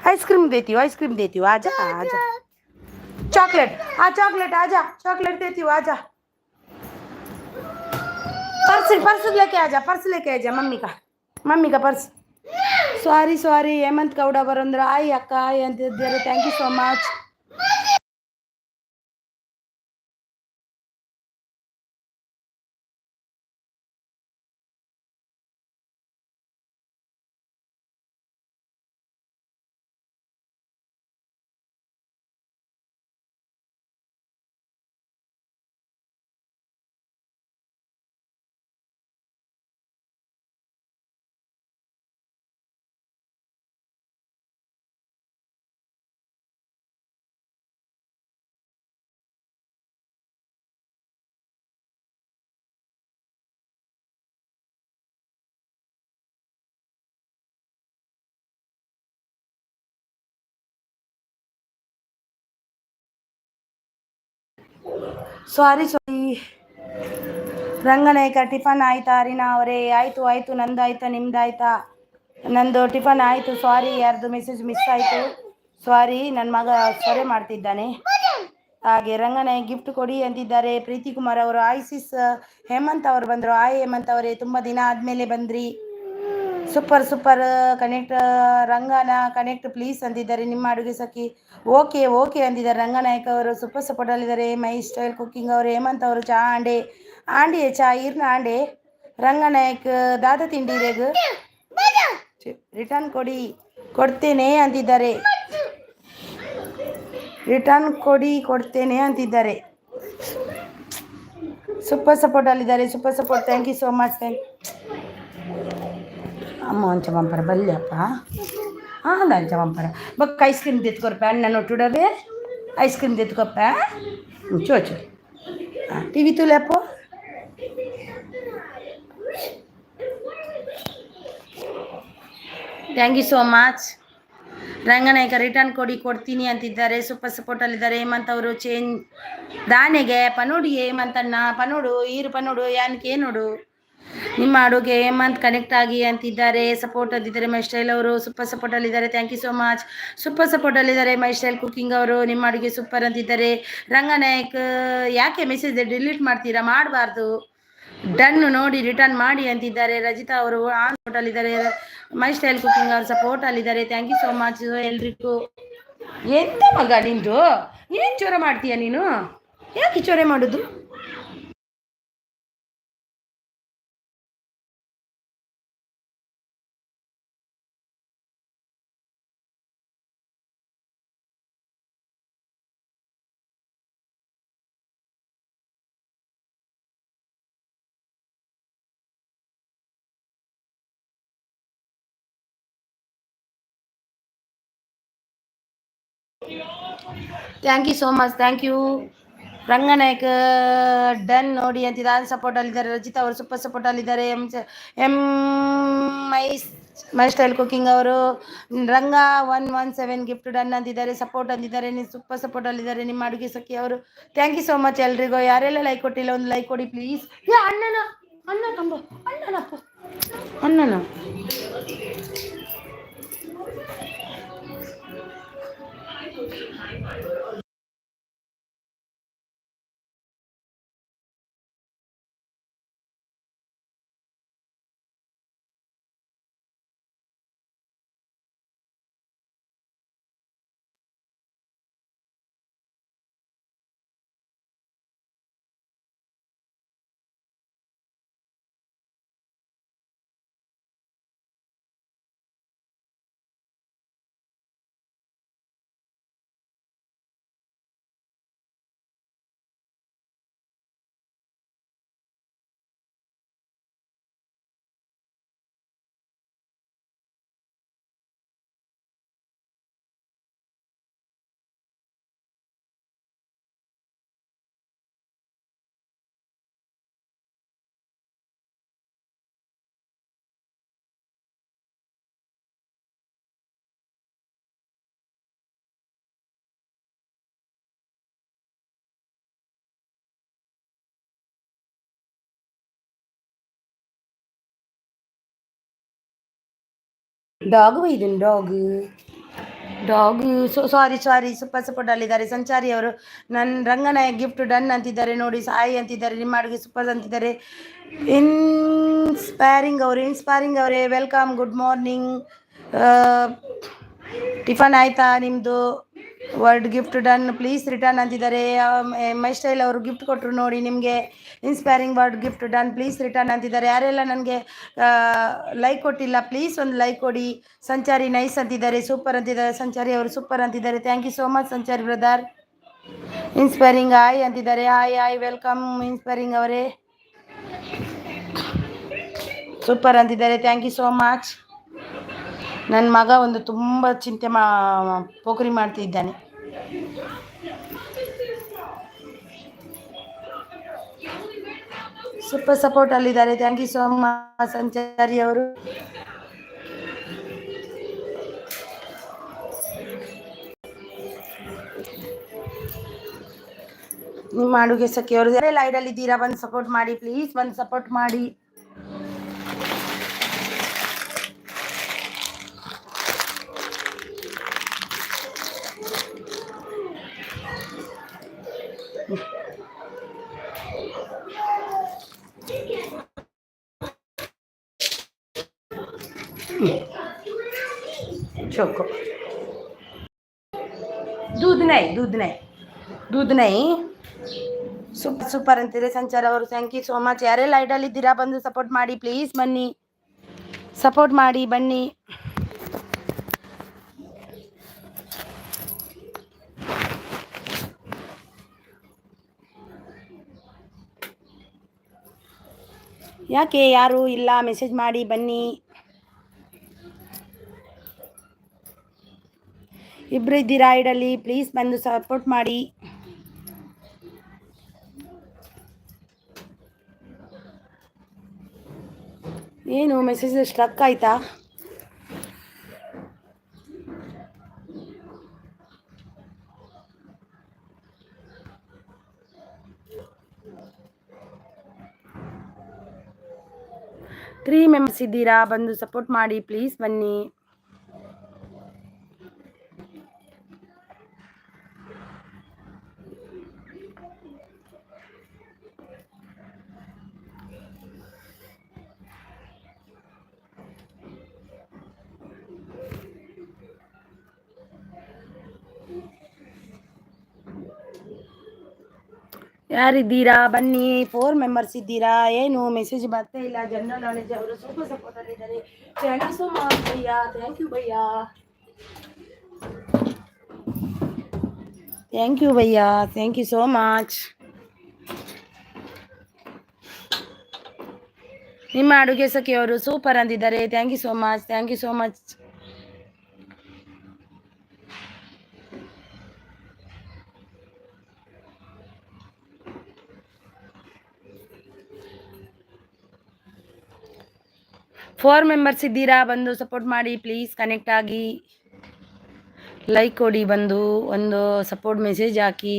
आइसक्रीम देती हूँ आजा चॉकलेट आजा चॉकलेट देती हूँ आजा. पर्स लेके आजा मम्मी का पर्स. ಸಾರಿ ಹೇಮಂತ್ ಗೌಡ ಬರಂದ್ರ ಆಯ್ ಅಕ್ಕ ಆಯ್ ಅಂತಿದ್ದಾರೆ. Thank you so much. Sorry sorry. Ranganayaka tiffin ಆಯ್ತಾ ರೀನಾ ಅವರೇ? ಆಯಿತು ಆಯಿತು, ನಂದು ಆಯ್ತಾ ನಿಮ್ದು ಆಯ್ತಾ? ನಂದು ಟಿಫನ್ ಆಯಿತು. ಸಾರಿ, ಯಾರ್ದು ಮೆಸೇಜ್ ಮಿಸ್ ಆಯಿತು. ಸಾರಿ, ನನ್ನ ಮಗ ಸೊರೆ ಮಾಡ್ತಿದ್ದಾನೆ. ಹಾಗೆ ರಂಗನಾಯಕ್ ಗಿಫ್ಟ್ ಕೊಡಿ ಅಂತಿದ್ದಾರೆ. ಪ್ರೀತಿ ಕುಮಾರ್ ಅವರು ಆಯ್ಸಿಸ್. ಹೇಮಂತ್ ಅವರು ಬಂದರು. ಆಯ್ ಹೇಮಂತ್ ಅವರೇ, ತುಂಬ ದಿನ ಆದಮೇಲೆ ಬಂದ್ರಿ. Super super. ಕನೆಕ್ಟ್ ರಂಗನ ಕನೆಕ್ಟ್ ಪ್ಲೀಸ್ ಅಂತಿದ್ದಾರೆ. ನಿಮ್ಮ ಅಡುಗೆ ಸಖಿ ಓಕೆ ಓಕೆ ಅಂತಿದ್ದಾರೆ. ರಂಗನಾಯಕ್ ಅವರು ಸೂಪರ್ ಸಪೋರ್ಟ್ ಅಲ್ಲಿದ್ದಾರೆ. ಮೈ ಸ್ಟೈಲ್ ಕುಕ್ಕಿಂಗ್ ಅವರು ಹೇಮಂತ್ ಅವರು ಚಾ ಆಂಡೆ ಆಂಡಿಯೇ ಚಾ ಇರ್ನ ಆಂಡೆ. ರಂಗನಾಯಕ್ ದಾದ ತಿಂಡಿ ರೇಗು ರಿಟರ್ನ್ ಕೊಡಿ, ಕೊಡ್ತೇನೆ ಅಂತಿದ್ದಾರೆ. ರಿಟರ್ನ್ ಕೊಡಿ, ಕೊಡ್ತೇನೆ ಅಂತಿದ್ದಾರೆ. ಸೂಪರ್ ಸಪೋರ್ಟ್ ಅಲ್ಲಿದ್ದಾರೆ. Super support, thank you so much. ಅಮ್ಮ ಅಂಚ ಬಂಪರ ಬಲ್ಯಪ್ಪ. ಹಾಂ ಅಂಚ ಬಂಪರ ಬಕ್ಕ ಐಸ್ ಕ್ರೀಮ್ ತೆತ್ಕೊರ್ಪ ಅಣ್ಣ ನೊಟ್ಟುಡಬೆ. ಐಸ್ ಕ್ರೀಮ್ ತೆತ್ಕೊಪ್ಪ ಚೋಚು. ಹಾಂ ಟಿ ವಿ ತುಲೆಪ್ಪು. Thank you so much. Ranganayaka return ಕೊಡಿ, ಕೊಡ್ತೀನಿ ಅಂತಿದ್ದಾರೆ. ಸೂಪರ್ ಸಪೋರ್ಟಲ್ಲಿದ್ದಾರೆ. ಹೇಮಂತ್ ಅವರು ಚೇಂಜ್ ದಾನೆಗೆ ಪನೋಡಿ ಹೇಮಂತಣ್ಣ ಪನೋಡು ಈರು ಪನೋಡು ಯಾನಕ್ಕೆ ನೋಡು. ನಿಮ್ಮ ಅಡುಗೆ ಹೇಮಂತ್ ಕನೆಕ್ಟ್ ಆಗಿ ಅಂತಿದ್ದಾರೆ. ಸಪೋರ್ಟ್ ಅಂತಿದ್ದಾರೆ. ಮೈ ಸ್ಟೈಲ್ ಅವರು ಸೂಪರ್ ಸಪೋರ್ಟ್ ಅಲ್ಲಿದ್ದಾರೆ. Thank you so much. Super support ಅಲ್ಲಿದ್ದಾರೆ. ಮೈ ಸ್ಟೈಲ್ ಕುಕಿಂಗ್ ಅವರು ನಿಮ್ಮ ಅಡುಗೆ ಸೂಪರ್ ಅಂತಿದ್ದಾರೆ. ರಂಗನಾಯಕ್ ಯಾಕೆ ಮೆಸೇಜ್ ಡಿಲೀಟ್ ಮಾಡ್ತೀರಾ? ಮಾಡಬಾರ್ದು. ಡನ್ ನೋಡಿ ರಿಟರ್ನ್ ಮಾಡಿ ಅಂತಿದ್ದಾರೆ. ರಜಿತಾ ಅವರು ಆನ್ ಸಪೋರ್ಟ್ ಅಲ್ಲಿದ್ದಾರೆ. ಮೈ ಸ್ಟೈಲ್ ಕುಕಿಂಗ್ ಅವರು ಸಪೋರ್ಟ್ ಅಲ್ಲಿದ್ದಾರೆ. ಥ್ಯಾಂಕ್ ಯು ಸೋ ಮಚ್ ಎಲ್ರಿಗೂ. ಎಂತ ಮಗ ನಿಂದು? ಏನು ಚೋರ ಮಾಡ್ತೀಯ ನೀನು? ಯಾಕೆ ಚೋರೆ ಮಾಡೋದು? Thank you so much. Thank you. Ranganayak done ನೋಡಿ ಅಂತಿದ್ದಾರೆ. ಸಪೋರ್ಟ್ ಅಲ್ಲಿದ್ದಾರೆ. ರಜಿತಾ ಅವರು ಸೂಪರ್ ಸಪೋರ್ಟ್ ಅಲ್ಲಿದ್ದಾರೆ. Um my My style cooking ಅವರು ರಂಗ 117 ಗಿಫ್ಟ್ ಡನ್ ಅಂತಿದ್ದಾರೆ. ಸಪೋರ್ಟ್ ಅಂತಿದ್ದಾರೆ. ನೀವು ಸೂಪರ್ ಸಪೋರ್ಟ್ ಅಲ್ಲಿದ್ದಾರೆ. ನಿಮ್ಮ ಅಡುಗೆ ಸಖಿ ಅವರು ಥ್ಯಾಂಕ್ ಯು ಸೋ ಮಚ್ ಎಲ್ರಿಗೂ. ಯಾರೆಲ್ಲ ಲೈಕ್ ಕೊಟ್ಟಿಲ್ಲ ಒಂದು ಲೈಕ್ ಕೊಡಿ ಪ್ಲೀಸ್. ಅಣ್ಣನ ಅಣ್ಣ ತಂಬ ಅಣ್ಣನಪ್ಪ ಅಣ್ಣನ ಡಾಗ್ ಇದನ್ನು dog sorry sorry. Super support ಅಲ್ಲಿದ್ದಾರೆ. ಸಂಚಾರಿ ಅವರು ನನ್ನ ರಂಗನಾಯಕ್ ಗಿಫ್ಟ್ ಡನ್ ಅಂತಿದ್ದಾರೆ. ನೋಡಿ ಸಾಯಿ ಅಂತಿದ್ದಾರೆ. ನಿಮ್ಮ ಅಡುಗೆ ಸೂಪರ್ ಅಂತಿದ್ದಾರೆ. ಇನ್ಸ್ಪೈರಿಂಗ್ ಅವರೇ ವೆಲ್ಕಮ್. Good morning. ಟಿಫನ್ ಆಯಿತಾ ನಿಮ್ಮದು? Word gift done please return ಅಂತಿದ್ದಾರೆ. ಮೈ ಸ್ಟೈಲ್ ಅವರು ಗಿಫ್ಟ್ ಕೊಟ್ಟರು ನೋಡಿ ನಿಮಗೆ. Inspiring word gift done please return ಅಂತಿದ್ದಾರೆ. ಯಾರೆಲ್ಲ ನನಗೆ ಲೈಕ್ ಕೊಟ್ಟಿಲ್ಲ ಪ್ಲೀಸ್ ಒಂದು ಲೈಕ್ ಕೊಡಿ. ಸಂಚಾರಿ ನೈಸ್ ಅಂತಿದ್ದಾರೆ. ಸೂಪರ್ ಅಂತಿದ್ದಾರೆ. ಸಂಚಾರಿ ಅವರು ಸೂಪರ್ ಅಂತಿದ್ದಾರೆ. Thank you so much Sanchari brother. Inspiring hi ಅಂತಿದ್ದಾರೆ. ಹಾಯ್ ವೆಲ್ಕಮ್ ಇನ್ಸ್ಪೈರಿಂಗ್ ಅವರೇ. ಸೂಪರ್ ಅಂತಿದ್ದಾರೆ. Thank you so much. ನನ್ನ ಮಗ ಒಂದು ತುಂಬ ಚಿಂತೆ ಪೋಖರಿ ಮಾಡ್ತಿದ್ದಾನೆ. ಸೂಪರ್ ಸಪೋರ್ಟ್ ಅಲ್ಲಿದ್ದಾರೆ. Thank you so much Sanchari ಅವರು. ನಿಮ್ಮ ಅಡುಗೆ ಸಖಿಯವರು ಲೈಡಲ್ಲಿ ಇದ್ದೀರಾ, ಬಂದು ಸಪೋರ್ಟ್ ಮಾಡಿ ಪ್ಲೀಸ್, ಬಂದು ಸಪೋರ್ಟ್ ಮಾಡಿ. ಚೋಕೋ दूध नहीं दूध नहीं दूध नहीं. ಸೂಪರ್ ಅಂತಿದೆ ಸಂಚಾರ ಅವರು. Thank you so much. ಯಾರೇ ಲೈಡಲ್ಲಿ ಇದ್ದೀರಾ ಬಂದು ಸಪೋರ್ಟ್ ಮಾಡಿ ಪ್ಲೀಸ್, ಬನ್ನಿ ಸಪೋರ್ಟ್ ಮಾಡಿ ಬನ್ನಿ. ಯಾಕೆ ಯಾರು ಇಲ್ಲ, ಮೆಸೇಜ್ ಮಾಡಿ ಬನ್ನಿ. ಇಬ್ರು ಇದ್ದೀರಾ ಐಡಲ್ಲಿ, ಪ್ಲೀಸ್ ಬಂದು ಸಪೋರ್ಟ್ ಮಾಡಿ. ಏನು ಮೆಸೇಜ್ ಸ್ಟ್ರಕ್ ಆಯ್ತಾ? ತ್ರೀ ಮೆಂಬರ್ಸ್ ಇದ್ದೀರಾ, ಬಂದು ಸಪೋರ್ಟ್ ಮಾಡಿ ಪ್ಲೀಸ್ ಬನ್ನಿ. ಯಾರಿದ್ದೀರಾ ಬನ್ನಿ. 4 ಮೆಂಬರ್ಸ್ ಇದ್ದೀರಾ, ಏನು ಮೆಸೇಜ್ ಬರ್ತಾ ಇಲ್ಲ. ಜನರಲ್ ನಾಲೆಜ್ ಅವರು ಸೂಪರ್ ಸಪೋರ್ಟ್ ಅಲ್ಲಿದ್ದಾರೆ. ಥ್ಯಾಂಕ್ ಯು ಸೋ ಮಚ್ ಭಯ್ಯ, ಥ್ಯಾಂಕ್ ಯು ಭಯ್ಯ, ಥ್ಯಾಂಕ್ ಯು ಭಯ್ಯ, ಥ್ಯಾಂಕ್ ಯು ಸೋ ಮಚ್. ನಿಮ್ಮ ಅಡುಗೆ ಸಖಿಯವರು ಸೂಪರ್ ಅಂದಿದ್ದಾರೆ. Thank you so much, thank you so much. Four members ಇದ್ದೀರಾ, ಬಂದು ಸಪೋರ್ಟ್ ಮಾಡಿ ಪ್ಲೀಸ್. ಕನೆಕ್ಟ್ ಆಗಿ ಲೈಕ್ ಕೊಡಿ, ಬಂದು ಒಂದು ಸಪೋರ್ಟ್ ಮೆಸೇಜ್ ಹಾಕಿ.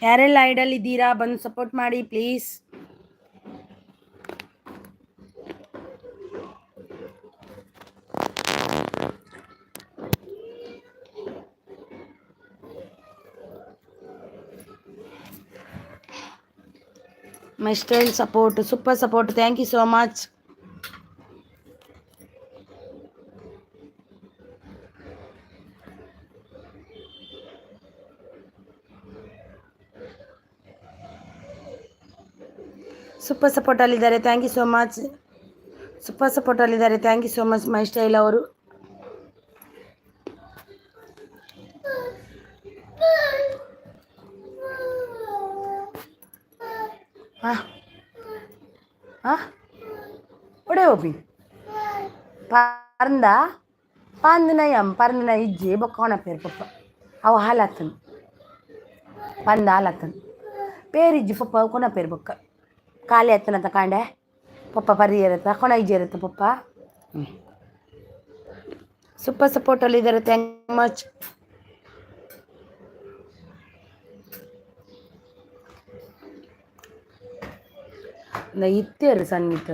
ಯಾರೆಲ್ಲ ಐಡಲ್ ಇದ್ದೀರಾ ಬಂದು ಸಪೋರ್ಟ್ ಮಾಡಿ please. My Style support, super support, thank you so much. Super support ಅಲ್ಲಿದ್ದಾರೆ, thank you so much. Super support ಅಲ್ಲಿದ್ದಾರೆ, thank you so much My Style ಅವರು. ಒಡೆ ಹೋಗಿ ಪರಂದ ಪಂದನ ಎಂ ಪರಂದನ ಇಜ್ಜಿ ಬೊಕ್ಕೋಣ ಪೇರು ಪಪ್ಪ ಅವು ಹಾಲಾತನು ಪಂದ ಹಾಲಾತನು ಪೇರಿಜ್ಜಿ ಪಪ್ಪ ಕೊನ ಪೇರು ಬೊಕ್ಕ ಖಾಲಿ ಆತನಂತ ಕಾಂಡೆ ಪಪ್ಪ ಪರಿ ಇರುತ್ತೆ ಕೊನ ಇಜ್ಜಿ ಇರುತ್ತೆ ಪಪ್ಪ. ಸೂಪರ್ ಸಪೋರ್ಟಲ್ಲಿ ಇದ್ದಾರೆ, ಥ್ಯಾಂಕ್ ಮಚ್. ಇತ್ತೇರು Sangeetha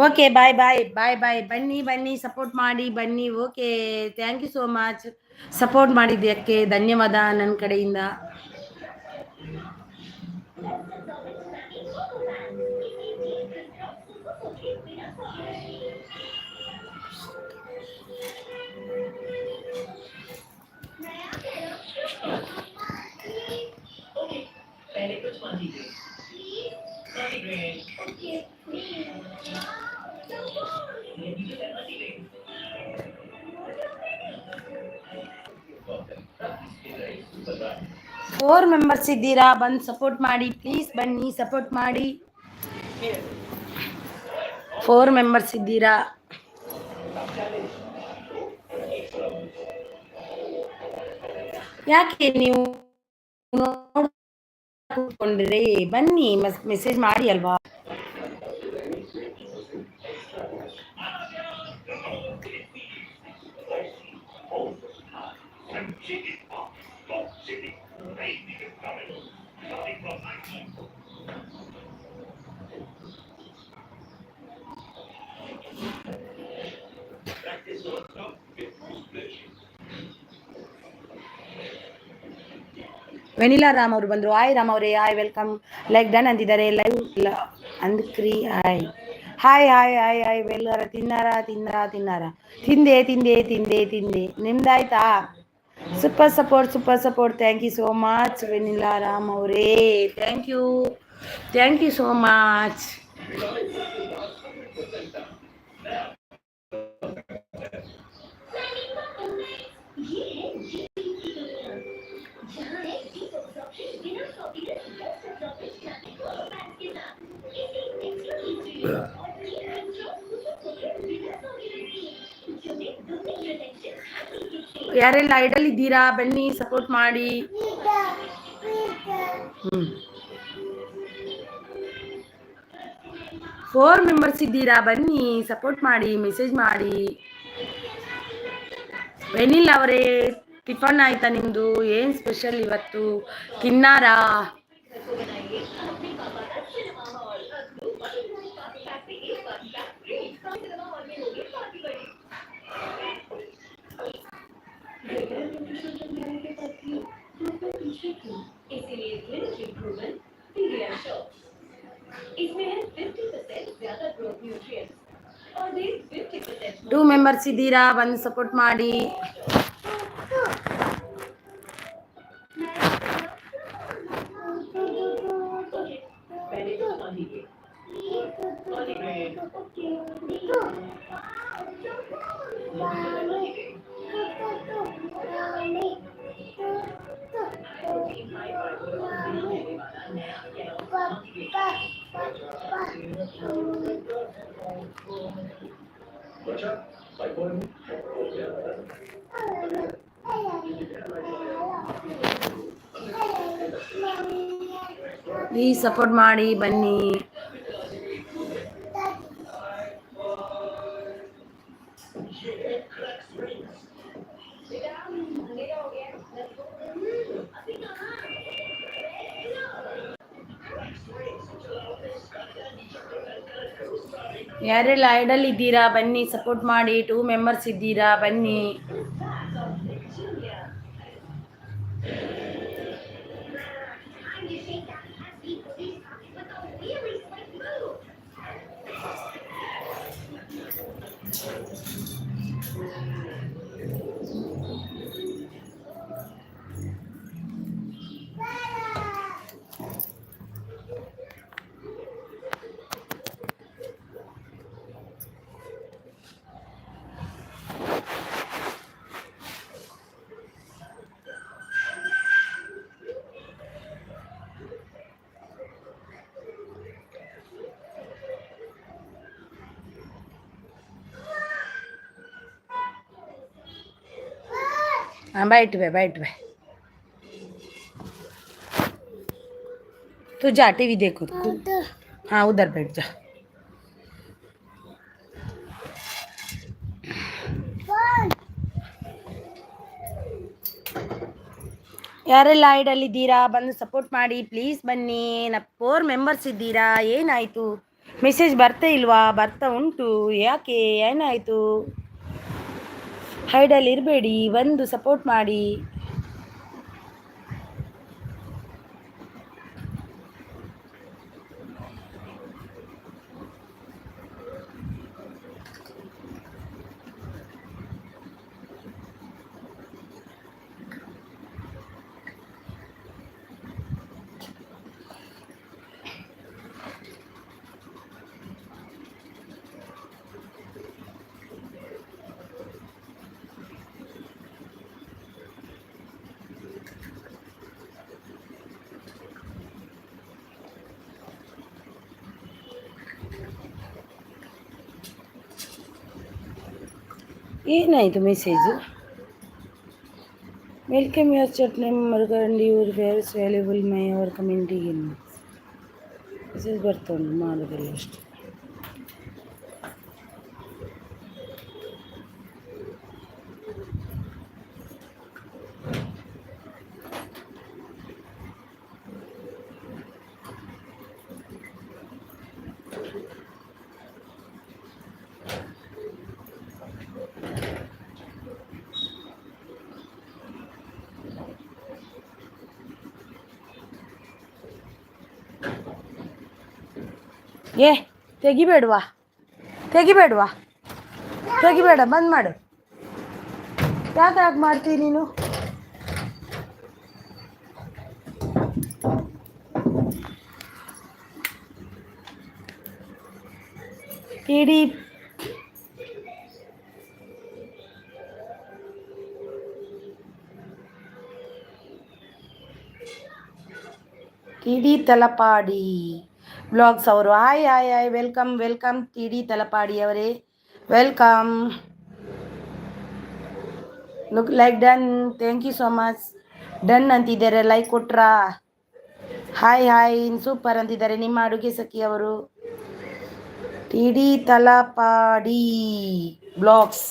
okay bye bye bye bye. ಬನ್ನಿ ಬನ್ನಿ ಸಪೋರ್ಟ್ ಮಾಡಿ ಬನ್ನಿ. Okay, thank you so much support ಮಾಡಿದ್ದಕ್ಕೆ. ಧನ್ಯವಾದ ನನ್ನ ಕಡೆಯಿಂದ. ಫೋರ್ ಮೆಂಬರ್ಸ್ ಇದ್ದೀರಾ, ಬಂದು ಸಪೋರ್ಟ್ ಮಾಡಿ ಪ್ಲೀಸ್. ಬನ್ನಿ ಸಪೋರ್ಟ್ ಮಾಡಿ. 4 ಮೆಂಬರ್ಸ್ ಇದ್ದೀರಾ. ಯಾಕೆ ನೀವು ಕೂತ್ಕೊಂಡ್ರೆ ಬನ್ನಿ, ಮೆಸೇಜ್ ಮಾಡಿ ಅಲ್ವಾ. ವೆನಿಲಾ ರಾಮ್ ಅವರು ಬಂದರು. ಹಾಯ್ ರಾಮ್ ಅವರೇ, ಹಾಯ್ ವೆಲ್ಕಮ್. ಲೈಕ್ ಡನ್ ಅಂತಿದ್ದಾರೆ. ಲೈವ್ ಅಂದ್ಕ್ರಿ hi hi hi hi hi. ವೆಲ್ಗಾರ ತಿನ್ನಾರ ತಿನ್ನಾರ ತಿನ್ನಾರ ತಿಂದೆ ತಿಂದೆ ತಿಂದೆ ತಿಂದೆ. ನಿಮ್ದಾಯ್ತಾ? Super support super support. Thank you so much vanilla Ram ಅವರೇ. Thank you so much. ಯಾರೆಲ್ಲ ಐಡಲ್ ಇದ್ದೀರಾ ಬನ್ನಿ ಸಪೋರ್ಟ್ ಮಾಡಿ. 4 ಮೆಂಬರ್ಸ್ ಇದ್ದೀರಾ, ಬನ್ನಿ ಸಪೋರ್ಟ್ ಮಾಡಿ, ಮೆಸೇಜ್ ಮಾಡಿ. ವೆನಿಲ್ ಅವರೇ, ಟಿಫನ್ ಆಯ್ತಾ ನಿಮ್ದು? ಏನ್ ಸ್ಪೆಷಲ್ ಇವತ್ತು? ತಿನ್ನಾರಾ? ಟೂ ಮೆಂಬರ್ಸ್ ಇದ್ದೀರಾ, ಬಂದು ಸಪೋರ್ಟ್ ಮಾಡಿ. ಪ್ಲೀಸ್ ಸಪೋರ್ಟ್ ಮಾಡಿ ಬನ್ನಿ. ಯಾರೆಲ್ಲ ಐಡಲ್ ಇದ್ದೀರಾ ಬನ್ನಿ ಸಪೋರ್ಟ್ ಮಾಡಿ. 2 ಮೆಂಬರ್ಸ್ ಇದ್ದೀರಾ, ಬನ್ನಿ. हाँ बैठ बे तू जा टीवी देखो। हाँ उधर बैठ जा। ಯಾರೆಲ್ಲ ಐಡಲ್ ಇದ್ದೀರಾ ಬಂದು ಸಪೋರ್ಟ್ ಮಾಡಿ ಪ್ಲೀಸ್ ಬನ್ನಿ. 4 ಮೆಂಬರ್ಸ್ ಇದ್ದೀರಾ, ಏನಾಯಿತು ಮೆಸೇಜ್ ಬರ್ತಾ ಇಲ್ವಾ? ಬರ್ತಾ ಉಂಟು. ಯಾಕೆ, ಏನಾಯಿತು? ಹೈಡಲ್ಲಿ ಇರಬೇಡಿ, ಬಂದು ಸಪೋರ್ಟ್ ಮಾಡಿ. ಏನಾಯಿತು message? Welcome your chat name ಮರ್ಗಂಡಿ your favours valuable my our ಕಮ್ಯುನಿಟಿಗೆ ಮೆಸೇಜ್ ಬರ್ತಾ ಉಂಟು, ಮಾಡೋದಿಲ್ಲ ಅಷ್ಟೆ. ಏ ತೆಗಿಬೇಡವಾ, ತೆಗಿಬೇಡ, ಬಂದ್ ಮಾಡು. ಯಾಕೆ ಮಾಡ್ತೀವಿ ನೀನು? ಟಿಡಿ ತಲಪಾಡಿ ಬ್ಲಾಗ್ಸ್ ಅವರು hi hi hi, welcome TD Talapady ಅವರೇ, welcome. Look like done, thank you so much. Done ಅಂತಿದ್ದಾರೆ, ಲೈಕ್ ಕೊಟ್ರಾ? ಹಾಯ್ ಸೂಪರ್ ಅಂತಿದ್ದಾರೆ ನಿಮ್ಮ ಅಡುಗೆ ಸಖಿ ಅವರು. TD Talapady blogs,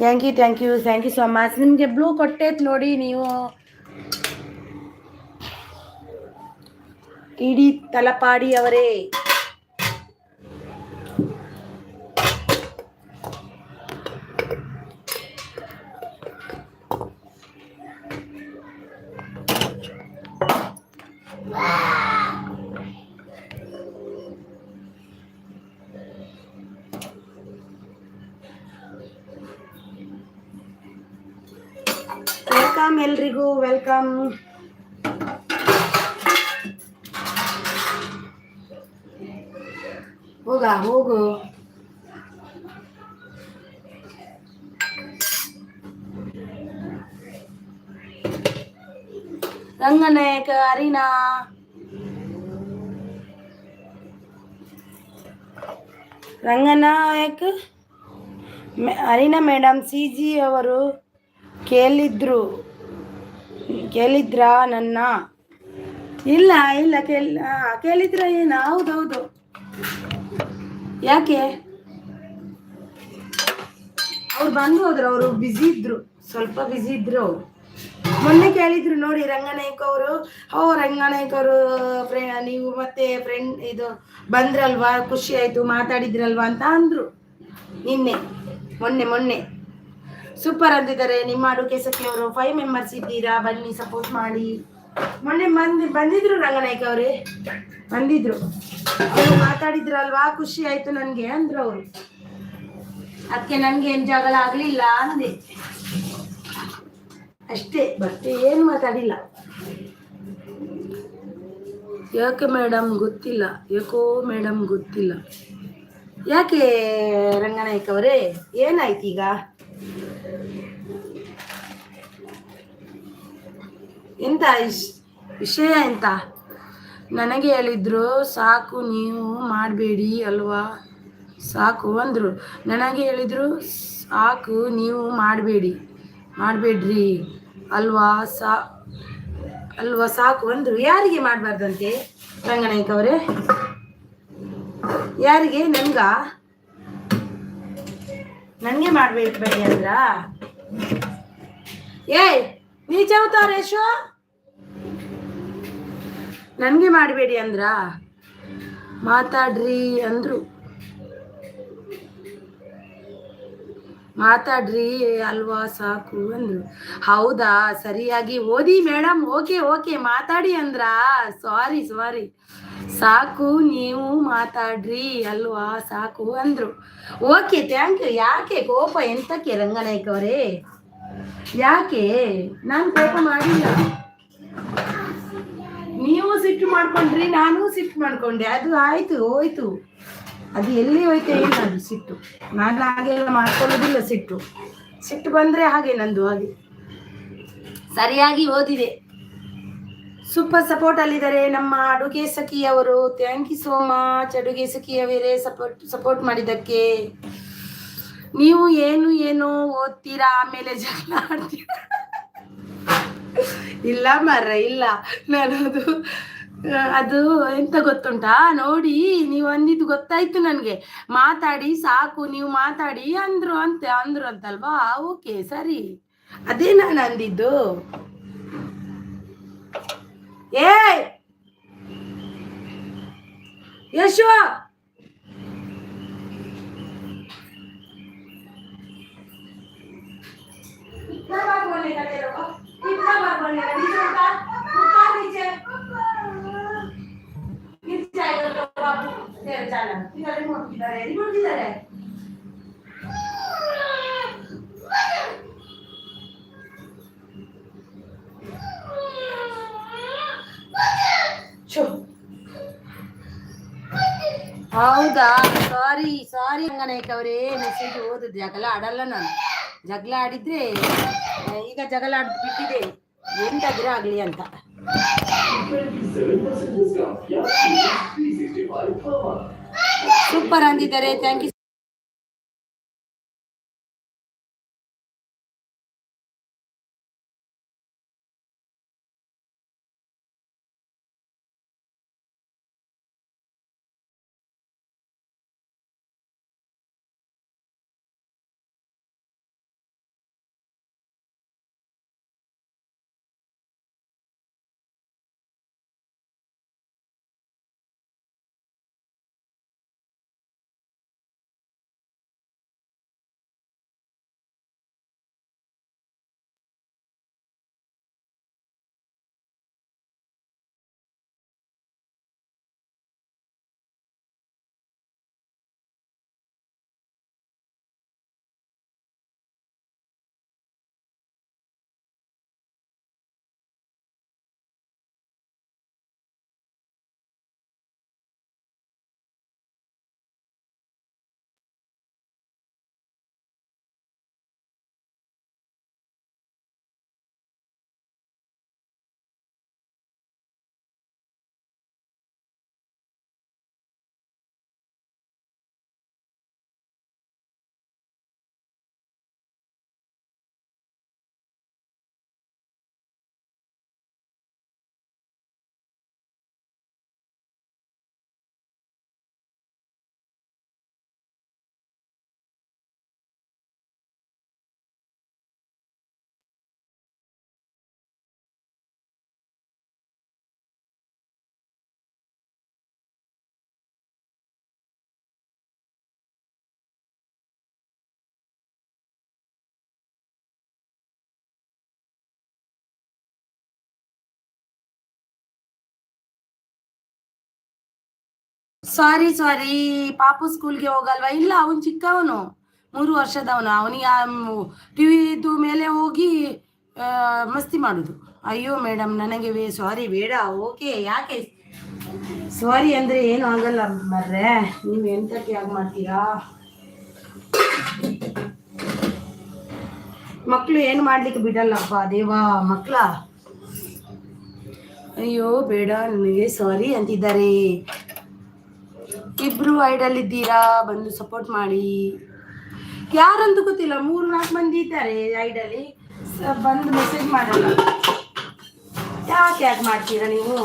thank you so much. ನಿಮಗೆ ಬ್ಲೂ ಕೊಟ್ಟೈತೆ ನೋಡಿ ನೀವು. ಟಿಡಿ ತಲಪಾಡಿ ಅವರೇ, ವೆಲ್ಕಮ್ ಎಲ್ರಿಗೂ, ವೆಲ್ಕಮ್. ಹೋಗು. ರಂಗನಾಯಕ ಅರಿನಾ, ಅರಿನಾ ಮೇಡಮ್ CG ಅವರು ಕೇಳಿದ್ರಾ ನನ್ನ? ಇಲ್ಲ ಕೇಳಿದ್ರ ಏನು? ಹೌದೌದು. ಯಾಕೆ? ಅವ್ರು ಬಂದು ಹೋದ್ರು, ಅವರು ಸ್ವಲ್ಪ ಬ್ಯುಸಿ ಇದ್ರು ಅವರು. ಮೊನ್ನೆ ಕೇಳಿದ್ರು ನೋಡಿ ರಂಗನಾಯಕ್ ಅವರು. ರಂಗನಾಯಕ್ ಅವರು ನೀವು ಮತ್ತೆ ಫ್ರೆಂಡ್ ಇದು ಬಂದ್ರಲ್ವಾ, ಖುಷಿ ಆಯ್ತು, ಮಾತಾಡಿದ್ರಲ್ವಾ ಅಂತ ಅಂದ್ರು ಮೊನ್ನೆ ಸೂಪರ್ ಅಂತಿದ್ದಾರೆ ನಿಮ್ಮ ಅಡುಗೆ ಸಖಿ ಅವರು. 5 ಮೆಂಬರ್ಸ್ ಇದ್ದೀರಾ, ಬನ್ನಿ ಸಪೋರ್ಟ್ ಮಾಡಿ. ಮೊನ್ನೆ ಬಂದಿದ್ರು ರಂಗನಾಯಕ್ ಅವರೇ, ಬಂದಿದ್ರು. ಅವರು ಮಾತಾಡಿದ್ರಲ್ವಾ, ಖುಷಿ ಆಯ್ತು ನನ್ಗೆ ಅಂದ್ರು ಅವರು. ಅದಕ್ಕೆ ನನ್ಗೆ ಏನ್ ಜಗಳ ಆಗ್ಲಿಲ್ಲ ಅಂದೆ ಅಷ್ಟೇ, ಮತ್ತೆ ಏನು ಮಾತಾಡಿಲ್ಲ. ಯಾಕೋ ಮೇಡಮ್ ಗೊತ್ತಿಲ್ಲ. ಯಾಕೆ ರಂಗನಾಯಕ್ ಅವರೇ, ಏನಾಯ್ತು ಈಗ? ಎಂತ ವಿಷಯ ಎಂತ? ನನಗೆ ಹೇಳಿದ್ರು ಸಾಕು ನೀವು ಮಾಡಬೇಡಿ ಅಲ್ವಾ, ಸಾಕು ಅಂದರು. ನನಗೆ ಹೇಳಿದ್ರು ಸಾಕು ನೀವು ಮಾಡಬೇಡ್ರಿ ಅಲ್ವಾ, ಸಾಕು ಅಂದರು. ಯಾರಿಗೆ ಮಾಡಬಾರ್ದಂತೆ ರಂಗನಾಯಕ್ ಅವರೇ? ಯಾರಿಗೆ? ನನಗೆ ಮಾಡಬೇಡಿ ಅಂದ್ರ? ನೀಚ ಅವತಾರೇಶು, ನನಗೆ ಮಾಡಬೇಡಿ ಅಂದ್ರ? ಮಾತಾಡ್ರಿ ಅಂದ್ರು. ಮಾತಾಡ್ರಿ ಅಲ್ವಾ ಸಾಕು ಅಂದ್ರು. ಹೌದಾ, ಸರಿಯಾಗಿ ಓದಿ ಮೇಡಮ್. ಓಕೆ ಓಕೆ, ಮಾತಾಡಿ ಅಂದ್ರ. ಸಾರಿ ಸಾರಿ. ಸಾಕು ನೀವು ಮಾತಾಡ್ರಿ ಅಲ್ವಾ ಸಾಕು ಅಂದ್ರು. Okay, thank you. ಯಾಕೆ ಕೋಪ ಎಂತಕ್ಕೆ ರಂಗನಾಯ್ಕ ಅವರೇ? ಯಾಕೆ? ನಾನು ಕೋಪ ಮಾಡಿಲ್ಲ. ನೀವು ಸಿಟ್ಟು ಮಾಡ್ಕೊಂಡ್ರಿ, ನಾನು ಸಿಟ್ಟು ಮಾಡ್ಕೊಂಡೆ. ಅದು ಆಯ್ತು, ಹೋಯ್ತು. ಅದು ಎಲ್ಲಿ ಹೋಯ್ತು ಏನದು ಸಿಟ್ಟು? ನಾನು ಹಾಗೆಲ್ಲ ಮಾಡ್ಕೊಳ್ಳೋದಿಲ್ಲ ಸಿಟ್ಟು. ಸಿಟ್ಟು ಬಂದ್ರೆ ಹಾಗೆ ನಂದು ಹಾಗೆ. ಸರಿಯಾಗಿ ಓದಿದೆ. ಸೂಪರ್ ಸಪೋರ್ಟ್ ಅಲ್ಲಿದ್ದಾರೆ ನಮ್ಮ ಅಡುಗೆ ಸಖಿ ಅವರು. ಥ್ಯಾಂಕ್ ಯು ಸೋ ಮಚ್ ಅಡುಗೆ ಸಖಿ ಅವರೇ, ಸಪೋರ್ಟ್ ಮಾಡಿದ್ದಕ್ಕೆ. ನೀವು ಏನು ಓದ್ತೀರಾ, ಆಮೇಲೆ ಜಗಳ ಆಡ್ತೀರಾ? ಇಲ್ಲ ಮರ್ರ, ಇಲ್ಲ. ನಾನು ಅದು ಎಂತ ಗೊತ್ತುಂಟಾ, ನೋಡಿ ನೀವು ಅಂದಿದ್ದು ಗೊತ್ತಾಯ್ತು ನನಗೆ. ಮಾತಾಡಿ ಸಾಕು, ನೀವು ಮಾತಾಡಿ ಅಂದ್ರು ಅಂತಲ್ವಾ? ಓಕೆ ಸರಿ, ಅದೇ ನಾನು ಅಂದಿದ್ದು. ಏ ಯಶೋ, ಹೌದಾ, ಸಾರಿ ಸಾರಿ ರಂಗನಾಯ್ಕ ಅವರೇ. ಮೆಸೇಜ್ ಓದಿದ್ದು. ಜಗಳ ಆಡಲ್ಲ ನಾನು. ಜಗಳ ಆಡಿದ್ರೆ ಈಗ ಜಗಳ ಆಡ್ ಬಿಟ್ಟಿದೆ, ಎಂತಾದ್ರೆ ಆಗ್ಲಿ ಅಂತ. ಸೂಪರ್ ಅಂದಿದ್ದಾರೆ, ಥ್ಯಾಂಕ್ ಯು. Sorry sorry. ಪಾಪು ಸ್ಕೂಲ್ಗೆ ಹೋಗಲ್ವಾ? ಇಲ್ಲ, ಅವನು ಚಿಕ್ಕವನು, 3 ವರ್ಷದವನು. ಅವನಿಗೆ ಟಿವಿದು ಮೇಲೆ ಹೋಗಿ ಮಸ್ತಿ ಮಾಡುದು. ಅಯ್ಯೋ ಮೇಡಮ್, ನನಗೆ ಸಾರಿ ಬೇಡ. ಓಕೆ, ಯಾಕೆ ಸಾರಿ ಅಂದ್ರೆ ಏನು ಆಗಲ್ಲ ಮರ್ರೆ. ನೀವು ಎಂತಕ್ಕೆ ಯಾಕೆ ಮಾಡ್ತೀರಾ? ಮಕ್ಕಳು ಏನು ಮಾಡ್ಲಿಕ್ಕೆ ಬಿಡಲ್ಲಪ್ಪ ದೇವಾ, ಮಕ್ಕಳ. ಅಯ್ಯೋ ಬೇಡ, ನನಗೆ ಸಾರಿ ಅಂತಿದ್ದಾರೆ. ಇಬ್ರು ಐಡಲ್ ಇದ್ದೀರಾ, ಬಂದು ಸಪೋರ್ಟ್ ಮಾಡಿ. ಯಾರಂತ ಗೊತ್ತಿಲ್ಲ, 3-4 ಮಂದಿ ಇದ್ದಾರೆ ಐಡಲ್ಲಿ. ಬಂದು ಮೆಸೇಜ್ ಮಾಡಲ್ಲ. ಯಾಕೆ ಮಾಡ್ತೀರಾ ನೀವು?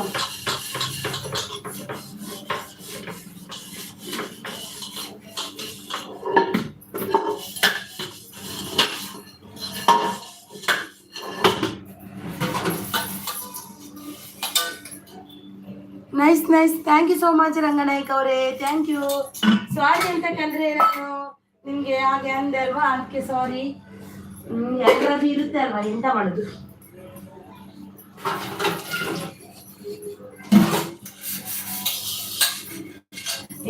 Nice nice, thank you so much Ranganaik ಅವರೇ, ಥ್ಯಾಂಕ್ ಯು. ಸಾರಿ ಅಂತಕ್ಕಂದ್ರೆ ನಾನು ನಿಮಗೆ ಹಾಗೆ ಅಂದೆ ಅಲ್ವಾ, ಅದಕ್ಕೆ ಸಾರಿ. ಎಲ್ಲರದ್ದು ಇರುತ್ತೆ ಅಲ್ವಾ, ಎಂತ ಮಾಡುದು.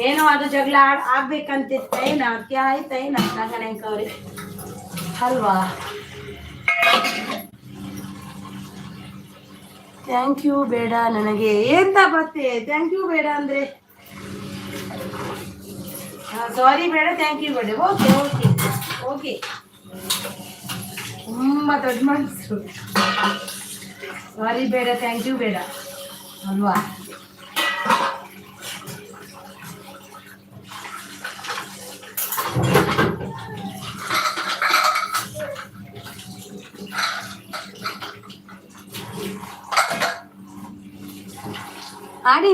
ಏನೋ ಅದು ಜಗಳ ಆಗ್ಬೇಕಂತಿತ್ತೇನ, ಅದಕ್ಕೆ ಆಯ್ತೇನ ರಂಗನಾಯ್ಕ ಅವ್ರೆ ಅಲ್ವಾ. ಥ್ಯಾಂಕ್ ಯು ಬೇಡ ನನಗೆ ಎಂತ ಮತ್ತೆ, ಥ್ಯಾಂಕ್ ಯು ಬೇಡ ಅಂದ್ರೆ ಸಾರಿ ಬೇಡ, ಥ್ಯಾಂಕ್ ಯು ಬೇಡ. ಓಕೆ ಓಕೆ ಓಕೆ, ತುಂಬ ದೊಡ್ಡ ಮನಸ್ಸು. ಸಾರಿ ಬೇಡ, ಥ್ಯಾಂಕ್ ಯು ಬೇಡ ಅಲ್ವಾ.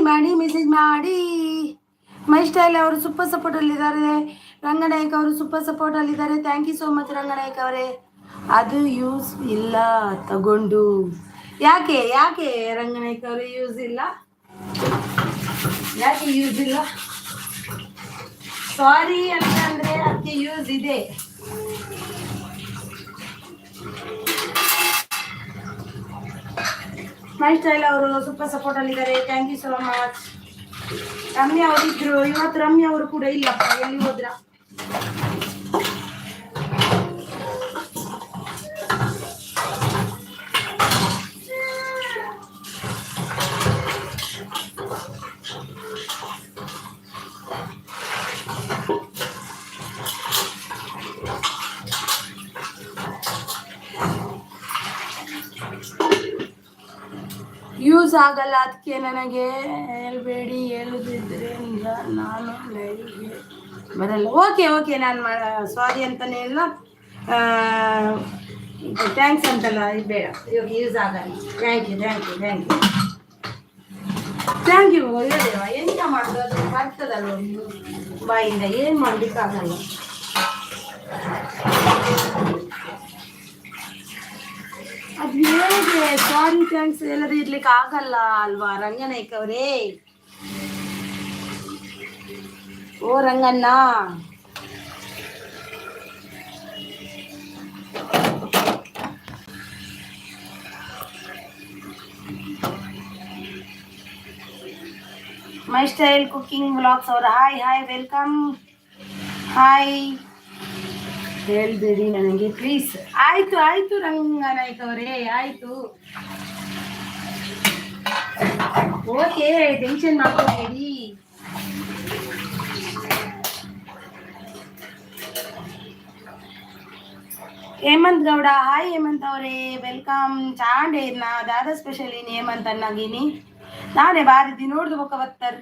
ಮಾಡಿ ಮೆಸೇಜ್ ಮಾಡಿ. ಮೈ ಸ್ಟೈಲ್ ಅವರು ಸೂಪರ್ ಸಪೋರ್ಟಲ್ಲಿದ್ದಾರೆ, ರಂಗನಾಯಕ್ ಅವರು ಸೂಪರ್ ಸಪೋರ್ಟಲ್ಲಿದ್ದಾರೆ. Thank you so much Ranganayak ಅವರೇ. ಅದು ಯೂಸ್ ಇಲ್ಲ ತಗೊಂಡು, ಯಾಕೆ ಯಾಕೆ ರಂಗನಾಯಕ್ ಅವರು ಯೂಸ್ ಇಲ್ಲ, ಯಾಕೆ ಯೂಸ್ ಇಲ್ಲ? ಸಾರಿ ಅಂತಂದ್ರೆ ಅದಕ್ಕೆ ಯೂಸ್ ಇದೆ. ಮೈ ಸ್ಟೈಲ್ ಅವರು ಸೂಪರ್ ಸಪೋರ್ಟ್ ಅಲ್ಲಿದ್ದಾರೆ, thank you so much. Ramya ಅವರಿದ್ರು, ಇವತ್ತು ರಮ್ಯಾ ಅವರು ಕೂಡ ಇಲ್ಲಪ್ಪ, ಎಲ್ಲಿ ಹೋದ್ರ? ಯೂಸ್ ಆಗಲ್ಲ, ಅದಕ್ಕೆ ನನಗೆ ಹೇಳ್ಬೇಡಿ, ಹೇಳುದಿದ್ರೆ ನಾನು ಲೈವ್ಗೆ ಬರಲ್ಲ. ಓಕೆ ಓಕೆ, ನಾನು ಸಾರಿ ಅಂತಾನೆ ಇಲ್ಲ, ಥ್ಯಾಂಕ್ಸ್ ಅಂತಲ್ಲ, ಇದು ಬೇಡ, ಇವಾಗ ಯೂಸ್ ಆಗಲ್ಲ. Thank you thank you thank you thank you. ಹೇಳೇವ ಎಂತ ಮಾಡೋದು, ಅದು ಬರ್ತದಲ್ವ ಬಾಯಿಂದ, ಏನು ಮಾಡಲಿಕ್ಕಾಗಲ್ಲ. ಅದು ಹೇಗೆ ಸಾರಿ ಥ್ಯಾಂಕ್ಸ್ ಎಲ್ಲರೂ ಇರ್ಲಿಕ್ಕೆ ಆಗಲ್ಲ ಅಲ್ವಾ ರಂಗನಾಯ್ಕ ಅವರೇ. ಓ Ranganna, My style Cooking vlogs ಅವರು ಹಾಯ್ ಹಾಯ್, ವೆಲ್ಕಮ್, ಹಾಯ್. ಹೇಳ್ಬೇಡಿ ನನಗೆ ಪ್ಲೀಸ್. ಆಯ್ತು ಆಯ್ತು ರಂಗನಾಯ್ಕ ಅವರೇ, ಆಯ್ತು ಓಕೆ, ಟೆನ್ಷನ್ ಮಾಡ್ಕೋಬೇಡಿ. ಹೇಮಂತ್ ಗೌಡ ಹಾಯ್ ಹೇಮಂತ್ ಅವರೇ, ವೆಲ್ಕಮ್. ಚಾಂಡೆ ನಾ ದಾದಾ ಸ್ಪೆಷಲ್ ಏನು ಹೇಮಂತ್ ಅನ್ನಾಗಿನಿ ನಾನೇ ಬಾರಿದಿ ನೋಡ್ದು ಬೊಕ್ಕ ಬತ್ತರ್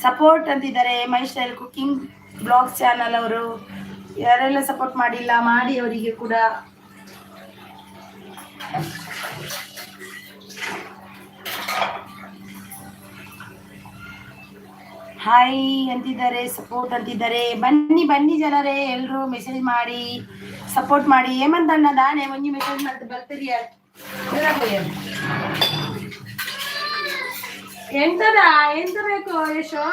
ಸಪೋರ್ಟ್ ಅಂತಿದ್ದಾರೆ. ಮೈ ಸ್ಟೈಲ್ ಕುಕಿಂಗ್ ಬ್ಲಾಗ್ಸ್ ಚಾನಲ್ ಅವರು ಯಾರೆಲ್ಲ ಸಪೋರ್ಟ್ ಮಾಡಿಲ್ಲ ಮಾಡಿ ಅವರಿಗೆ ಕೂಡ. ಹಾಯ್ ಅಂತಿದ್ದಾರೆ, ಸಪೋರ್ಟ್ ಅಂತಿದ್ದಾರೆ. ಬನ್ನಿ ಬನ್ನಿ ಜನರೇ, ಎಲ್ಲರೂ ಮೆಸೇಜ್ ಮಾಡಿ ಸಪೋರ್ಟ್ ಮಾಡಿ. ಹೇಮಂತ್ ಅಣ್ಣ ದಾನೆ ಒಂಜಿ ಮೆಸೇಜ್ ಮಾಡ್ತಾ ಬರ್ತೀರಿ ಎಂತದ ಎಂತ ಬೇಕು ಯಶೋ?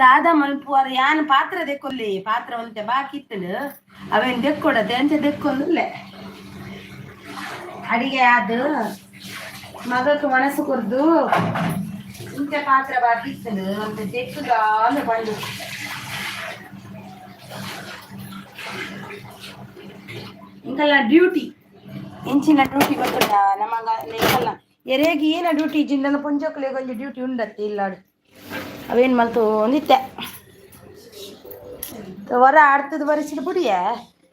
ದಾದಾ ಮಲ್ಪುವಾರ ಯಾನ್ ಪಾತ್ರ ದೆಕ್ಕೊಲ್ಲಿ, ಪಾತ್ರ ಒಂತೆ ಬಾಕಿ ಇತ್ತಲು ಅವೇನ್ ದೆಕ್ಕೊಡದೆ ಅಂಚೆ ದೆಕ್ಕೊಂದಿಲ್ಲ. ಅಡಿಗೆ ಅದು ಮಗಕ್ಕೆ ಮನಸ್ಸು ಕೊರ್ದು ಇಂಚ ಪಾತ್ರ ಬಾಕಿ ಇತ್ತಲು ಅಂತ ದೆಕ್ಕುದ ಅಂತ ಬಂದು ಇಂಕಲ್ಲ ಡ್ಯೂಟಿ ಎಂಚಿನ ಡ್ಯೂಟಿ ಗೊತ್ತುಂಟ ನಮಗ ಲೇಕಲ್ಲ ಎರೆಗಿ ಏನ ಡ್ಯೂಟಿ ಜಿಂದನ ಪುಂಜಕ್ಕಲೆ ಕೊಂಚ ಡ್ಯೂಟಿ ಉಂಡತ್ತೆ ಇಲ್ಲಾಡು ಅವೇನು ಮಲ್ತು ಒಂದಿತ್ತೆ ಹೊರ ಆಡ್ತದ ಬರಿಸಿದ ಬಿಡಿಯ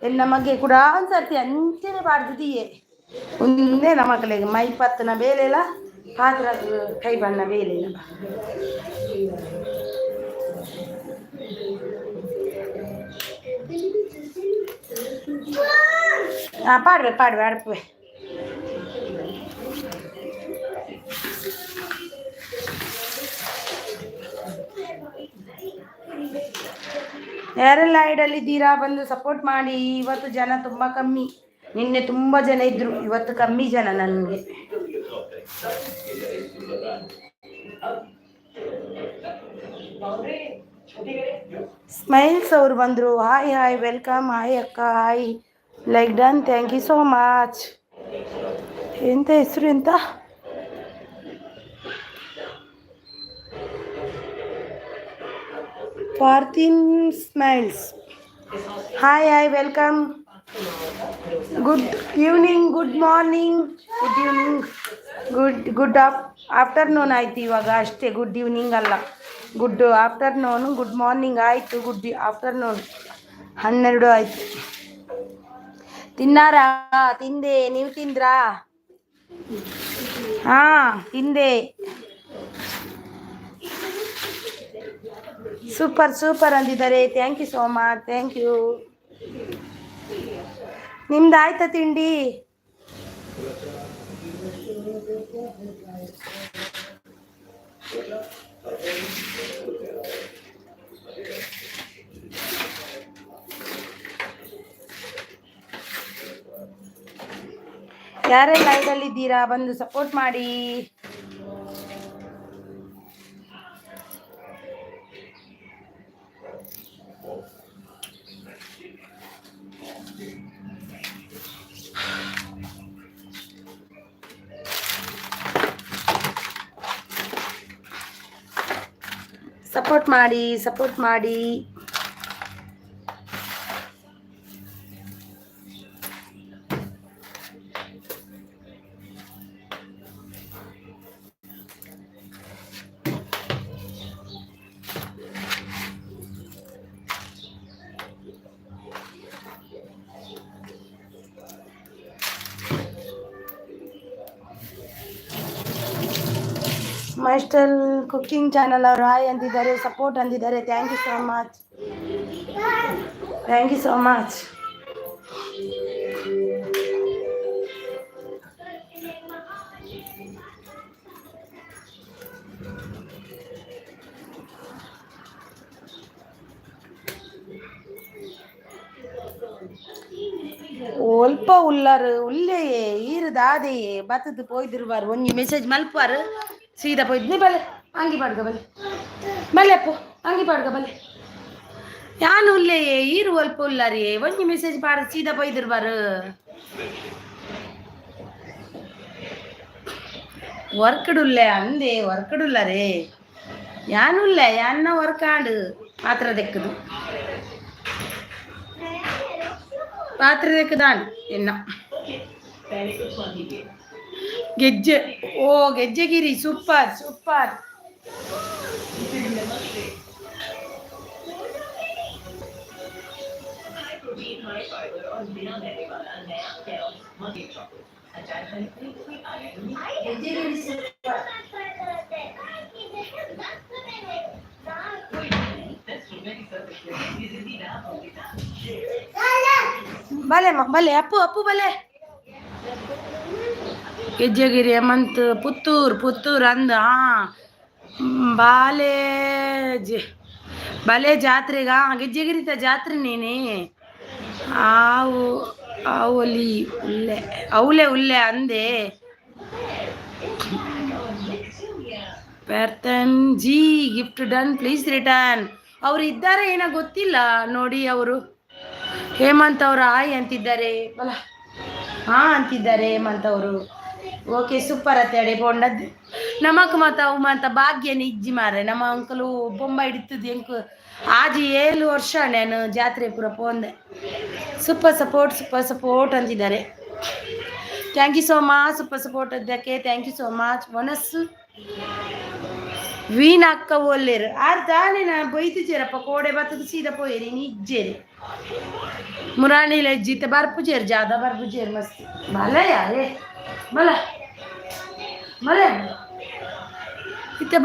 ಎಲ್ಲಿ ನಮಗೆ ಕೂಡ ಅನ್ಸರ್ತಿ ಅಂಚೆನೆ ಬಾಡ್ದಿದೆಯೇ ಒಂದೇ ನಮಗಲಿಗೆ ಮೈ ಪತ್ತನ ಬೇಲೆಲ್ಲ ಪಾತ್ರ ಕೈ ಬಣ್ಣ ಬೇಲೆ ಪಾಡ್ವೆ ಅಡ್ಪುವೆ ಯಾರೆಲ್ಲ ಐಡಲ್ಲಿದ್ದೀರಾ ಬಂದು ಸಪೋರ್ಟ್ ಮಾಡಿ. ಇವತ್ತು ಜನ ತುಂಬ ಕಮ್ಮಿ, ನಿನ್ನೆ ತುಂಬ ಜನ ಇದ್ರು, ಇವತ್ತು ಕಮ್ಮಿ ಜನ ನನಗೆ. ಸ್ಮೈಲ್ಸ್ ಅವರು ಬಂದರು. Hi hi welcome. ಹಾಯ್ ಅಕ್ಕ, hi like done, thank you so much. ಎಂತ ಹೆಸರು ಎಂತ? Parthin Smiles. Hi hi welcome. Good evening, good morning, good evening, good afternoon ಆಯ್ತು ಇವಾಗ ಅಷ್ಟೇ. ಗುಡ್ ಈವ್ನಿಂಗ್ ಅಲ್ಲ, ಗುಡ್ ಆಫ್ಟರ್ನೂನ್. ಗುಡ್ ಮಾರ್ನಿಂಗ್ ಆಯಿತು, ಗುಡ್ ಆಫ್ಟರ್ನೂನ್ 12 ಆಯಿತು. ತಿನ್ನಾರಾ? ತಿಂದೆ, ನೀವು ತಿಂದ್ರಾ? ಹಾಂ ತಿಂದೆ. ಸೂಪರ್ ಸೂಪರ್ ಅಂದಿದ್ದಾರೆ. Thank you so much, thank you. ನಿಮ್ದು ಆಯ್ತಾ ತಿಂಡಿ? ಯಾರೆಲ್ಲ ಇದಲ್ಲಿದ್ದೀರಾ ಬಂದು ಸಪೋರ್ಟ್ ಮಾಡಿ. ಸಪೋರ್ಟ್ ಮಾಡಿ, ಸಪೋರ್ಟ್ ಮಾಡಿ. ಮೈ ಸ್ಟೈಲ್ ಕುಕಿಂಗ್ ಚಾನಲ್ ಅವರು ಹಾಯ್ ಅಂದಿದ್ದಾರೆ, ಸಪೋರ್ಟ್ ಅಂದಿದ್ದಾರೆ. Thank you so much, thank you so much. ಒಲ್ಪ ಉಲ್ಲಾರು ಉಲ್ಲೆಯೇ ಈರುದಾದೆಯೇ ಬತ್ತದು ಪೋಯ್ದಿರುವಾರು ಒಂಜಿ ಮೆಸೇಜ್ ಮಲ್ಪಾರು ಸೀದಾ ಪೋಯ್ದು. ನೀ ಬಲೆ ಅಂಗಿ ಪಾಡ್ಗ ಬಲೆ ಬಲೆ ಅಪ್ಪು ಅಂಗಿ ಪಾಡ್ಗ ಬಲೆ. ಯಾನು ಉಲ್ಲೆಯೇ ಈರು ಒಲ್ಪ ಉಲ್ಲಾರಿ ಒಂಜಿ ಮೆಸೇಜ್ ಪಾಡ ಸೀದಾ ಪೋಯ್ದಿರುವಾರು. ವರ್ಕಡುಲ್ಲೆ ಅಂದೆ ವರ್ಕಡುಲ್ಲರೇ ಯಾನುಲ್ಲ ಯಾನ್ನ ವರ್ಕಾಡು ಪಾತ್ರ ದೆಕ್ಕದು ಪಾತ್ರ ದೆಕ್ಕದಾನ್ ಎನ್ನ ಗೆಜ್ಜೆ. ಓ ಗೆಜ್ಜೆಗಿರಿ ಸೂಪರ್ ಸೂಪರ್. ಬಲೆ ಬಲೆ ಅಪ್ಪು ಅಪ್ಪು ಬಲೆ. ಗೆಜ್ಜೆಗಿರಿ ಮಂತ್ ಪುತ್ತೂರ್ ಅಂದ ಬಾಲೆ ಬಲೆ ಜಾತ್ರೆಗ ಗೆಜ್ಜೆಗಿರಿತ ಜಾತ್ರೆ ನೀನೆ ಆವು ಅವಲಿ ಉಲ್ಲೆ ಅವಲೆ ಉಲ್ಲೆ ಅಂದೆ. Parthan ji gift done please return. ಅವರು ಇದ್ದಾರೆ ಏನೋ ಗೊತ್ತಿಲ್ಲ ನೋಡಿ. ಅವರು ಹೇಮಂತ್ ಅವರು ಹಾಯ್ ಅಂತಿದ್ದಾರೆ. ಬಲ ಹಾ ಅಂತಿದ್ದಾರೆ ಹೇಮಂತ್ ಅವರು. ಓಕೆ ಸೂಪರ್ ಅತ್ತೇಳಿ ಪೋಂಡದ್ ನಮಕ್ ಮತ ಅವು ಮತ ಭಾಗ್ಯ ನಿಜ್ಜಿ ಮಾರೆ ನಮ್ಮ ಅಂಕಲು ಬೊಂಬ ಹಿಡಿತದ್ದು ಎಂಕು ಆಜಿ 7 ವರ್ಷ ನಾನು ಜಾತ್ರೆ ಪೂರ ಪೋಂದೆ. ಸೂಪರ್ ಸಪೋರ್ಟ್ ಅಂತಿದ್ದಾರೆ. Thank you so much super support ಅದಕ್ಕೆ ಥ್ಯಾಂಕ್ ಯು ಸೋ ಮಚ್. ಮನಸ್ಸು ವೀಣಕ್ಕ ಒಲ್ಲೇರು ಆರು ತಾನೇ ನಾ ಬೈತು ಚೇರಪ್ಪ ಕೋಡೆ ಬತ್ತದ ಸೀದಾ ಪೋಯೇರಿ ನಿಜ್ಜೇರಿ ಮುರಾಣಿಲೆ ಜೀತೆ ಬರ್ಪು ಚೇರ್ ಜಾದ ಬರ್ಪು ಚೇರ್ ಮಸ್ತ್ ಬಲ ಯಾರೇ ಬಲ ಬಲ ಇತ್ತೆ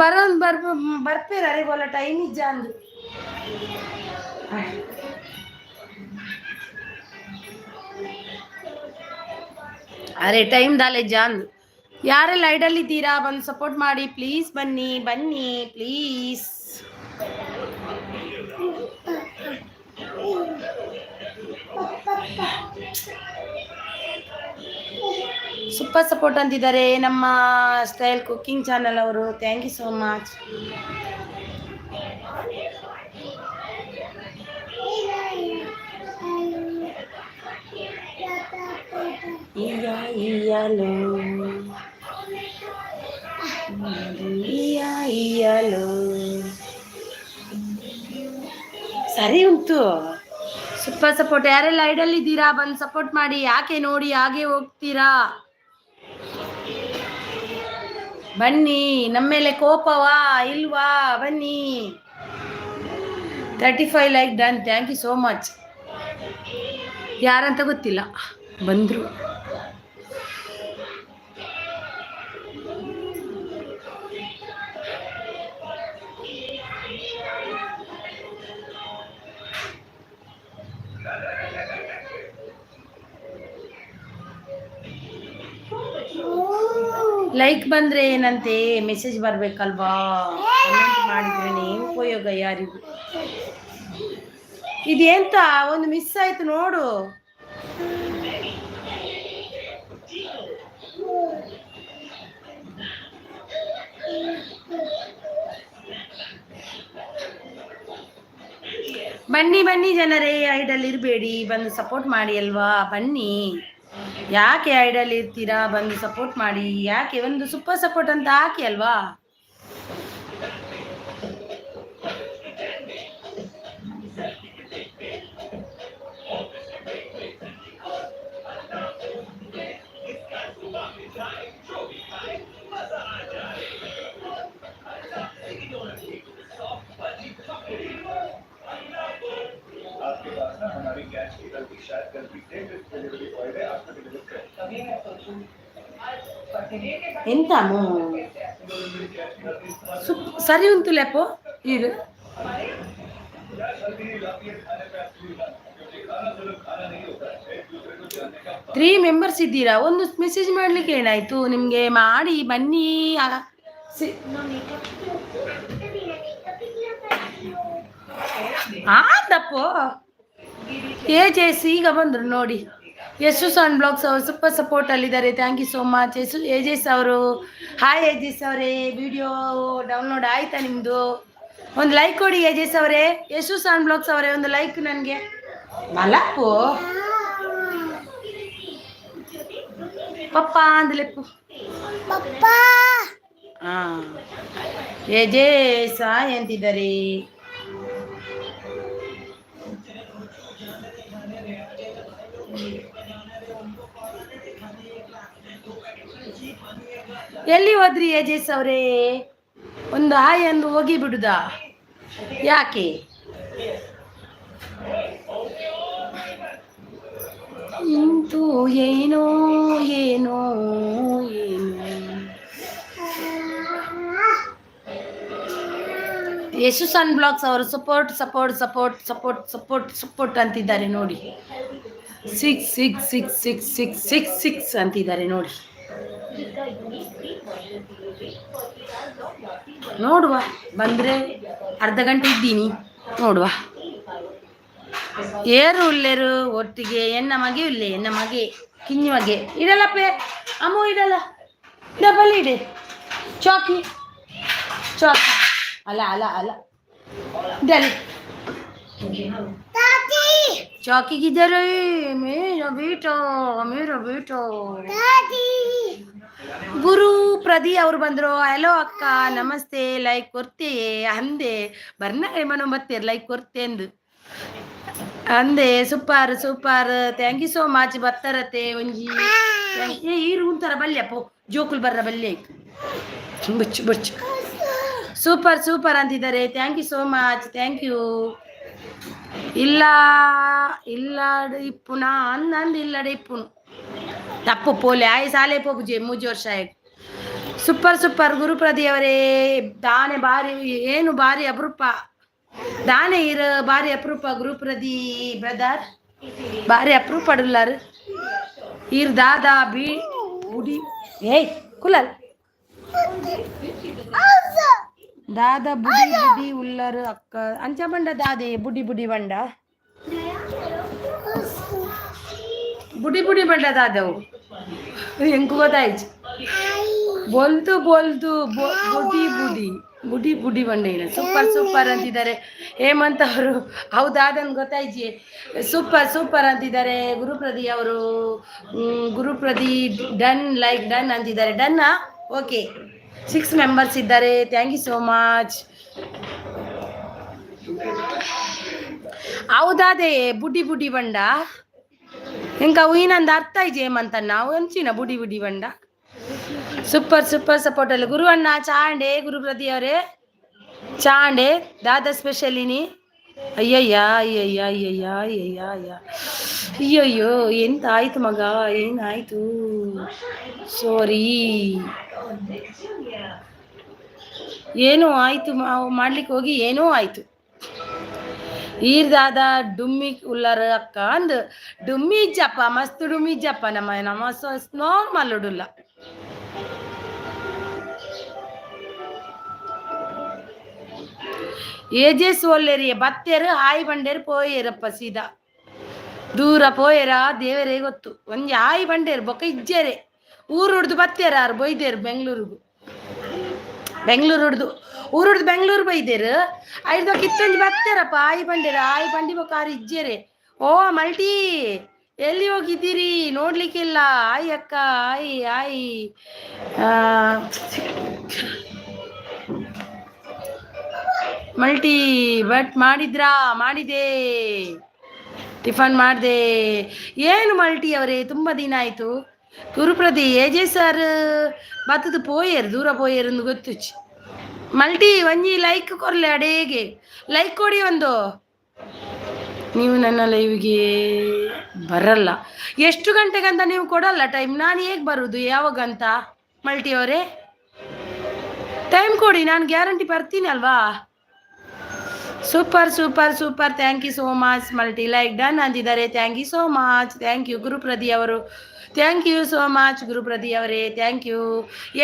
ಬರ್ಪೇರ ಅರೆ ಬೋಲ ಟೈಮ್ ಇಜ್ಜ ಅಂದು ಅರೆ ಟೈಮ್ ದಾಲೆ ಜಾನ್ ಯಾರೆಲ್ಲ ಐಡಲ್ಲಿದ್ದೀರಾ ಬಂದು ಸಪೋರ್ಟ್ ಮಾಡಿ ಪ್ಲೀಸ್ ಬನ್ನಿ ಬನ್ನಿ ಪ್ಲೀಸ್ ಸೂಪರ್ ಸಪೋರ್ಟ್ ಅಂತಿದ್ದಾರೆ ನಮ್ಮ ಸ್ಟೈಲ್ ಕುಕಿಂಗ್ ಚಾನಲ್ ಅವರು ಥ್ಯಾಂಕ್ ಯು ಸೋ ಮಚ್ ಸರಿ ಉಂಟು ಸೂಪರ್ ಸಪೋರ್ಟ್ ಯಾರೆಲ್ಲ ಐಡಲ್ ಇದ್ದೀರಾ ಬಂದು ಸಪೋರ್ಟ್ ಮಾಡಿ ಯಾಕೆ ನೋಡಿ ಹಾಗೆ ಹೋಗ್ತೀರಾ ಬನ್ನಿ ನಮ್ಮ ಮೇಲೆ ಕೋಪವಾ ಇಲ್ವಾ ಬನ್ನಿ 35 like done thank you so much ಯಾರಂತ ಗೊತ್ತಿಲ್ಲ ಬಂದ್ರು ಲೈಕ್ ಬಂದ್ರೆ ಏನಂತೆ ಮೆಸೇಜ್ ಬರ್ಬೇಕಲ್ವಾ ಕಮೆಂಟ್ ಮಾಡಿದ್ರೆ ಉಪಯೋಗ ಯಾರಿಗೂ ಇದೆಂತ ಒಂದು ಮಿಸ್ ಆಯ್ತು ನೋಡು ಬನ್ನಿ ಬನ್ನಿ ಜನರೇ ಐಡಲ್ ಇರಬೇಡಿ ಬಂದು ಸಪೋರ್ಟ್ ಮಾಡಿ ಅಲ್ವಾ ಬನ್ನಿ ಯಾಕೆ ಐಡಲ್ ಇರ್ತೀರಾ ಬಂದು ಸಪೋರ್ಟ್ ಮಾಡಿ ಯಾಕೆ ಒಂದು ಸೂಪರ್ ಸಪೋರ್ಟ್ ಅಂತ ಹಾಕಿ ಅಲ್ವಾ ಎಂತ ಸರಿ ಉಂಟು ಲೆಪ್ಪು ಇದು 3 ಮೆಂಬರ್ಸ್ ಇದ್ದೀರಾ ಒಂದು ಮೆಸೇಜ್ ಮಾಡ್ಲಿಕ್ಕೆ ಏನಾಯ್ತು ನಿಮ್ಗೆ ಮಾಡಿ ಬನ್ನಿ ಆದಪ್ಪು ಈಗ ಬಂದ್ರು ನೋಡಿ ಯಶಸ್ ಆನ್ ಬ್ಲಾಗ್ಸ್ ಅವರು ಸೂಪರ್ ಸಪೋರ್ಟ್ ಅಲ್ಲಿದ್ದಾರೆ ಥ್ಯಾಂಕ್ ಯು ಸೋ ಮಚ್ ಏಜೆಸ್ ಅವರು ಹಾಯ್ ಏಜೆಸ್ ಅವರೇ ವಿಡಿಯೋ ಡೌನ್ಲೋಡ್ ಆಯ್ತಾ ನಿಮ್ದು ಒಂದು ಲೈಕ್ ಕೊಡಿ ಏಜೆಸ್ ಅವರೇ ಯಶಸ್ ಆನ್ ಬ್ಲಾಗ್ಸ್ ಅವರೇ ಒಂದು ಲೈಕ್ ನನಗೆ ಮಲಪ್ಪು ಪಪ್ಪ ಅಂದಲೆಪ್ಪು ಪಪ್ಪ ಏಜೆಸ್ ಎಂತಿದ್ದಾರೆ ಎಲ್ಲಿ ಹೋದ್ರಿ ಏಜೆಸ್ ಅವರೇ ಒಂದು ಹಾಯ್ ಅಂದು ಹೋಗಿ ಬಿಡುದಾ ಯಾಕೆ ಇಂತೂ ಏನೋ ಏನೋ ಏನೋ ಯಶಸ್ ಆನ್ ಬ್ಲಾಗ್ಸ್ ಅವರು support support support support support support ಅಂತಿದ್ದಾರೆ ನೋಡಿ 6666666 ಅಂತಿದ್ದಾರೆ ನೋಡಿ ನೋಡುವ ಬಂದ್ರೆ ಅರ್ಧ ಗಂಟೆ ಇದ್ದೀನಿ ನೋಡುವ ಏರು ಉಲ್ಲೇರು ಒಟ್ಟಿಗೆ ಎನ್ನ ಮಗೆ ಉಲ್ಲೆ ಎನ್ನ ಮಗೆ ಕಿഞ്ഞ ಮಗೆ ಇಡಲ್ಲಪ್ಪೆ ಅಮ್ಮ ಇಡಲ್ಲ ಡಬಲ್ ಇಡೆ ಚಾಕಿ ಚಾಕಿ ಅಲ್ಲ ಅಲ್ಲ ಅಲ್ಲ ಡಲ್ चौकी किधर है मेरा बेटा ಗುರು ಪ್ರದಿ ಅವ್ರು ಬಂದ್ರು ಹಲೋ ಅಕ್ಕ ನಮಸ್ತೆ ಲೈಕ್ ಕೊಡ್ತೀಯೇ ಅಂದೆ ಬರ್ನ ಮನೋ ಮತ್ತೆ ಲೈಕ್ ಕೊಡ್ತೆ ಎಂದು ಅಂದೆ super super thank you so much ಬರ್ತಾರತ್ತೆ ಒಂಜಿ ಈರು ಉಂತಾರ ಬಲ್ಯಪ್ಪು ಜೋಕುಲ್ ಬರ್ರ ಬಲ್ಯ ಬಚ್ಚು ಬಚ್ಚು ಸೂಪರ್ ಸೂಪರ್ ಅಂತಿದ್ದಾರೆ thank you so much thank you ಇಲ್ಲ ಇಲ್ಲಡ ಇಪ್ಪುನ ಅಂದ್ ಇಲ್ಲಡ ಇಪ್ಪುನು ತಪ್ಪು ಪೋಲೆ ಆಯ್ ಸಾಲೆ ಪೋಪು ಜೆ 3 ವರ್ಷ ಸೂಪರ್ ಸೂಪರ್ ಗುರುಪ್ರದಿ ಅವರೇ. ದಾನೆ ಬಾರಿ ಏನು ಬಾರಿ ಅಪರೂಪ, ದಾನೆ ಇರ ಬಾರಿ ಅಪರೂಪ ಗುರುಪ್ರದಿ ಬ್ರದರ್, ಬಾರಿ ಅಪರೂಪ ಅಡುಲ್ಲಾರು ಈರ್ ದಾದಾ ಬಿ ಬುಡಿ ಏಯ್ ಕುಲಲ್ ದಾದಾ ಬುಡಿ ಬುಡಿ ಉಳ್ಳಾರು ಅಕ್ಕ ಅಂಚ ಬಂಡ ದಾದೆ ಬುಡಿ ಬುಡಿ ಬಂಡ ಬುಡಿ ಬುಡಿ ಬಂಡ ದಾದವು ಹೆಂಗ್ ಗೊತ್ತಾಯ್ತು ಬೋಲ್ತು ಬೋಲ್ತು ಬುಡಿ ಬುಡಿ ಬುಡಿ ಬುಡಿ ಬಂಡೆ. ಸೂಪರ್ ಸೂಪರ್ ಅಂತಿದ್ದಾರೆ ಹೇಮಂತ್ ಅವರು. ಹೌದಾದನ್ ಗೊತ್ತಾಯ್ಜಿ. ಸೂಪರ್ ಸೂಪರ್ ಅಂತಿದ್ದಾರೆ ಗುರುಪ್ರದಿ ಅವರು. ಗುರುಪ್ರದಿ ಡನ್ ಲೈಕ್ ಡನ್ ಅಂತಿದ್ದಾರೆ. ಡನ್ನಾ? ಓಕೆ, 6 ಮೆಂಬರ್ಸ್ ಇದ್ದಾರೆ. Thank you so much. ಹೌದಾದೆ ಬುಡಿ ಬುಡಿ ಬಂಡ ఇంకా ఈయనంద అర్థ చేయమంతన్నా వంచిన బుడి బుడి వండ. సూపర్ సూపర్ సపోర్టర్లు గురు అన్న చాండే గురుప్రతి ಅವರೇ చాండే దాదా స్పెషల్ ఇని. ಅಯ್ಯಯ್ಯ ಅಯ್ಯಯ್ಯ ಅಯ್ಯಯ್ಯ ಅಯ್ಯಯ್ಯ ಅಯ್ಯ ಅಯ್ಯಯ್ಯೋ ಎಂತ ಆಯ್ತು ಮಗ, ಏನಾಯ್ತು? ಸಾರಿ, ಏನೋ ಆಯ್ತು ಮಾಡ್ಲಿಕ್ಕೆ ಹೋಗಿ ಏನೋ ಆಯ್ತು. ಈರ್ ದಾದಾ ಡುಮ್ಮಿ ಉಲ್ಲರ ಅಕ್ಕ ಅಂದ್ ಡುಮ್ಮಿ ಇಜ್ಜಪ್ಪ, ಮಸ್ತ್ ಡುಮ್ಮಿ ಇಜ್ಜಪ್ಪ. ನಮ್ಮ ನಾರ್ಮಲ್ ಉಡುಲ್ಲ. ಏಜೆಸ್ ಒಲ್ಲೆರಿಯ ಬತ್ತೇರು ಹಾಯಿ ಬಂಡೇರು ಪೋಯೇರಪ್ಪ ಸೀದಾ ದೂರ ಪೋಯೇರ ದೇವರೇ ಗೊತ್ತು. ಒಂಜಿ ಹಾಯಿ ಬಂಡೇರು ಬೊಕ್ಕ ಇಜ್ಜೇರೆ ಊರು ಹಿಡ್ದು ಬತ್ತೇರಾರು ಬೊಯ್ದೇರು ಬೆಂಗಳೂರಿಗೂ. ಬೆಂಗಳೂರು ಹಿಡ್ದು ಊರು ಹಿಡ್ದು ಬೆಂಗಳೂರು ಬೈದೇರು ಐದು ಕಿತ್ತಂಜಿ ಬತ್ತೇರಪ್ಪ ಹಾಯಿ ಬಂಡೇರ. ಹಾಯಿ ಬಂಡಿ ಬೊಕ್ಕಾರು ಇಜ್ಜೇರೆ. ಓ ಮಲ್ಟಿ ಎಲ್ಲಿ ಹೋಗಿದ್ದೀರಿ ನೋಡ್ಲಿಕ್ಕಿಲ್ಲ? ಆಯ್ ಅಕ್ಕ ಆಯ್ ಆಯ್. ಮಲ್ಟಿ ಬಟ್ ಮಾಡಿದ್ರಾ? ಮಾಡಿದೆ, ಟಿಫನ್ ಮಾಡಿದೆ. ಏನು ಮಲ್ಟಿ ಅವರೇ ತುಂಬ ದಿನ ಆಯಿತು. ಗುರುಪ್ರದಿ ಏಜೆ ಸರ್ ಬತ್ತದು ಪೋಯೇರು ದೂರ ಪೋಯೇರು ಎಂದು ಗೊತ್ತುಚ್ಚಿ. ಮಲ್ಟಿ ಒಂಜಿ ಲೈಕ್ ಕೊರ್ಲೆ ಅಡೇಗೆ ಲೈಕ್ ಕೊಡಿ ಒಂದು. ನೀವು ನನ್ನ ಲೈವ್ಗೆ ಬರಲ್ಲ. ಎಷ್ಟು ಗಂಟೆಗಂತ ನೀವು ಕೊಡಲ್ಲ ಟೈಮ್, ನಾನು ಹೇಗೆ ಬರುವುದು ಯಾವಾಗಂತ? ಮಲ್ಟಿ ಅವರೇ ಟೈಮ್ ಕೊಡಿ, ನಾನು ಗ್ಯಾರಂಟಿ ಬರ್ತೀನಿ ಅಲ್ವಾ? Super super super, thank you so much. Multi like done ಅಂದಿದ್ದಾರೆ. Thank you so much. Thank you Gurupradi ಅವರು. Thank you so much Gurupradi ಅವರೇ, ಥ್ಯಾಂಕ್ ಯು.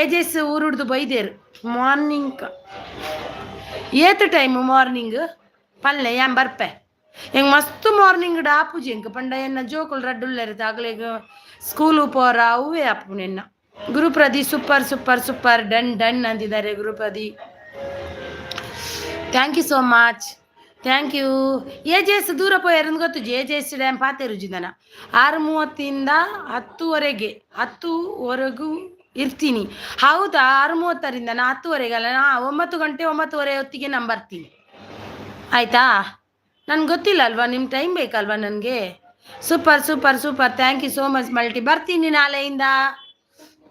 ಏಜೆಸ್ ಊರು ಹಿಡ್ದು ಬೈದೇರು ಮಾರ್ನಿಂಗ್ ಏತ್ ಟೈಮು ಮಾರ್ನಿಂಗ್ ಪಲ್ಲೆ ಏನ್ ಬರ್ಪೆ ಹೆಂಗೆ ಮಸ್ತ್ ಮಾರ್ನಿಂಗ್ ಡಾಪುಜಿ ಹೆಂಗೆ ಪಂಡ ಎನ್ನ ಜೋಕುಲ್ ರಡ್ಡುಲ್ಲೆರಿತ ಆಗ್ಲೇಗ ಸ್ಕೂಲು ಪೋರ ಅವೇ ಅಪ್ಪು ನಿನ್ನ. Gurupradi super super super done done ಅಂತಿದ್ದಾರೆ Gurupradi. Thank you so much, thank you. ಏಜೆಸ್ ದೂರ ಪೋಯಾರಂದು ಗೊತ್ತು. ಏಜೆಸ್ ಡ್ಯಾಮ್ ಪಾತೇರುಜಿದನ 6:30 10:00 10:00ವರೆಗೂ ಇರ್ತೀನಿ. ಹೌದಾ? 6:30 ನಾ 10:00 ನಾ 9 ಗಂಟೆ 9:30 ಹೊತ್ತಿಗೆ ನಾನು ಬರ್ತೀನಿ ಆಯಿತಾ? ನನ್ಗೆ ಗೊತ್ತಿಲ್ಲ ಅಲ್ವಾ, ನಿಮ್ಮ ಟೈಮ್ ಬೇಕಲ್ವಾ ನನಗೆ. Super super super, thank you so much multi. ಬರ್ತೀನಿ ನಾಳೆಯಿಂದ,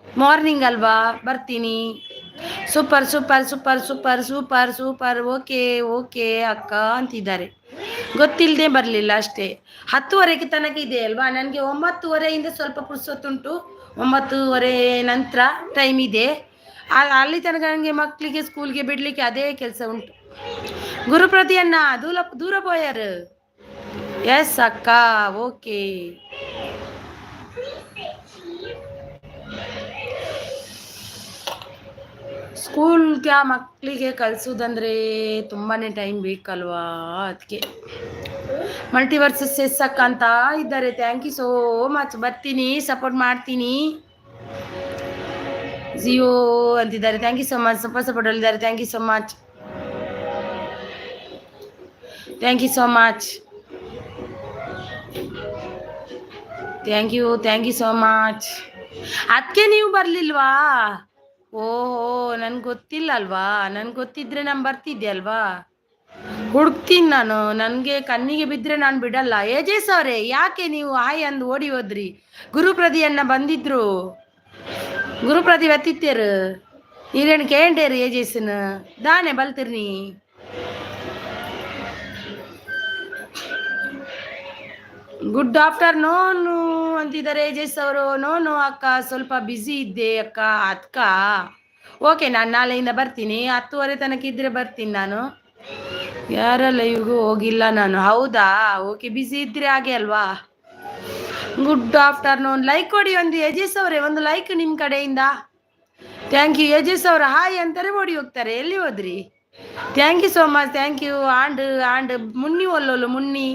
ಮಾರ್ನಿಂಗ್ ಅಲ್ವಾ, ಬರ್ತೀನಿ. Super super super super super super. Okay okay ಅಕ್ಕ ಅಂತಿದ್ದಾರೆ. ಗೊತ್ತಿಲ್ಲದೆ ಬರಲಿಲ್ಲ ಅಷ್ಟೇ. 10:00 ತನಕ ಇದೆ ಅಲ್ವಾ ನನಗೆ. 9:30 ಸ್ವಲ್ಪ ಪುರ್ಸೊತ್ತುಂಟು. 9:30 ನಂತರ ಟೈಮ್ ಇದೆ. ಅಲ್ಲಿ ತನಕ ನನಗೆ ಮಕ್ಕಳಿಗೆ ಸ್ಕೂಲ್ಗೆ ಬಿಡಲಿಕ್ಕೆ ಅದೇ ಕೆಲಸ ಉಂಟು. ಗುರುಪ್ರತಿಯನ್ನ ದೂರ ಪೋಯಾರು. ಎಸ್ ಅಕ್ಕ, ಓಕೆ. ಸ್ಕೂಲ್ಗೆ ಮಕ್ಕಳಿಗೆ ಕಲಿಸೋದಂದ್ರೆ ತುಂಬಾ ಟೈಮ್ ಬೇಕಲ್ವಾ, ಅದಕ್ಕೆ. ಮಲ್ಟಿವರ್ಸಸ್ ಎಸ್ ಅಕ್ಕ ಅಂತ ಇದ್ದಾರೆ. Thank you so much. ಬರ್ತೀನಿ, ಸಪೋರ್ಟ್ ಮಾಡ್ತೀನಿ. ಜಿಯೋ ಅಂತಿದ್ದಾರೆ. Thank you so much. Support ಹೇಳಿದ್ದಾರೆ. Thank you so much, thank you so much, thank you so much. ಅದಕ್ಕೆ ನೀವು ಬರಲಿಲ್ವಾ? ಓಹೋ, ನನ್ಗೆ ಗೊತ್ತಿಲ್ಲ ಅಲ್ವಾ. ನನ್ಗೆ ಗೊತ್ತಿದ್ರೆ ನಾನು ಬರ್ತಿದ್ದೆ ಅಲ್ವಾ. ಹುಡುಕ್ತೀನಿ ನಾನು, ನನಗೆ ಕಣ್ಣಿಗೆ ಬಿದ್ದರೆ ನಾನು ಬಿಡಲ್ಲ. ಏಜೇಸ್ ಅವರೇ ಯಾಕೆ ನೀವು ಹಾಯ್ ಅಂದು ಓಡಿ ಹೋದ್ರಿ? ಗುರುಪ್ರದಿಯನ್ನ ಬಂದಿದ್ರು, ಗುರುಪ್ರದಿ ಬತ್ತಿತ್ತೇರು ನೀರೇನು ಕೇಂಡೇರು ಏಜೇಸನ ದಾನೆ ಬಲ್ತಿರ್ನಿ. ಗುಡ್ ಆಫ್ಟರ್ನೂನ್ ಅಂತಿದ್ದಾರೆ ಏಜಸ್ ಅವರು. ನೋನು ಅಕ್ಕ ಸ್ವಲ್ಪ ಬ್ಯುಸಿ ಇದ್ದೆ ಅಕ್ಕ, ಅದಕ್ಕ ಓಕೆ, ನಾನು ನಾಳೆಯಿಂದ ಬರ್ತೀನಿ. 10:30 ತನಕ ಇದ್ರೆ ಬರ್ತೀನಿ ನಾನು. ಯಾರಲ್ಲ ಇವ್ರಿಗೂ ಹೋಗಿಲ್ಲ ನಾನು. ಹೌದಾ, ಓಕೆ. ಬಿಸಿ ಇದ್ರೆ ಹಾಗೆ ಅಲ್ವಾ. Good afternoon. ಲೈಕ್ ಕೊಡಿ ಒಂದು ಯಜೇಶ್ ಅವರೇ, ಒಂದು ಲೈಕ್ ನಿಮ್ಮ ಕಡೆಯಿಂದ. ಥ್ಯಾಂಕ್ ಯು ಯಜೇಶ್ ಅವ್ರ. ಹಾಯ್ ಅಂತಾರೆ ಓಡಿ ಹೋಗ್ತಾರೆ. ಎಲ್ಲಿ ಹೋದ್ರಿ? Thank you so much. Thank you. And Munni ಒಲ್ಲೋಲು ಮುನ್ನಿ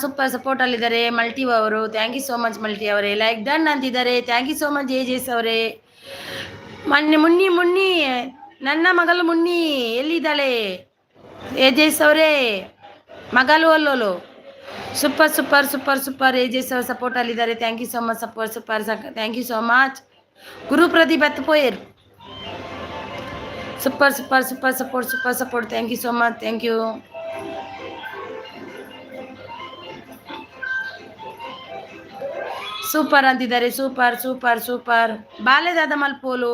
ಸೂಪರ್ ಸಪೋರ್ಟ್ ಅಲ್ಲಿದ್ದಾರೆ. ಮಲ್ಟಿ ಅವರು thank you so much. Multi ಅವರೇ ಲೈಕ್ ಡನ್ ಅಂತಿದ್ದಾರೆ. Thank you so much Yajesh ಅವರೇ. ಮುನ್ನಿ ನನ್ನ ಮಗಳು ಮುನ್ನಿ ಎಲ್ಲಿದ್ದಾಳೆ? ಯಜೇಶ್ ಅವರೇ ಮಗಳು ಅಲ್ಲೋಲು. Super super super super. Yajesh ಅವ್ರ ಸಪೋರ್ಟ್ ಅಲ್ಲಿದ್ದಾರೆ. Thank you so much. Super super thank you so much. Guru Pradeep ಅತ್ತಪೋಯರ್ super super super support. Thank you so much. Thank you. Super ಅಂತಿದ್ದಾರೆ. Super super super. ಬಾಲೆದಾದ ಮಲ್ಪೋಲು.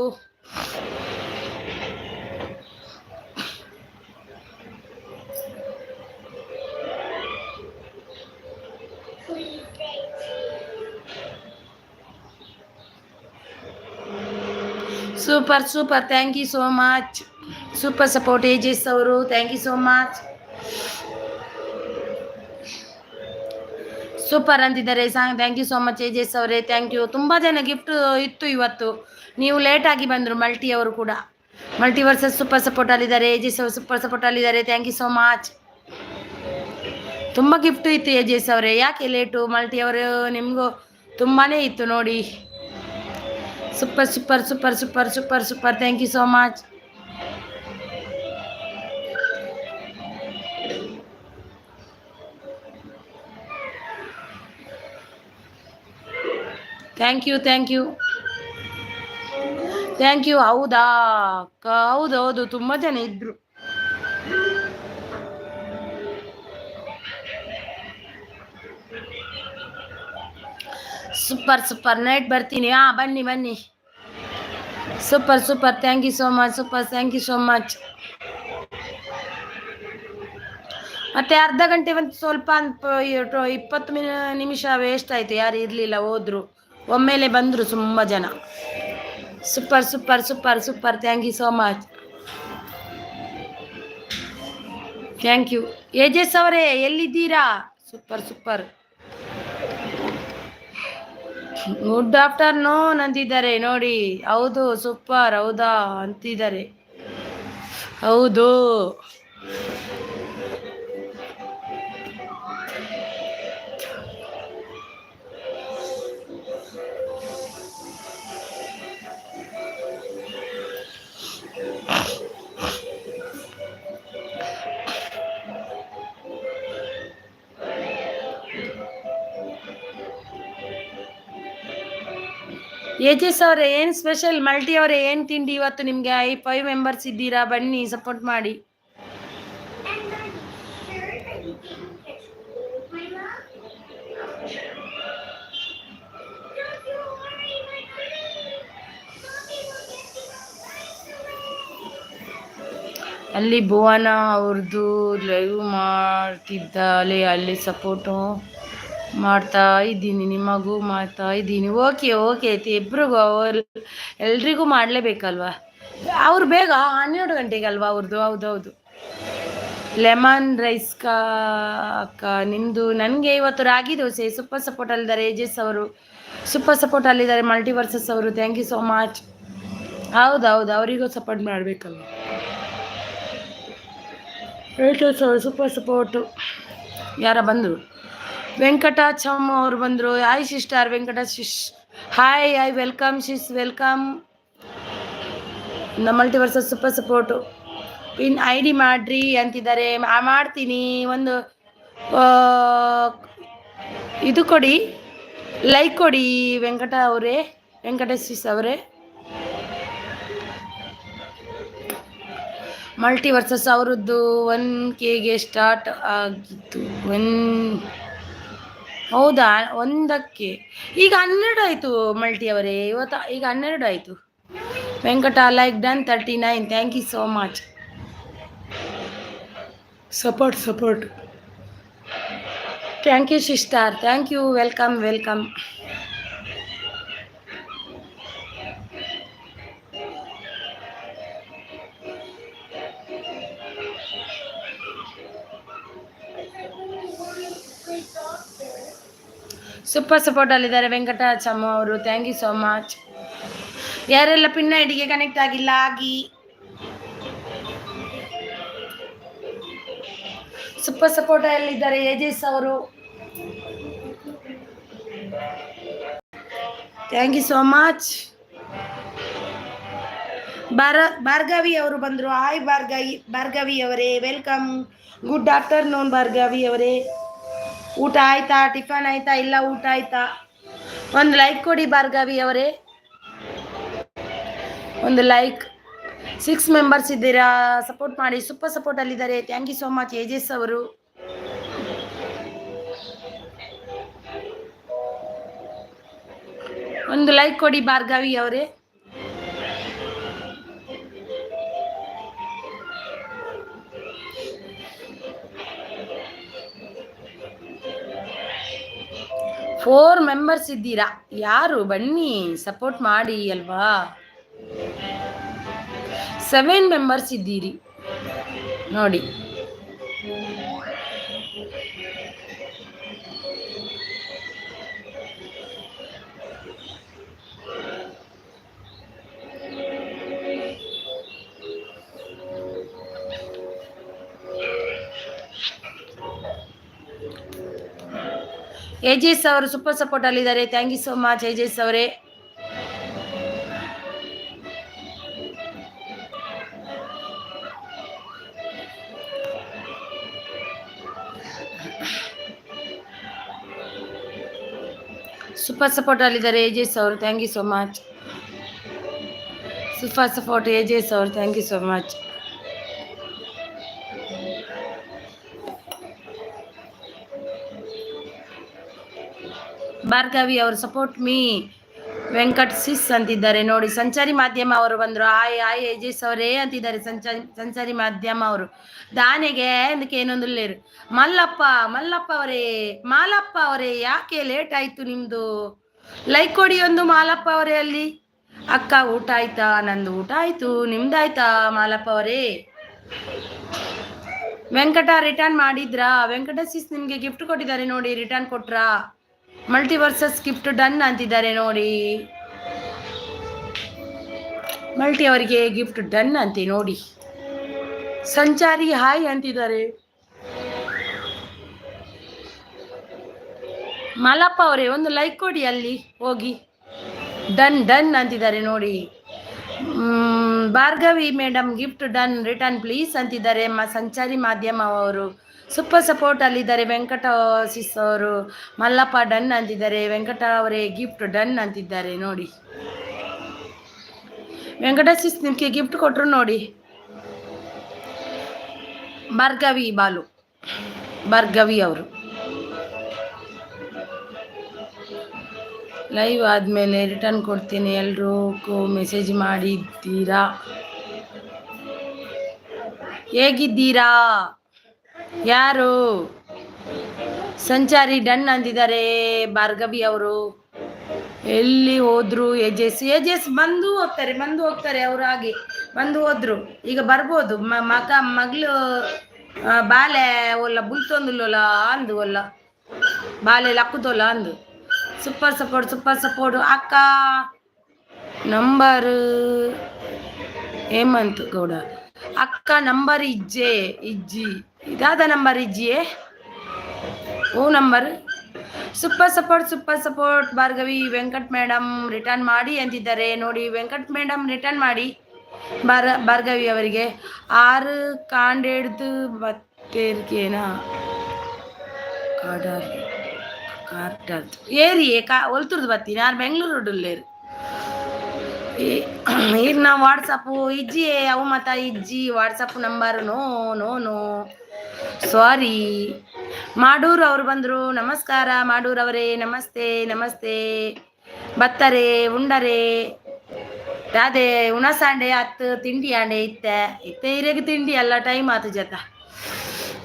Super super. Thank you so much. Super support Yajesh ಅವರು. Thank you so much. Super ಅಂತಿದ್ದಾರೆ. Thank you so much Yajesh ಅವರೇ. Thank you. ತುಂಬ ಜನ gift ಇತ್ತು ಇವತ್ತು. ನೀವು ಲೇಟಾಗಿ ಬಂದರು. ಮಲ್ಟಿ ಅವರು ಕೂಡ ಮಲ್ಟಿ ವರ್ಸಸ್ ಸೂಪರ್ ಸಪೋರ್ಟ್ ಅಲ್ಲಿದ್ದಾರೆ. ಯಜೇಶ್ ಅವರು ಸೂಪರ್ ಸಪೋರ್ಟ್ ಅಲ್ಲಿದ್ದಾರೆ. Thank you so much. ತುಂಬ ಗಿಫ್ಟ್ ಇತ್ತು ಯಜೇಶ್ ಅವರೇ. ಯಾಕೆ ಲೇಟು? ಮಲ್ಟಿ ಅವರು ನಿಮಗೂ ತುಂಬಾ ಇತ್ತು ನೋಡಿ. Super super super super super super. Thank you so much. Thank you thank you thank you. ಹೌದಾ ಹೌದು ತುಂಬ ಜನ ಇದ್ರು. Super super. ನೈಟ್ ಬರ್ತೀನಿ. ಬನ್ನಿ. Super super. Thank you so much. Super thank you so much. ಮತ್ತೆ ಅರ್ಧ ಗಂಟೆ ಒಂದು ಸ್ವಲ್ಪ 20 ನಿಮಿಷ ವೇಸ್ಟ್ ಆಯಿತು. ಯಾರು ಇರಲಿಲ್ಲ, ಹೋದ್ರು. ಒಮ್ಮೆಲೆ ಬಂದರು ತುಂಬ ಜನ. Super super super super. Thank you so much. Thank you. Yajesh ಅವರೇ ಎಲ್ಲಿದ್ದೀರಾ? Super super. ಗುಡ್ ಆಫ್ಟರ್ನೂನ್ ಅಂತಿದ್ದಾರೆ ನೋಡಿ. ಹೌದು ಸೂಪರ್. ಹೌದಾ ಅಂತಿದ್ದಾರೆ. ಹೌದು. ಯಜೇಶ್ ಅವರೇ ಏನು ಸ್ಪೆಷಲ್? ಮಲ್ಟಿ ಅವರೇ ಏನು ತಿಂಡಿ ಇವತ್ತು ನಿಮಗೆ? 5 ಮೆಂಬರ್ಸ್ ಇದ್ದೀರಾ, ಬನ್ನಿ ಸಪೋರ್ಟ್ ಮಾಡಿ. ಅಲ್ಲಿ ಭುವನ ಅವ್ರದ್ದು ಲೈವ್ ಮಾಡ್ತಿದ್ದಾಳೆ. ಅಲ್ಲಿ ಸಪೋರ್ಟು ಮಾಡ್ತಾ ಇದ್ದೀನಿ, ನಿಮಗೂ ಮಾಡ್ತಾ ಇದ್ದೀನಿ. ಓಕೆ ಇಬ್ರಿಗೂ ಎಲ್ರಿಗೂ ಮಾಡಲೇಬೇಕಲ್ವ? ಅವ್ರು ಬೇಗ 12 ಗಂಟೆಗೆ ಅಲ್ವಾ ಅವ್ರದ್ದು? ಹೌದೌದು. ಲೆಮನ್ ರೈಸ್ ಅಕ್ಕ ನಿಮ್ಮದು. ನನಗೆ ಇವತ್ತು ರಾಗಿ ದೋಸೆ. ಸೂಪರ್ ಸಪೋರ್ಟ್ ಅಲ್ಲಿದ್ದಾರೆ ಯಜೇಶ್ ಅವರು. ಸೂಪರ್ ಸಪೋರ್ಟ್ ಅಲ್ಲಿದ್ದಾರೆ ಮಲ್ಟಿ ವರ್ಸಸ್ ಅವರು. Thank you so much. ಹೌದೌದು, ಅವರಿಗೂ ಸಪೋರ್ಟ್ ಮಾಡಬೇಕಲ್ವ? Super support. ಯಾರ ಬಂದರು? ವೆಂಕಟಾಚಮ್ ಅವರು ಬಂದರು. Hi sister Venkata hi welcome welcome. ನಮ್ಮ multi versus super support. Pin ID ಮಾಡ್ರಿ ಅಂತಿದ್ದಾರೆ. ಮಾಡ್ತೀನಿ. ಒಂದು ಇದು ಕೊಡಿ, ಲೈಕ್ ಕೊಡಿ ವೆಂಕಟೇಶ್ ಅವರೇ. ಮಲ್ಟಿ ವರ್ಸಸ್ ಅವರದ್ದು 1K ಸ್ಟಾರ್ಟ್ ಆಗಿತ್ತು. ಹೌದಾ? 1ಕ್ಕೆ ಈಗ 12 ಆಯಿತು ಮಲ್ಟಿ ಅವರೇ. ಈಗ 12 ಆಯಿತು. Venkata like done 39. Thank you so much. Support. Thank you sister. Thank you. Welcome. Super support ಅಲ್ಲಿದ್ದಾರೆ ವೆಂಕಟಾಚಮ್ಮ ಅವರು, ಥ್ಯಾಂಕ್ ಯು ಸೋ ಮಚ್. ಯಾರೆಲ್ಲ ಪಿನ್ ಐಡಿಗೆ ಕನೆಕ್ಟ್ ಆಗಿಲ್ಲ ಆಗಿ. ಸೂಪರ್ ಸಪೋರ್ಟ್ ಅಲ್ಲಿದ್ದಾರೆ ಏಜೆಸ್ ಅವರು, thank you so much. Bhargavi ಅವರು ಬಂದರು. ಹಾಯ್ ಭಾರ್ಗವಿ ಅವರೇ, ವೆಲ್ಕಮ್. ಗುಡ್ ಆಫ್ಟರ್ನೂನ್ ಭಾರ್ಗವಿ ಅವರೇ. ಊಟ ಆಯ್ತಾ? ಟಿಫನ್ ಆಯ್ತಾ? ಇಲ್ಲ ಊಟ ಆಯ್ತಾ? ಒಂದು ಲೈಕ್ ಕೊಡಿ ಭಾರ್ಗವಿ ಅವರೇ, ಒಂದು ಲೈಕ್. 6 ಮೆಂಬರ್ಸ್ ಇದ್ದೀರಾ, ಸಪೋರ್ಟ್ ಮಾಡಿ. ಸೂಪರ್ ಸಪೋರ್ಟ್ ಅಲ್ಲಿದ್ದಾರೆ, ಥ್ಯಾಂಕ್ ಯು ಸೋ ಮಚ್ ಏಜೆಸ್ ಅವರು. ಒಂದು ಲೈಕ್ ಕೊಡಿ ಭಾರ್ಗವಿ ಅವರೇ. ಫೋರ್ ಮೆಂಬರ್ಸ್ ಇದ್ದೀರಾ, ಯಾರು ಬನ್ನಿ ಸಪೋರ್ಟ್ ಮಾಡಿ ಅಲ್ವಾ. 7 ಮೆಂಬರ್ಸ್ ಇದ್ದೀರಿ ನೋಡಿ. ಏಜೆಸ್ ಅವರು ಸೂಪರ್ ಸಪೋರ್ಟ್ ಅಲ್ಲಿದ್ದಾರೆ, ಥ್ಯಾಂಕ್ ಯು ಸೋ ಮಚ್ ಏಜೆಸ್ ಅವರೇ. ಸೂಪರ್ ಸಪೋರ್ಟ್ ಅಲ್ಲಿದ್ದಾರೆ ಏಜೆಸ್ ಅವರು, thank you so much. Super support ಏಜೆಸ್ ಅವರು, thank you so much. Bhargavi ಅವರು ಸಪೋರ್ಟ್ ಮೀ. ವೆಂಕಟ್ ಸಿಸ್ ಅಂತಿದ್ದಾರೆ ನೋಡಿ. ಸಂಚಾರಿ ಮಾಧ್ಯಮ ಅವರು ಬಂದರು. ಆಯ್ ಏಜೆಸ್ ಅವರೇ ಅಂತಿದ್ದಾರೆ ಸಂಚಾರಿ ಮಾಧ್ಯಮ ಅವರು. ದಾನೆಗೆ ಅದಕ್ಕೆ ಏನೊಂದು ಲೇರು. ಮಲ್ಲಪ್ಪ ಅವರೇ, ಮಾಲಪ್ಪ ಅವರೇ, ಯಾಕೆ ಲೇಟ್ ಆಯ್ತು ನಿಮ್ದು? ಲೈಕ್ ಕೊಡಿ ಒಂದು ಮಾಲಪ್ಪ ಅವರೇ. ಅಲ್ಲಿ ಅಕ್ಕ ಊಟ ಆಯ್ತಾ? ನಂದು ಊಟ ಆಯ್ತು, ನಿಮ್ದಾಯ್ತಾ ಮಾಲಪ್ಪ ಅವರೇ? ವೆಂಕಟ ರಿಟರ್ನ್ ಮಾಡಿದ್ರಾ? ವೆಂಕಟ ಸಿಸ್ ನಿಮ್ಗೆ ಗಿಫ್ಟ್ ಕೊಟ್ಟಿದ್ದಾರೆ ನೋಡಿ, ರಿಟರ್ನ್ ಕೊಟ್ರಾ? ಮಲ್ಟಿವರ್ಸಸ್ ಗಿಫ್ಟ್ ಡನ್ ಅಂತಿದ್ದಾರೆ ನೋಡಿ. ಮಲ್ಟಿ ಅವರಿಗೆ ಗಿಫ್ಟ್ ಡನ್ ಅಂತೆ ನೋಡಿ. ಸಂಚಾರಿ ಹಾಯ್ ಅಂತಿದ್ದಾರೆ. ಮಲಪ್ಪ ಅವರೇ ಒಂದು ಲೈಕ್ ಕೊಡಿ, ಅಲ್ಲಿ ಹೋಗಿ ಡನ್ ಅಂತಿದ್ದಾರೆ ನೋಡಿ. Bhargavi madam gift done return please ಅಂತಿದ್ದಾರೆ ಸಂಚಾರಿ ಮಾಧ್ಯಮ ಅವರು. ಸೂಪರ್ ಸಪೋರ್ಟ್ ಅಲ್ಲಿದ್ದಾರೆ ವೆಂಕಟ ಸಿಸ್ ಅವರು. ಮಲ್ಲಪ್ಪ ಡನ್ ಅಂತಿದ್ದಾರೆ. ವೆಂಕಟ ಅವರೇ ಗಿಫ್ಟ್ ಡನ್ ಅಂತಿದ್ದಾರೆ ನೋಡಿ. ವೆಂಕಟ ಸಿಸ್ ನಿಮ್ಗೆ ಗಿಫ್ಟ್ ಕೊಟ್ಟರು ನೋಡಿ. ಭಾರ್ಗವಿ ಅವರು ಲೈವ್ ಆದಮೇಲೆ ರಿಟರ್ನ್ ಕೊಡ್ತೀನಿ, ಎಲ್ರೂ ಮೆಸೇಜ್ ಮಾಡಿದ್ದೀರಾ? ಹೇಗಿದ್ದೀರಾ? ಯಾರು? ಸಂಚಾರಿ ಡನ್ ಅಂದಿದ್ದಾರೆ ಭಾರ್ಗವಿ ಅವರು. ಎಲ್ಲಿ ಹೋದ್ರು? ಏಜೆಸ್ ಬಂದು ಹೋಗ್ತಾರೆ ಅವ್ರು. ಹಾಗೆ ಬಂದು ಹೋದ್ರು, ಈಗ ಬರ್ಬೋದು. ಮಗಳು ಬಾಲೆ ಒಲ್ಲ ಬುಲ್ತೊಂದುಲ್ಲ ಅಂದು ಒಲ್ಲ ಬಾಲೆ ಲಕ್ಕುದೊಲ್ಲ ಅಂದು. ಸೂಪರ್ ಸಪೋರ್ಟ್ ಅಕ್ಕ. ನಂಬರ್ ಹೇಮಂತ್ ಗೌಡ ಅಕ್ಕ. ನಂಬರ್ ಇಜ್ಜಿ ಇದಾದ ನಂಬರ್ ಇಜ್ಜಿಯೇ? ಓ number. Super support Bhargavi. Venkat madam return ಮಾಡಿ ಅಂತಿದ್ದಾರೆ ನೋಡಿ. ವೆಂಕಟ್ ಮೇಡಮ್ ರಿಟರ್ನ್ ಮಾಡಿ ಭಾರ್ಗವಿ ಅವರಿಗೆ. 6 ಕಾಂಡೆಡ್ದು ಬತ್ತೇರ್ಕೇನಾ ಕಾರ್ಟರ್ದು ಏರಿಯೇ ಒಲ್ತುರ್ದು ಬರ್ತೀನಿ. ಯಾರು ಬೆಂಗಳೂರು ರೋಡಲ್ಲೇರು ಈಗ ನಾವು ವಾಟ್ಸಪ್ಪು ಇಜ್ಜಿ ಅವು ಮತ ಇಜ್ಜಿ ವಾಟ್ಸಪ್ ನಂಬರ್ ನೋ ಸಾರಿ. ಮಾಡೂರು ಅವರು ಬಂದರು. ನಮಸ್ಕಾರ ಮಾಡೂರು ಅವರೇ, ನಮಸ್ತೆ. ಬತ್ತರೆ ಉಂಡರೆ ಅದೇ ಉಣಸಾಂಡೆ ಅತ್ತು ತಿಂಡಿ ಆಂಡೆ ಇತ್ತೆ ಇರೆಗೆ ತಿಂಡಿ ಎಲ್ಲ ಟೈಮ್ ಆತು ಜತ.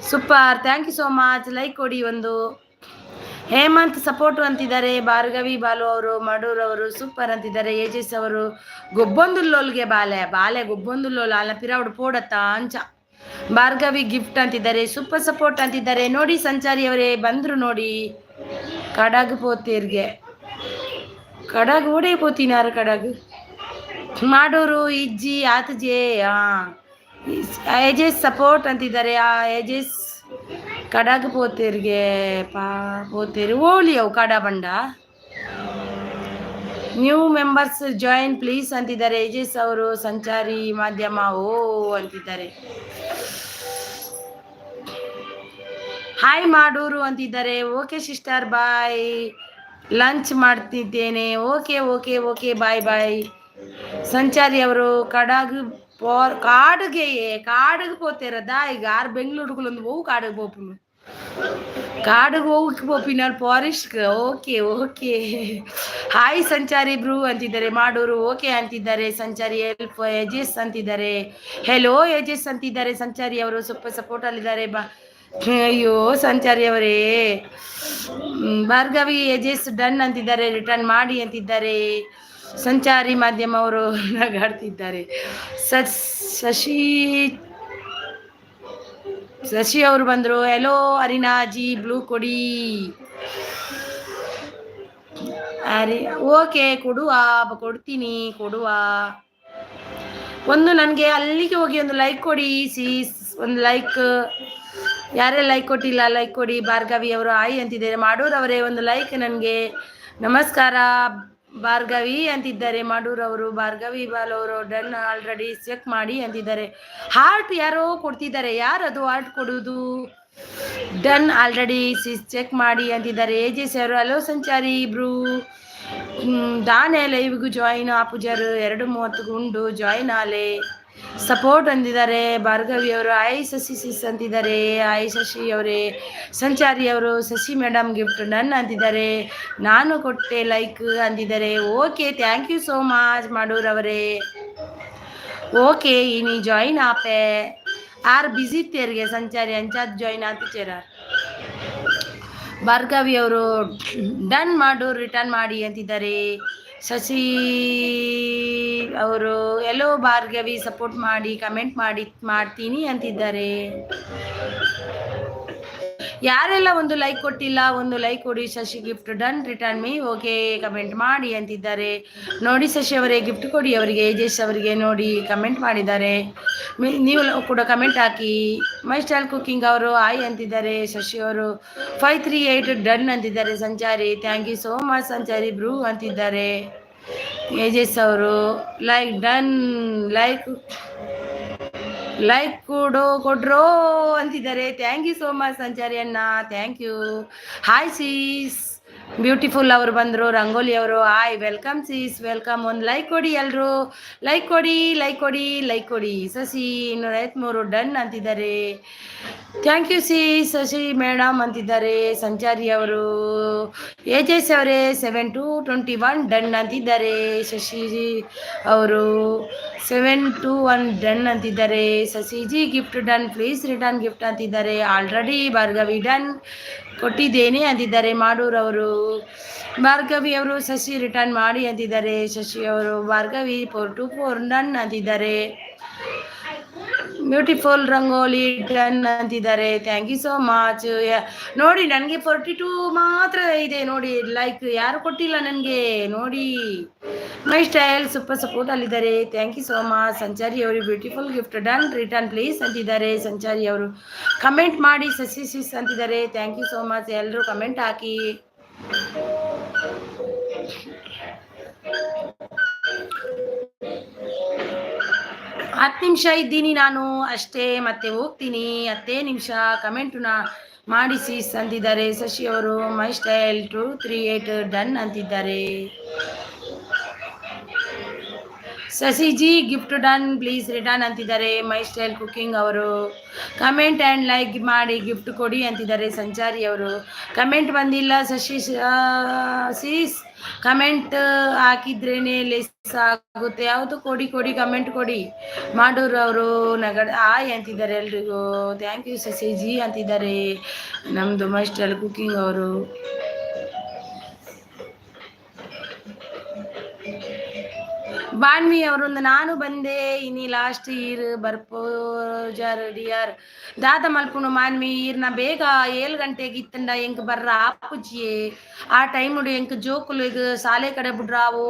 Super, thank you so much. Like ಕೊಡಿ ಒಂದು. ಹೇಮಂತ್ ಸಪೋರ್ಟು ಅಂತಿದ್ದಾರೆ ಭಾರ್ಗವಿ ಬಾಲು ಅವರು. ಮಾಡೂರು ಅವರು ಸೂಪರ್ ಅಂತಿದ್ದಾರೆ. ಏಜೆಸ್ ಅವರು ಗೊಬ್ಬೊಂದುಲ್ಲೋಲ್ಗೆ ಬಾಲೆ ಗೊಬ್ಬೊಂದುಲ್ಲೋಲ್ ಅಲ್ಲ ಪಿರಾವುಡು ಪೋಡತ್ತ ಅಂಚ. ಭಾರ್ಗವಿ ಗಿಫ್ಟ್ ಅಂತಿದ್ದಾರೆ. ಸೂಪರ್ ಸಪೋರ್ಟ್ ಅಂತಿದ್ದಾರೆ ನೋಡಿ. ಸಂಚಾರಿ ಅವರೇ ಬಂದರು ನೋಡಿ. కడగు పోతీర్ಗೆ కడగు ఓడైపోతున్నారు కడగు ಮಾಡೂರು ಇಜ್ಜಿ ಆತಜೆ ಏಜೆಸ್ ಸಪೋರ್ಟ್ ಅಂತಿದ್ದಾರೆ ಆ ಏಜೆಸ್ ಕಡಗ ಪೋತೀರ್ಗೆ ಪೋತೀರಿ ಓಲಿ ಅವು ಕಡ ಬಂಡ ನ್ಯೂ ಮೆಂಬರ್ಸ್ ಜಾಯಿನ್ ಪ್ಲೀಸ್ ಅಂತಿದ್ದಾರೆ ಏಜೆಸ್ ಅವರು ಸಂಚಾರಿ ಮಾಧ್ಯಮ ಓ ಅಂತಿದ್ದಾರೆ ಹಾಯ್ ಮಾಡೂರು ಅಂತಿದ್ದಾರೆ ಓಕೆ ಸಿಸ್ಟರ್ ಬಾಯ್ ಲಂಚ್ ಮಾಡ್ತಿದ್ದೇನೆ ಓಕೆ ಓಕೆ ಓಕೆ ಬಾಯ್ ಬಾಯ್ ಸಂಚಾರಿ ಅವರು ಕಡಗು ಕಾಡಿಗೆ పోతారదా ಈಗ ಆರು ಬೆಂಗಳೂರುಗಳೊಂದು ಹೋಗು ಕಾಡಿಗೆ పోపును ಕಾಡಿಗೆ ಹೋಗಕ್ಕೆ పోಪಿನಾಳು ಫಾರೆಸ್ಟ್ಗೆ ಓಕೆ ಓಕೆ ಹಾಯ್ ಸಂಚಾರಿ ಬ್ರೂ ಅಂತಿದ್ದಾರೆ ಮಾಡೂರು ಓಕೆ ಅಂತಿದ್ದಾರೆ ಸಂಚಾರಿ ಹೆಲ್ಪ್ ಏಜೆಸ್ ಅಂತಿದ್ದಾರೆ ಹೆಲೋ ಏಜೆಸ್ ಅಂತಿದ್ದಾರೆ ಸಂಚಾರಿ ಅವರು ಸ್ವಲ್ಪ ಸಪೋರ್ಟಲ್ಲಿದ್ದಾರೆ ಅಯ್ಯೋ ಸಂಚಾರಿ ಅವರೇ ಭಾರ್ಗವಿ ಏಜೆಸ್ ಡನ್ ಅಂತಿದ್ದಾರೆ ರಿಟರ್ನ್ ಮಾಡಿ ಅಂತಿದ್ದಾರೆ ಸಂಚಾರಿ ಮಾಧ್ಯಮ ಅವರು ನಗಾಡ್ತಿದ್ದಾರೆ ಶಶಿ ಅವರು ಬಂದರು ಹೆಲೋ ಅರಿನಾಜಿ ಬ್ಲೂ ಕೊಡಿ ಅರೆ ಓಕೆ ಕೊಡ್ತೀನಿ ಕೊಡುವ ಒಂದು ನನಗೆ ಅಲ್ಲಿಗೆ ಹೋಗಿ ಒಂದು ಲೈಕ್ ಕೊಡಿ ಸೀಸ್ ಒಂದು ಲೈಕ್ ಯಾರೇ ಲೈಕ್ ಕೊಟ್ಟಿಲ್ಲ ಲೈಕ್ ಕೊಡಿ ಭಾರ್ಗವಿ ಅವರು ಆಯ್ ಅಂತಿದ್ದಾರೆ ಮಾಡೂರವರೇ ಒಂದು ಲೈಕ್ ನನಗೆ ನಮಸ್ಕಾರ ಭಾರ್ಗವಿ ಅಂತಿದ್ದಾರೆ ಮಾಡೂರವರು ಭಾರ್ಗವಿ ಬಾಲ್ ಅವರು ಡನ್ ಆಲ್ರೆಡಿ ಚೆಕ್ ಮಾಡಿ ಅಂತಿದ್ದಾರೆ ಹಾರ್ಟ್ ಯಾರೋ ಕೊಡ್ತಿದ್ದಾರೆ ಯಾರದು ಹಾರ್ಟ್ ಕೊಡುವುದು ಡನ್ ಆಲ್ರೆಡಿ ಚೆಕ್ ಮಾಡಿ ಅಂತಿದ್ದಾರೆ ಏಜೆಸ್ ಅವರು ಹಲೋ ಸಂಚಾರಿ ಇಬ್ರು ದಾನೆ ಲೈವ್ಗೂ ಜಾಯಿನ್ ಆಪೂಜಾರು 2:30 ಉಂಡು ಜಾಯಿನ್ ಆಲೆ ಸಪೋರ್ಟ್ ಅಂದಿದ್ದಾರೆ ಭಾರ್ಗವಿ ಅವರು ಐ ಶಶಿ ಸಿಸ್ ಅಂತಿದ್ದಾರೆ ಐ ಶಶಿ ಅವರೇ ಸಂಚಾರಿ ಅವರು ಶಶಿ ಮೇಡಮ್ ಗಿಫ್ಟ್ ಡನ್ ಅಂತಿದ್ದಾರೆ ನಾನು ಕೊಟ್ಟೆ ಲೈಕ್ ಅಂತಿದ್ದಾರೆ okay thank you so much ಮಾಡೂರವರೇ ಓಕೆ ಇನಿ ಜಾಯಿನ್ ಆಪೆ ಆರ್ ಬಿಸಿ ತೇರ್ಗೆ ಸಂಚಾರಿ ಅಂಚಾದ್ ಜಾಯಿನ್ ಆತಿಚೇರ ಭಾರ್ಗವಿ ಅವರು ಡನ್ ಮಾಡು ರಿಟರ್ನ್ ಮಾಡಿ ಅಂತಿದ್ದಾರೆ ಶಶಿ ಅವರು ಎಲ್ಲೋ ಭಾರ್ಗವಿ ಸಪೋರ್ಟ್ ಮಾಡಿ ಕಮೆಂಟ್ ಮಾಡ್ತೀನಿ ಅಂತಿದ್ದಾರೆ ಯಾರೆಲ್ಲ ಒಂದು ಲೈಕ್ ಕೊಟ್ಟಿಲ್ಲ ಒಂದು ಲೈಕ್ ಕೊಡಿ Shashi gift done return me okay comment ಮಾಡಿ ಅಂತಿದ್ದಾರೆ ನೋಡಿ ಶಶಿ ಅವರೇ ಗಿಫ್ಟ್ ಕೊಡಿ ಅವರಿಗೆ ಏಜೆಸ್ ಅವರಿಗೆ ನೋಡಿ ಕಮೆಂಟ್ ಮಾಡಿದ್ದಾರೆ ನೀವು ಕೂಡ ಕಮೆಂಟ್ ಹಾಕಿ ಮೈ ಸ್ಟೈಲ್ ಕುಕಿಂಗ್ ಅವರು ಆಯ್ ಅಂತಿದ್ದಾರೆ ಶಶಿ ಅವರು 538 ಡನ್ ಅಂತಿದ್ದಾರೆ ಸಂಚಾರಿ ಥ್ಯಾಂಕ್ ಯು ಸೋ ಮಚ್ ಸಂಚಾರಿ ಬ್ರೂ ಅಂತಿದ್ದಾರೆ ಏಜೆಸ್ ಅವರು ಲೈಕ್ ಡನ್ ಲೈಕ್ ಕೊಡ್ರೋ ಅಂತಿದ್ದಾರೆ thank you so much Sanchari ಅಣ್ಣ thank you hi sis beautiful ಅವರು ಬಂದರು ರಂಗೋಲಿ ಅವರು ಹಾಯ್ ವೆಲ್ಕಮ್ ಸೀಸ್ ವೆಲ್ಕಮ್ ಒಂದು ಲೈಕ್ ಕೊಡಿ ಎಲ್ಲರೂ ಲೈಕ್ ಕೊಡಿ ಶಶಿ 253 ಡನ್ ಅಂತಿದ್ದಾರೆ ಥ್ಯಾಂಕ್ ಯು ಶಶಿ ಮೇಡಮ್ ಅಂತಿದ್ದಾರೆ ಸಂಚಾರಿ ಅವರು ಏಜೆಸ್ ಅವರೇ 7-21 ಡನ್ ಅಂತಿದ್ದಾರೆ ಶಶಿ ಅವರು 721 ಡನ್ ಅಂತಿದ್ದಾರೆ Shashiji gift done please return gift ಅಂತಿದ್ದಾರೆ ಆಲ್ರೆಡಿ ಭಾರ್ಗವಿ ಡನ್ ಕೊಟ್ಟಿದ್ದೇನೆ ಅಂತಿದ್ದಾರೆ ಮಾಡೂರವರು ಭಾರ್ಗವಿ ಅವರು ಶಶಿ ರಿಟರ್ನ್ ಮಾಡಿ ಅಂತಿದ್ದಾರೆ ಶಶಿ ಅವರು ಭಾರ್ಗವಿ 424 ಡನ್ ಅಂತಿದ್ದಾರೆ ಬ್ಯೂಟಿಫುಲ್ ರಂಗೋಲಿ ಡನ್ ಅಂತಿದ್ದಾರೆ ಥ್ಯಾಂಕ್ ಯು ಸೋ ಮಚ್ ನೋಡಿ ನನಗೆ 42 ಮಾತ್ರ ಇದೆ ನೋಡಿ ಲೈಕ್ ಯಾರು ಕೊಟ್ಟಿಲ್ಲ ನನಗೆ ನೋಡಿ ಮೈ ಸ್ಟೈಲ್ ಸೂಪರ್ ಸಪೋರ್ಟ್ ಅಲ್ಲಿದ್ದಾರೆ thank you so much Sanchari ಅವರು beautiful gift done return please ಅಂತಿದ್ದಾರೆ ಸಂಚಾರಿ ಅವರು ಕಮೆಂಟ್ ಮಾಡಿ ಶಶಿ ಸಿಸ್ ಅಂತಿದ್ದಾರೆ ಥ್ಯಾಂಕ್ ಯು ಸೋ ಮಚ್ ಎಲ್ಲರೂ ಕಮೆಂಟ್ ಹಾಕಿ 10 ನಿಮಿಷ ಇದ್ದೀನಿ ನಾನು ಅಷ್ಟೇ ಮತ್ತೆ ಹೋಗ್ತೀನಿ 10 ನಿಮಿಷ ಕಮೆಂಟನ್ನ ಮಾಡಿಸಿ ಅಂತಿದ್ದಾರೆ ಶಶಿ ಅವರು ಮೈ ಸ್ಟೈಲ್ 238 ಡನ್ ಅಂತಿದ್ದಾರೆ Shashiji gift done please return ಅಂತಿದ್ದಾರೆ ಮೈ ಸ್ಟೈಲ್ ಕುಕಿಂಗ್ ಅವರು ಕಮೆಂಟ್ ಆ್ಯಂಡ್ ಲೈಕ್ ಮಾಡಿ ಗಿಫ್ಟ್ ಕೊಡಿ ಅಂತಿದ್ದಾರೆ ಸಂಚಾರಿ ಅವರು ಕಮೆಂಟ್ ಬಂದಿಲ್ಲ ಶಶಿ ಸೀಸ್ ಕಮೆಂಟ್ ಹಾಕಿದ್ರೇನೆ ಲೆಸ್ ಆಗುತ್ತೆ ಯಾವುದು ಕೊಡಿ ಕಮೆಂಟ್ ಕೊಡಿ ಮಾಡೂರು ಅವರು ಆಯ್ ಅಂತಿದ್ದಾರೆ ಎಲ್ರಿಗೂ ಥ್ಯಾಂಕ್ ಯು ಶಶಿಜಿ ಅಂತಿದ್ದಾರೆ ನಮ್ಮದು ಮೈ ಸ್ಟೈಲ್ ಕುಕಿಂಗ್ ಅವರು ಬಾಣ್ವಿ ಅವರೊಂದು ನಾನು ಬಂದೆ ಇನಿ ಲಾಸ್ಟ್ ಇಯರ್ ಬರ್ಪೋಜರ್ ಡಿಯರ್ ದಾದ ಮಲ್ಪುನು ಮಾನ್ವಿ ಈರ್ನ ಬೇಗ 7 ಗಂಟೆಗೆ ಇತ್ತಂಡ ಎಂಕ್ ಬರ್ರ ಆಪುಜಿಯೇ ಆ ಟೈಮ್ ಉಡು ಎಂಕ್ ಜೋಕುಲು ಈಗ ಸಾಲೆ ಕಡೆ ಬಿಡ್ರಾವು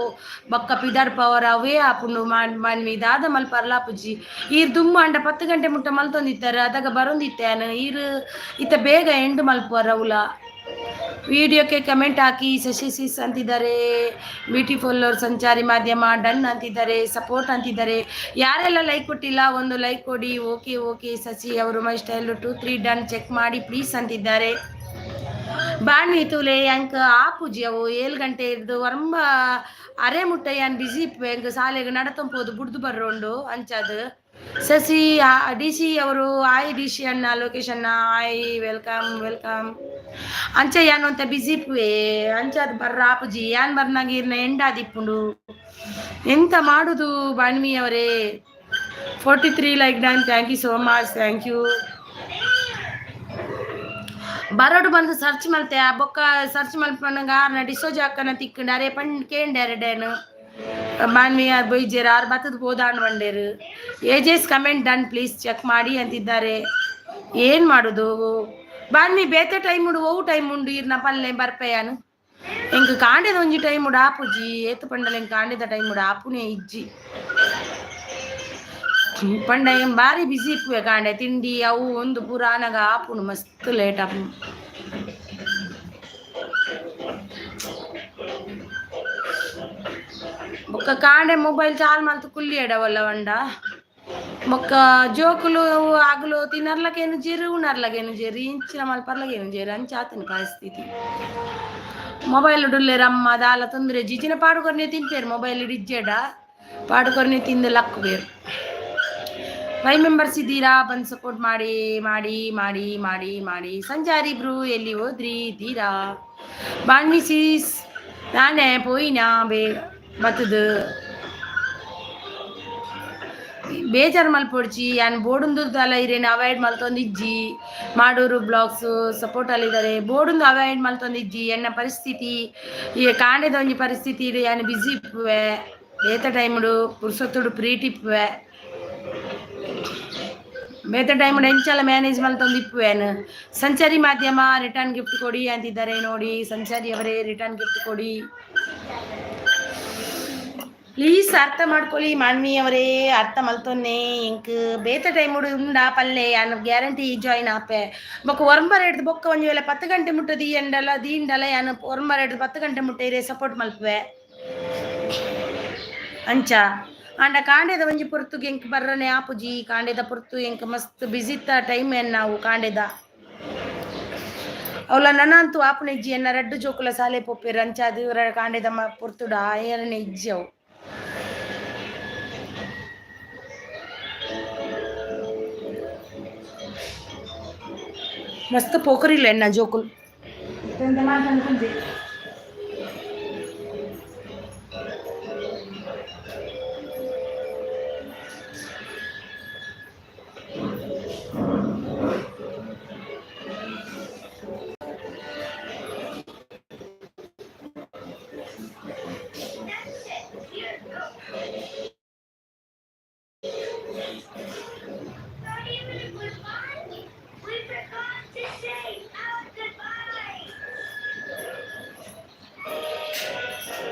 ಬೊಕ್ಕ ಪಿದಾರ್ ಪವರ್ ಅವೇ ಆಪುಂಡು ಮಾನ್ವಿ ದಾದ ಮಲ್ಪರ್ಲಾಪುಜಿ ಈರ್ ದುಮ್ಮ ಅಂಡ 10 ಗಂಟೆ ಮುಟ್ಟ ಮಲ್ತೊಂದಿತ್ತಾರೆ ಅದಾಗ ಬರೊಂದಿತ್ತೇನು ಈರ್ ಇತ್ತ ಬೇಗ ಎಂಡ್ ಮಲ್ಪುವರ ಅವಲ ವಿಡಿಯೋಕ್ಕೆ ಕಮೆಂಟ್ ಹಾಕಿ ಶಶಿಸಿಸ್ ಅಂತಿದ್ದಾರೆ, ಬ್ಯೂಟಿಫುಲ್ ಅವ್ರ ಸಂಚಾರಿ ಮಾಧ್ಯಮ ಡನ್ ಅಂತಿದ್ದಾರೆ, ಸಪೋರ್ಟ್ ಅಂತಿದ್ದಾರೆ. ಯಾರೆಲ್ಲ ಲೈಕ್ ಕೊಟ್ಟಿಲ್ಲ ಒಂದು ಲೈಕ್ ಕೊಡಿ. ಓಕೆ ಓಕೆ ಶಶಿ ಅವರು ಮೈ ಸ್ಟೈಲ್ 2 3 ಡನ್ ಚೆಕ್ ಮಾಡಿ ಪ್ಲೀಸ್ ಅಂತಿದ್ದಾರೆ. ಬಾಣಿ ತೂಲೆ ಅಂಕ ಆಪುಜಿ ಅವು 7 ಗಂಟೆ ಇರ್ದು ವರ್ಮ ಅರೆ ಮುಟ್ಟಯ್ಯನ್ ಬಿಸಿ ಎಂಕ್ ಸಾಲೆಗೆ ನಡತಂಪೋದು ಬುಡ್ದು ಬರ್ರೋಂಡು ಅಂಚದು ಶಶಿ ಡಿ ಸಿ ಅವರು ಆಯ್ ಡಿ ಸಿ ಅಣ್ಣ ಲೊಕೇಶನ್ ಆಯ್ ವೆಲ್ಕಮ್ ವೆಲ್ಕಮ್ ಅಂಚ ಯಾನು ಅಂತ ಬಿಸಿ ಅಂಚದ್ ಬರ್ರ ಆಪುಜಿ ಯಾನ್ ಬರ್ನಾಗ ಇರ್ನ ಎಂಡಾದಿಪ್ಪುಂಡು ಎಂತ ಮಾಡುದು ಬಾಣ್ಮಿ ಅವರೇ. 43 like done, thank you so much, thank you. ಬರೋಡು ಬಂದು ಸರ್ಚ್ ಮಲ್ತೆ ಆ ಬೊಕ್ಕ ಸರ್ಚ್ ಮಲ್ಪನಗ ಆರ್ನ ಡಿಸೋಜ್ ಹಾಕನ ತಿಕ್ಕಂಡು ಅರೆ ಪಂಡ್ ಕೇಂಡ್ಯಾರ ಡೇನು ಬಾನ್ವಿ ಯಾರು ಬೈಜೇರ ಆರು ಬತ್ತದ ಹೋದಾಣ್ ಬಂಡೇರು. ಏಜೆಸ್ ಕಮೆಂಟ್ ಡನ್ ಪ್ಲೀಸ್ ಚೆಕ್ ಮಾಡಿ ಅಂತಿದ್ದಾರೆ. ಏನು ಮಾಡೋದು ಬಾನ್ವಿ ಬೇತೆ ಟೈಮ್ ಉಂಡು ಓವು ಟೈಮ್ ಉಂಡು ಇರ್ನ ಪಲ್ಲೆ ಬರ್ಪೆಯಾನು ಎಂಕ್ ಕಾಂಡೆದ ಒಂಜಿ ಟೈಮ್ ಉಡು ಆಪುಜಿ ಏತು ಪಂಡಲ ಎಂಕ್ ಕಾಂಡೆದ ಟೈಮ್ ಉಡು ಆಪುನೇ ಇಜ್ಜಿ ಪಂಡ ಏನ್ ಬಾರಿ ಬಿಸಿ ಇಪ್ಪುವೆ ಕಾಂಡೆ ತಿಂಡಿ ಅವು ಒಂದು ಪುರಾಣಗ ಆಪುನು ಮಸ್ತ್ ಲೇಟ್ ಆಪು. ಬೊಕ್ಕ ಕಾಂಡೆ ಮೊಬೈಲ್ ಚಾಲ್ ಮಲ್ತು ಕುಲ್ಲಿ ಎಡವಲ್ಲ ವಂಡ ಬೊಕ್ಕ ಜೋಕುಲು ಆಗಲು ತಿನ್ನರ್ಲಕೇನು ಜೇರು ಉಣರ್ಲಗೇನು ಜೇರು ಇಂಚಿನ ಮಲ್ಪರ್ಲಗೇನು ಜೇರು ಅಂಚಾತನ ಪರಿಸ್ಥಿತಿ. ಮೊಬೈಲ್ ಡುಲ್ಲೆ ರಮ್ಮ ದಾಲ ತೊಂದರೆ ಜಿಜಿನ ಪಾಡುಕೊರ್ನೆ ತಿಂತೇರು ಮೊಬೈಲ್ ಇಡಿಜ್ಜೆಡ ಪಾಡುಕೊರ್ನೆ ತಿಂದು ಲಕ್ಕು ಬೇರು. 5 ಮೆಂಬರ್ಸ್ ಇದ್ದೀರಾ, ಬಂದು ಸಪೋರ್ಟ್ ಮಾಡಿ ಮಾಡಿ ಮಾಡಿ ಮಾಡಿ ಮಾಡಿ. ಸಂಚಾರಿ ಬ್ರೂ ಎಲ್ಲಿ ಹೋದ್ರಿ ಇದ್ದೀರಾ? ಬಾಣ್ವಿ ಸೀಸ್ ನಾನೇ ಪೋಯಿನಾ ಬತ್ತದು ಬೇಜಾರು ಮಲ್ಪೊಡ್ಚಿ ಯಾನ್ ಬೋಡುಂದು ತಲ ಇರೇನು ಅವಾಯ್ಡ್ ಮಲ್ತೊಂದಿಜ್ಜಿ ಮಾಡೂರು ಬ್ಲಾಗ್ಸು ಸಪೋರ್ಟ್ ಅಲ್ಲಿದ್ದಾರೆ. ಬೋಡುಂದು ಅವಾಯ್ಡ್ ಮಲ್ತೊಂದಿಜ್ಜಿ ಎನ್ನ ಪರಿಸ್ಥಿತಿ ಈ ಕಾಂಡೆದ ಒಂಜಿ ಪರಿಸ್ಥಿತಿ ಇದೆ. ಯಾನ್ ಬಿಸಿ ಇಪ್ಪುವೆ ಬೇತ ಟೈಮುಡು ಪುರ್ಸೊತ್ತುಡು ಪ್ರೀಟ್ ಇಪ್ಪುವೆ ಬೇತ ಟೈಮುಡು ಎಂಚೆಲ್ಲ ಮ್ಯಾನೇಜ್ ಮಲ್ತೊಂದು ಇಪ್ಪುವೇನು. ಸಂಚಾರಿ ಮಾಧ್ಯಮ ರಿಟರ್ನ್ ಗಿಫ್ಟ್ ಕೊಡಿ ಅಂತಿದ್ದಾರೆ ನೋಡಿ. ಸಂಚಾರಿ ಅವರೇ ರಿಟರ್ನ್ ಗಿಫ್ಟ್ ಕೊಡಿ ಪ್ಲೀಸ್, ಅರ್ಥ ಮಾಡ್ಕೊಳ್ಳಿ ಮಾನ್ವಿ ಅವರೇ. ಅರ್ಥ ಮಲ್ತೊನ್ನೆ ಎಂಕ್ ಬೇತ ಟೈಮ್ ಉಂಡ ಪಲ್ಲೆ ಯಾನು ಗ್ಯಾರಂಟಿ ಜಾಯಿನ್ ಆಪೆ ಬೊಕ್ಕ ಒರ್ಂಬರ್ ಹಿಡ್ದು ಬೊಕ್ಕ ಒಂಜಿ ವೇಳೆ 10 ಗಂಟೆ ಮುಟ್ಟದಿ ಎಂಡಲ್ಲ ದೀಂಡಲ್ಲ ಯಾನು ಒರ್ಂಬರ್ ಹಿಡ್ದು 10 ಗಂಟೆ ಮುಟ್ಟೈರೆ ಸಪೋರ್ಟ್ ಮಲ್ಪುವೆ ಅಂಚ ಅಂಡ ಕಾಂಡೆದ ಒಂಜಿ ಪೊರ್ತುಗೆ ಎಂಕ್ ಬರ್ರನೆ ಆಪುಜಿ. ಕಾಂಡೆದ ಪೊರ್ತು ಎಂಕ್ ಮಸ್ತ್ ಬಿಸಿತ್ತ ಟೈಮ್ ಏನ್ ನಾವು ಕಾಂಡೆದ ಅವಳ ನನ್ನಂತೂ ಆಪುನ ಇಜ್ಜಿ ಎನ್ನ ರಡ್ಡು ಜೋಕುಲ ಸಾಲೆ ಪೊಪ್ಪೇರು ಅಂಚ ಅದು ಕಾಂಡೆದ ಪೊರ್ತುಡ ಏರನೆ ಇಜ್ಜಿ ಅವು ಮಸ್ತ್ ಪೋಖರಿಲ್ಲ ಎನ್ನ ಜೋಕುಲ್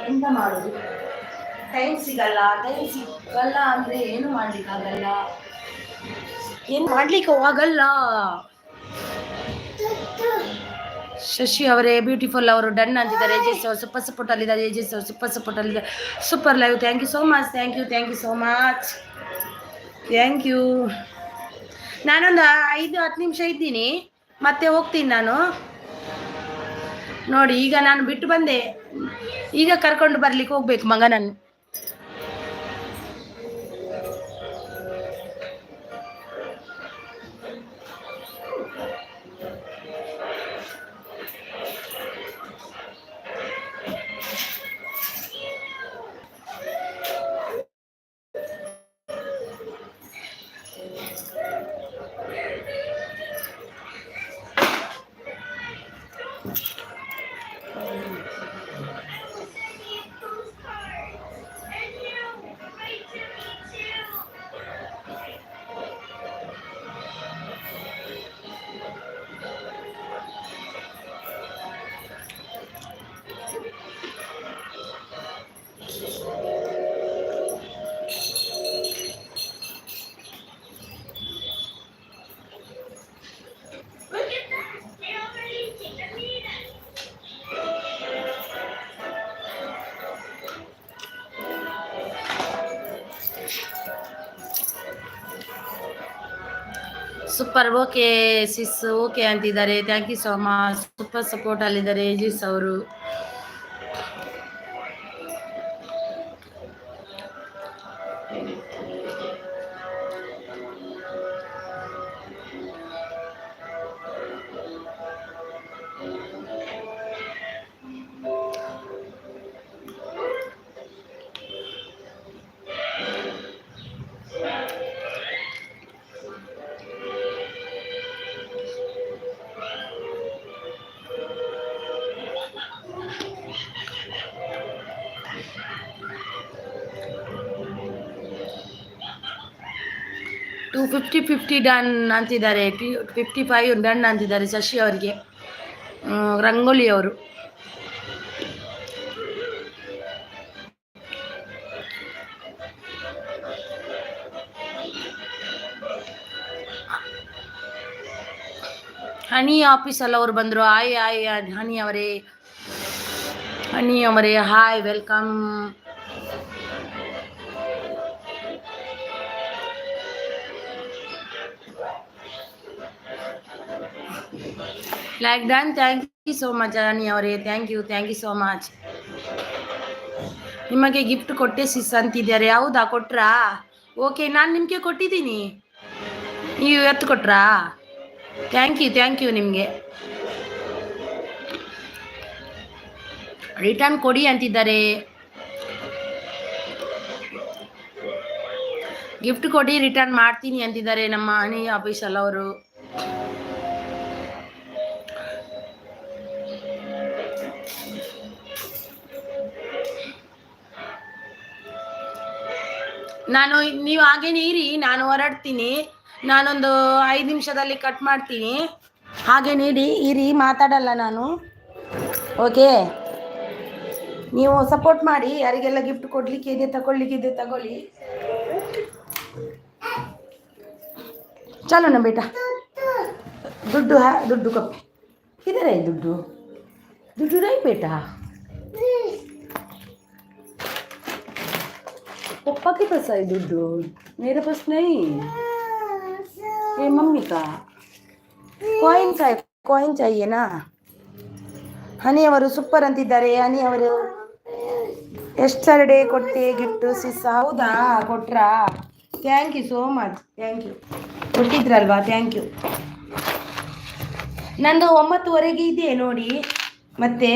ಎಂತ ಮಾಡೋದು. ಟೈಮ್ ಸಿಗಲ್ಲ ಅಂದ್ರೆ ಏನು ಮಾಡ್ಲಿಕ್ಕಾಗಲ್ಲ, ಏನು ಮಾಡ್ಲಿಕ್ಕೆ ಆಗಲ್ಲ. ಶಶಿ ಅವರೇ ಬ್ಯೂಟಿಫುಲ್ ಅವರು ಡನ್ ಅಂತಿದ್ದಾರೆ. ಏಜೆಸ್ ಅವರು ಸೂಪರ್ ಸಪೋರ್ಟ್ ಅಲ್ಲಿದ್ದಾರೆ. ಏಜೆಸ್ ಅವರು ಸೂಪರ್ ಸಪೋರ್ಟ್ ಅಲ್ಲಿದ್ದಾರೆ. Super live, thank you so much, thank you so much, thank you. ನಾನೊಂದು 5-10 ನಿಮಿಷ ಇದ್ದೀನಿ, ಮತ್ತೆ ಹೋಗ್ತೀನಿ ನಾನು ನೋಡಿ. ಈಗ ನಾನು ಬಿಟ್ಟು ಬಂದೆ, ಈಗ ಕರ್ಕೊಂಡು ಬರ್ಲಿಕ್ಕೆ ಹೋಗ್ಬೇಕು ಮಗನನ್ನು. ಸೂಪರ್, ಓಕೆ ಸಿಸ್, ಓಕೆ ಅಂತಿದ್ದಾರೆ. Thank you so much. Super support ಅಲ್ಲಿದ್ದಾರೆ ಜಿಸ್ ಅವರು. ಟು 50 ಡನ್ ಅಂತಿದ್ದಾರೆ. 55 ಡನ್ ಅಂತಿದ್ದಾರೆ ಶಶಿ ಅವರಿಗೆ, ರಂಗೋಲಿ ಅವರು. ಹನಿ ಆಫೀಸಲ್ಲಿ ಅವರು ಬಂದರು. ಹಾಯ್ ಹಾಯ್ ಹನಿ ಅವರೇ hi, welcome. Like done, thank you so much honey ಅವರೇ, ಥ್ಯಾಂಕ್ ಯು ಸೋ ಮಚ್. ನಿಮಗೆ ಗಿಫ್ಟ್ ಕೊಟ್ಟೆ ಸಿಸ್ ಅಂತಿದ್ದಾರೆ. ಹೌದಾ, ಕೊಟ್ರಾ? ಓಕೆ, ನಾನು ನಿಮಗೆ ಕೊಟ್ಟಿದ್ದೀನಿ, ನೀವು ಎತ್ತು ಕೊಟ್ರಾ? ಥ್ಯಾಂಕ್ ಯು ನಿಮಗೆ. ರಿಟರ್ನ್ ಕೊಡಿ ಅಂತಿದ್ದಾರೆ. ಗಿಫ್ಟ್ ಕೊಡಿ, ರಿಟರ್ನ್ ಮಾಡ್ತೀನಿ ಅಂತಿದ್ದಾರೆ ನಮ್ಮ ಹನಿ ಆಫೀಸಲ್ಲಿ ಅವರು. ನೀವು ಹಾಗೇನೆ ಇರಿ, ನಾನು ಹೊರಡ್ತೀನಿ. ನಾನೊಂದು 5 ನಿಮಿಷದಲ್ಲಿ ಕಟ್ ಮಾಡ್ತೀನಿ. ಹಾಗೇನೆ ಇರಿ, ಮಾತಾಡಲ್ಲ ನಾನು. ಓಕೆ, ನೀವು ಸಪೋರ್ಟ್ ಮಾಡಿ. ಯಾರಿಗೆಲ್ಲ ಗಿಫ್ಟ್ ಕೊಡ್ಲಿಕ್ಕೆ ಇದೆ, ತಗೊಳ್ಳಿಕ್ಕಿದೆ ತಗೊಳ್ಳಿ. ಚಲೋ ನಾ ಬೇಟ, ದುಡ್ಡು ಕಪ್ಪಿ किधर है दुड्डू? दुड्डू नहीं बेटा, पप्पा के पास है दुड्डू, मेरे पास नहीं. ये मम्मी का ಕಾಯಿನ್ चाहिएನಾ? ಹನಿ ಅವರು ಸೂಪರ್ ಅಂತಿದ್ದಾರೆ. ಹನಿ ಅವರು ಎಸ್ಟರ್ಡೇ ಕೊಟ್ಟೆ ಗಿಫ್ಟ್ ಸಿಸ್. ಹೌದಾ, ಕೊಟ್ರಾ? Thank you so much, thank you. ಕೊಟ್ಟಿದ್ರಲ್ವಾ, ಥ್ಯಾಂಕ್ ಯು. ನಂದು 9:30 ಇದೆ ನೋಡಿ. ಮತ್ತೆ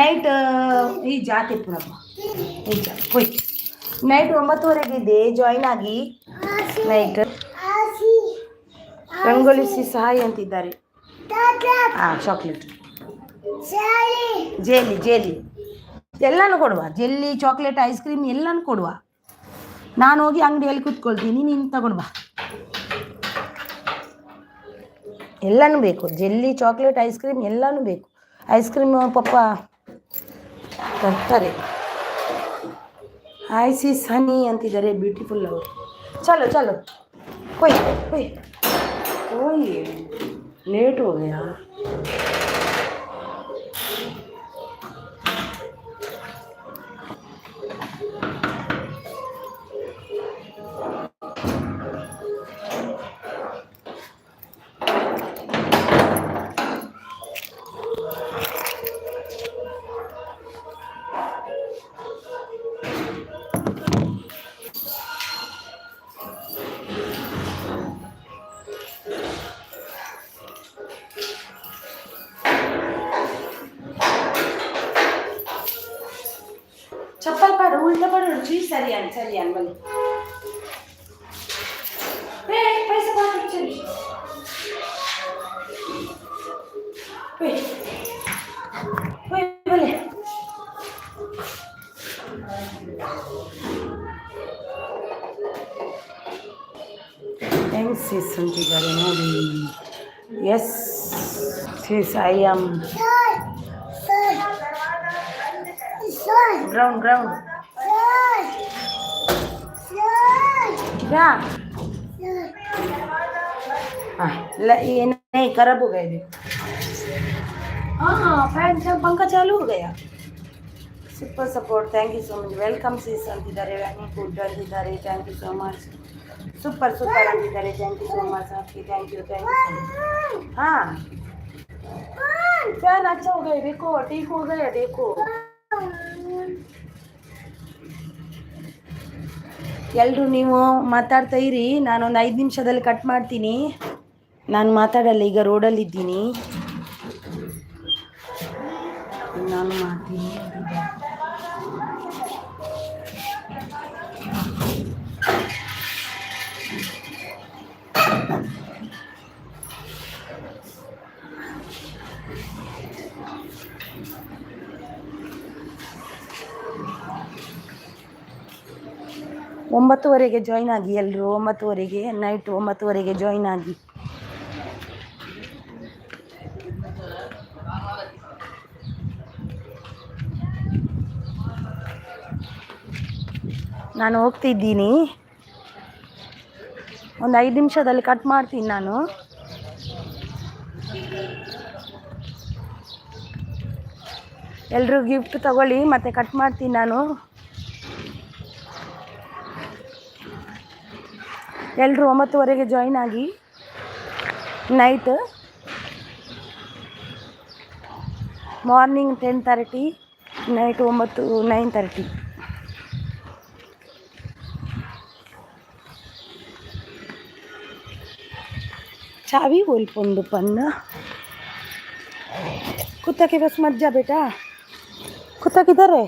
ನೈಟ್ ಈ ಜಾತಿ ಪುರಪ್ಪ ಹೋಯ್ ನೈಟ್ 9:30 ಇದೆ. ಜಾಯಿನ್ ಆಗಿ ನೈಟ್. ರಂಗೋಲಿ ಸಹಾಯ ಅಂತಿದ್ದಾರೆ. ಚಾಕ್ಲೇಟ್, ಜೇಲಿ ಎಲ್ಲನೂ ಕೊಡುವ. ಜೆಲ್ಲಿ, ಚಾಕ್ಲೇಟ್, ಐಸ್ ಕ್ರೀಮ್ ಎಲ್ಲನೂ ಕೊಡುವ. ನಾನು ಹೋಗಿ ಅಂಗಡಿಯಲ್ಲಿ ಕೂತ್ಕೊಳ್ತೀನಿ, ನೀನು ತಗೊಂಡು ಬಾ. ಎಲ್ಲನೂ ಬೇಕು, ಜೆಲ್ಲಿ, ಚಾಕ್ಲೇಟ್, ಐಸ್ ಕ್ರೀಮ್ ಎಲ್ಲನೂ ಬೇಕು. ಐಸ್ ಕ್ರೀಮ್ ಪಪ್ಪ ತರ್ತಾರೆ. ಸಿಸ್ ಹನಿ ಅಂತಿದ್ದಾರೆ, ಬ್ಯೂಟಿಫುಲ್ ಅವರು. ಚಲೋ ಹೋಯ್ ಲೇಟ್ हो गया. चप्पल पड़ उल्टा पड़ जी. सरियान बोले पैसा बात चली बोले ಥ್ಯಾಂಕ್ಸ್ ಸಿಸ್ ಅಂತಿದ್ದಾರೆ ನೋಡಿ. S Sis, I am ground क्या हाँ ये नहीं खराब हो गए देखो। हाँ फैन पंखा चालू हो गया। Super support, thank you so much. Welcome sis ಅಂತಿದ್ದಾರೆ, ವ್ಯಾನಿ ಫುಡ್ ಅಂತಿದ್ದಾರೆ, thank you so much. Super super ಅಂತಿದ್ದಾರೆ, ಥ್ಯಾಂಕ್ ಯು ಸೋ ಮಚ್ आपकी, ಥ್ಯಾಂಕ್ ಯು सो मच. हाँ फैन अच्छा हो गया देखो, ठीक हो गया देखो. ಎಲ್ಲರೂ ನೀವು ಮಾತಾಡ್ತಾ ಇರಿ, ನಾನೊಂದು 5 ನಿಮಿಷದಲ್ಲಿ ಕಟ್ ಮಾಡ್ತೀನಿ. ನಾನು ಮಾತಾಡಲ್ಲ, ಈಗ ರೋಡಲ್ಲಿದ್ದೀನಿ, ನಾನು ಮಾಡ್ತೀನಿ. 9:30ಗೆ ಜಾಯ್ನ್ ಆಗಿ, ಎಲ್ಲರೂ 9:30ಗೆ, ನೈಟ್ 9:30ಗೆ ಜಾಯ್ನ್ ಆಗಿ. ನಾನು ಹೋಗ್ತಿದ್ದೀನಿ, ಒಂದು 5 ನಿಮಿಷದಲ್ಲಿ ಕಟ್ ಮಾಡ್ತೀನಿ ನಾನು. ಎಲ್ಲರೂ ಗಿಫ್ಟ್ ತಗೊಳ್ಳಿ, ಮತ್ತೆ ಕಟ್ ಮಾಡ್ತೀನಿ ನಾನು. ಎಲ್ಲರೂ 9:30ಗೆ ಜಾಯ್ನ್ ಆಗಿ. Night morning 10:30, night 9:30. चाबी बोल पंडू पन्ना, कुत्ता के बस मत जा बेटा. कुत्ता किधर है?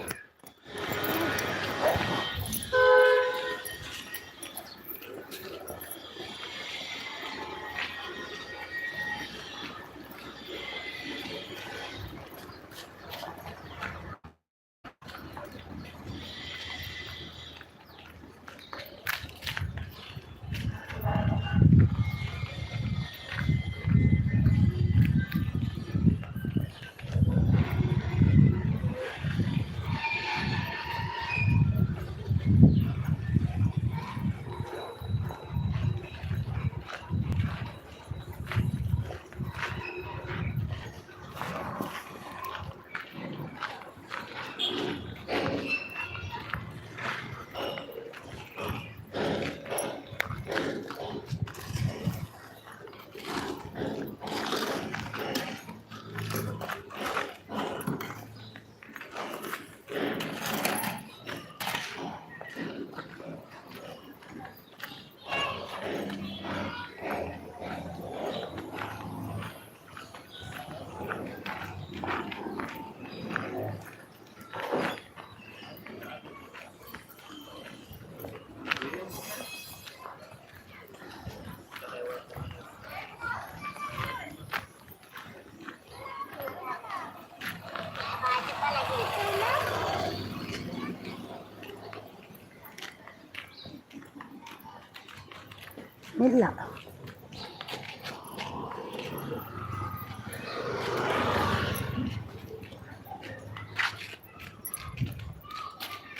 ಇಲ್ಲ